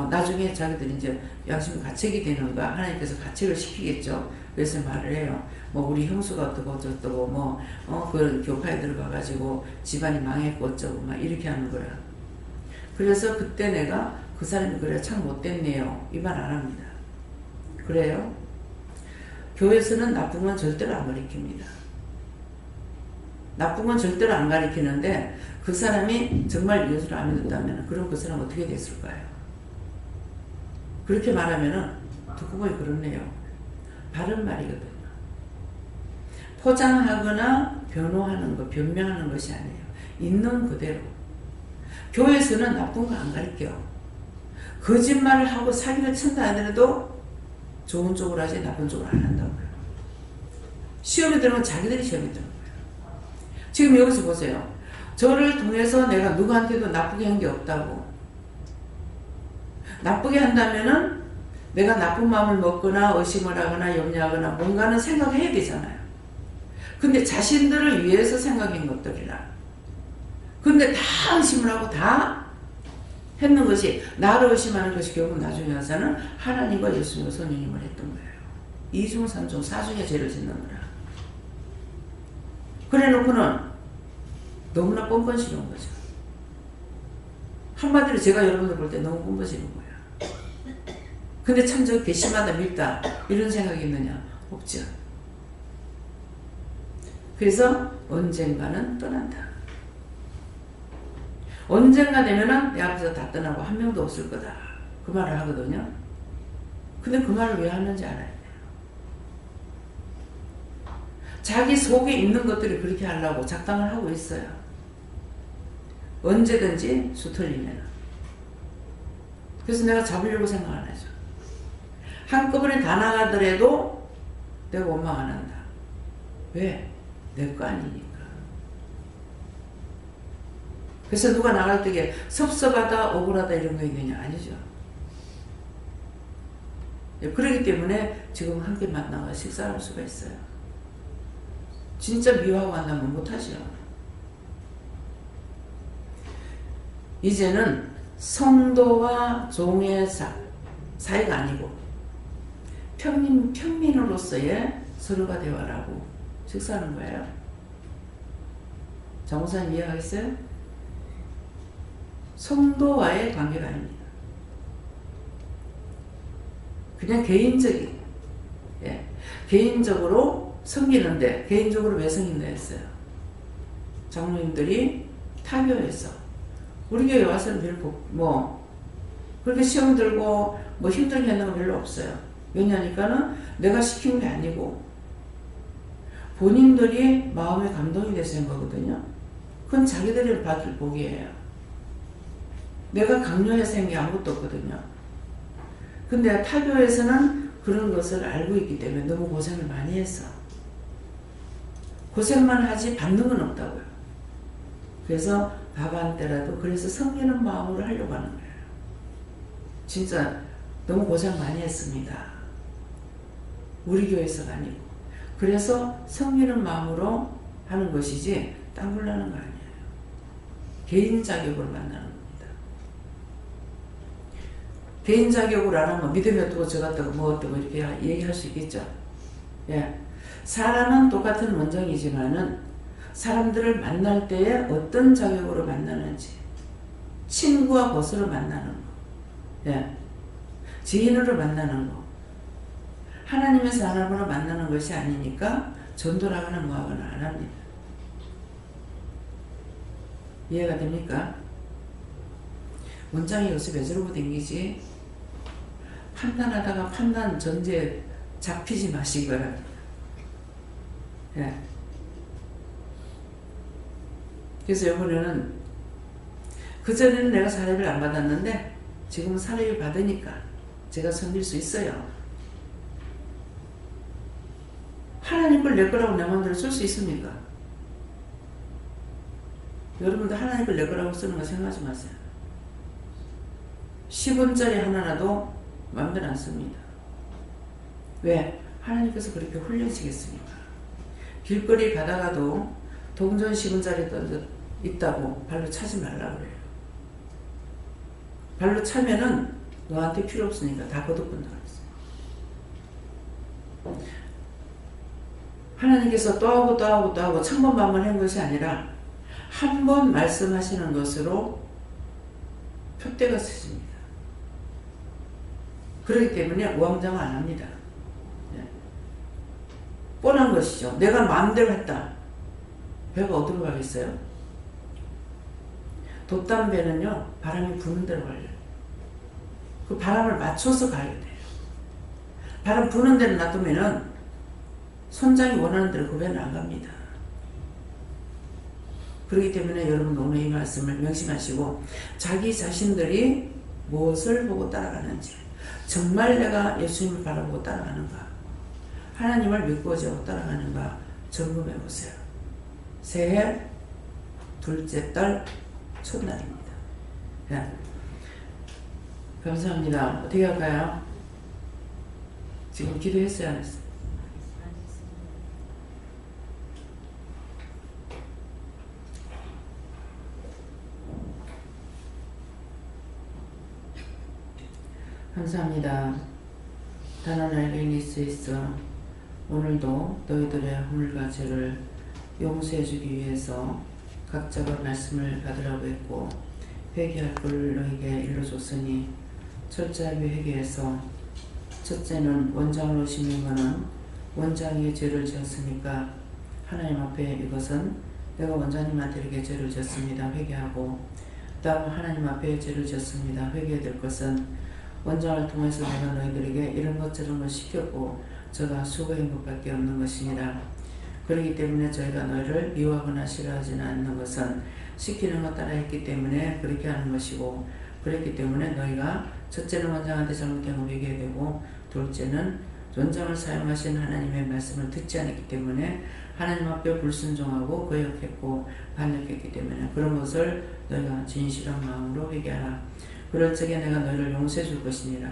Speaker 1: 나중에 자기들이 이제 양심이 가책이 되는가 하나님께서 가책을 시키겠죠. 그래서 말을 해요. 뭐 우리 형수가 어떻고 어쩌고 그런 교파에 들어가가지고 집안이 망했고 어쩌고 막 이렇게 하는 거야. 그래서 그때 내가 그 사람이 그래 참 못됐네요. 이 말 안 합니다. 그래요? 교회에서는 나쁜 건 절대로 안 가르칩니다. 나쁜 건 절대로 안 가르치는데 그 사람이 정말 예수를 안 믿었다면 그럼 그 사람 어떻게 됐을까요? 그렇게 말하면은 듣고 보니 그렇네요. 바른 말이거든요. 포장하거나 변호하는 거, 변명하는 것이 아니에요. 있는 그대로. 교회에서는 나쁜 거 안 가르쳐요. 거짓말을 하고 사기를 친다 하더라도 좋은 쪽으로 하지 나쁜 쪽으로 안 한다고요. 시험에 들어가면 자기들이 시험에 들어가요. 지금 여기서 보세요. 저를 통해서 내가 누구한테도 나쁘게 한 게 없다고. 나쁘게 한다면은 내가 나쁜 마음을 먹거나 의심을 하거나 염려하거나 뭔가는 생각해야 되잖아요. 근데 자신들을 위해서 생각한 것들이라. 근데 다 의심을 하고 다 했는 것이 나를 의심하는 것이 결국 나중에 와서는 하나님과 예수님과 성령님을 했던 거예요. 이중, 삼중, 사중의 죄를 짓는 거라. 그래 놓고는 너무나 뻔뻔스러운 거죠. 한마디로 제가 여러분들 볼 때 너무 뻔뻔스러운 거예요. 근데 참 저 괘씸하다 밉다 이런 생각이 있느냐? 없죠. 그래서 언젠가는 떠난다. 언젠가 되면은 내 앞에서 다 떠나고 한 명도 없을 거다. 그 말을 하거든요. 근데 그 말을 왜 하는지 알아야 돼요. 자기 속에 있는 것들이 그렇게 하려고 작당을 하고 있어요. 언제든지 수틀리면. 그래서 내가 잡으려고 생각 안 하죠. 한꺼번에 다 나가더라도 내가 원망 안 한다. 왜? 내 거 아니니까. 그래서 누가 나갈 때에 섭섭하다, 억울하다 이런 거 있느냐? 아니죠. 그렇기 때문에 지금 함께 만나서 식사할 수가 있어요. 진짜 미워하고 만나면 못하죠. 이제는 성도와 종의 사이가 아니고 평민으로서의 서로가 대화라고 식사하는 거예요. 장모사님 이해하겠어요? 성도와의 관계가 아닙니다. 그냥 개인적인, 예. 개인적으로 섬기는데, 개인적으로 왜 섬긴다 했어요? 장로님들이 타교에서, 우리 교회 와서는 별로, 그렇게 시험 들고, 힘들게 하는 건 별로 없어요. 왜냐니까는 내가 시킨 게 아니고, 본인들이 마음에 감동이 돼서 한 거거든요. 그건 자기들이 받을 복이에요. 내가 강요해서 한 게 아무것도 없거든요. 근데 타교에서는 그런 것을 알고 있기 때문에 너무 고생을 많이 했어. 고생만 하지 받는 건 없다고요. 그래서 밥 한 때라도 그래서 섬기는 마음으로 하려고 하는 거예요. 진짜 너무 고생 많이 했습니다. 우리 교회에서가 아니고. 그래서 섬기는 마음으로 하는 것이지 딴 걸로 하는 거 아니에요. 개인 자격으로 만나는 겁니다. 개인 자격으로 안 하면 믿음이 어떻고 저 같다고 뭐 어떻고 이렇게 얘기할 수 있겠죠. 예. 사람은 똑같은 원정이지만은 사람들을 만날 때에 어떤 자격으로 만나는지, 친구와 벗으로 만나는 거, 예. 지인으로 만나는 거, 하나님의 사람으로 만나는 것이 아니니까 전도라거나 뭐하거나 안 합니다. 이해가 됩니까? 원장이 요새 왜 저러고 댕기지? 판단하다가 판단 전제 잡히지 마시고요. 예. 그래서 이번에는 그전에는 내가 사례를 안 받았는데 지금은 사례를 받으니까 제가 섬길 수 있어요. 하나님 걸 내 거라고 내 마음대로 쓸 수 있습니까? 여러분도 하나님 걸 내 거라고 쓰는 거 생각하지 마세요. 10원짜리 하나라도 마음대로 안 씁니다. 왜? 하나님께서 그렇게 훈련시켰으니까. 길거리 가다가도 동전 10원짜리 있다고 발로 차지 말라고 그래요. 발로 차면은 너한테 필요 없으니까 다 거둬본다 그랬어요. 하나님께서 또 하고 또 하고 또 하고 천번만번 한 것이 아니라 한 번 말씀하시는 것으로 표대가 쓰십니다. 그렇기 때문에 우왕좌왕 안 합니다. 네. 뻔한 것이죠. 내가 마음대로 했다. 배가 어디로 가겠어요? 돛담배는요 바람이 부는 대로 가요. 그 바람을 맞춰서 가야 돼요. 바람 부는 대로 놔두면은 선장이 원하는 대로 그 배는 안 갑니다. 그렇기 때문에 여러분 오늘 이 말씀을 명심하시고 자기 자신들이 무엇을 보고 따라가는지, 정말 내가 예수님을 바라보고 따라가는가, 하나님을 믿고 따라가는가 점검해 보세요. 새해 둘째 달 첫날입니다. 네. 감사합니다. 어떻게 할까요? 지금 기도했어요, 안 했어요? 감사합니다. 단 하나의 링리스 있어 오늘도 너희들의 허물과 죄를 용서해주기 위해서 각자가 말씀을 받으라고 했고 회개할 걸 너에게 일러줬으니 철저하게 회개해서 첫째는 원장으로 심는 것은 원장이 죄를 지었으니까 하나님 앞에 이것은 내가 원장님한테 이렇게 죄를 지었습니다. 회개하고 다음 하나님 앞에 죄를 지었습니다. 회개해야 될 것은 원장을 통해서 내가 너희들에게 이런 것 저런 걸 시켰고 저가 수고한 것밖에 없는 것이니라. 그렇기 때문에 저희가 너희를 미워하거나 싫어하지는 않는 것은 시키는 것 따라 했기 때문에 그렇게 하는 것이고, 그랬기 때문에 너희가 첫째는 원장한테 잘못된 거 회개해야 되고, 둘째는 원장을 사용하신 하나님의 말씀을 듣지 않았기 때문에 하나님 앞에 불순종하고 거역했고 반역했기 때문에 그런 것을 너희가 진실한 마음으로 회개하라. 그럴 적에 내가 너희를 용서해 줄 것이니라.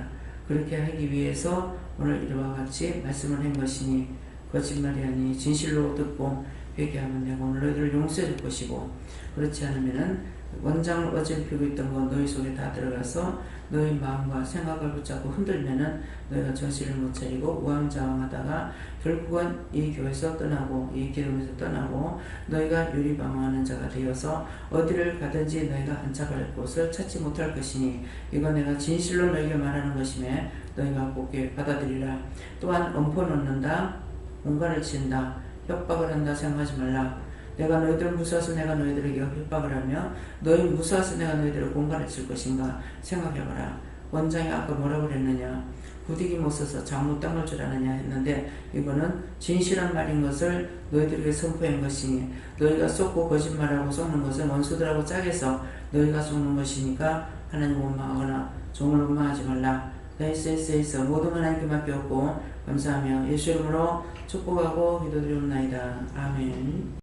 Speaker 1: 그렇게 하기 위해서 오늘 이와 같이 말씀을 한 것이니 거짓말이 아니 진실로 듣고 회개하면 내가 오늘 너희들을 용서해 줄 것이고, 그렇지 않으면은 원장을 어지럽히고 있던 거 너희 속에 다 들어가서 너희 마음과 생각을 붙잡고 흔들면은 너희가 정신을 못 차리고 우왕좌왕하다가 결국은 이 교회에서 떠나고 이 기름에서 떠나고 너희가 유리방황하는 자가 되어서 어디를 가든지 너희가 안착할 곳을 찾지 못할 것이니 이거 내가 진실로 너희에게 말하는 것이며 너희가 곱게 받아들이라. 또한 엄포 놓는다, 공간을 친다, 협박을 한다 생각하지 말라. 내가 너희들을 무서워서 내가 너희들에게 협박을 하며 너희 무서워서 내가 너희들을 공간을 칠 것인가 생각해봐라. 원장이 아까 뭐라고 그랬느냐, 부디기 못 써서 잘못 당할 줄 아느냐 했는데 이거는 진실한 말인 것을 너희들에게 선포한 것이니 너희가 쏟고 거짓말하고 속는 것은 원수들하고 짝에서 너희가 속는 것이니까 하나님 원망하거나 종을 원망하지 말라. SS에서 모든 하나님께 맡겼고 감사하며 예수 이름으로 축복하고 기도드리옵나이다. 아멘.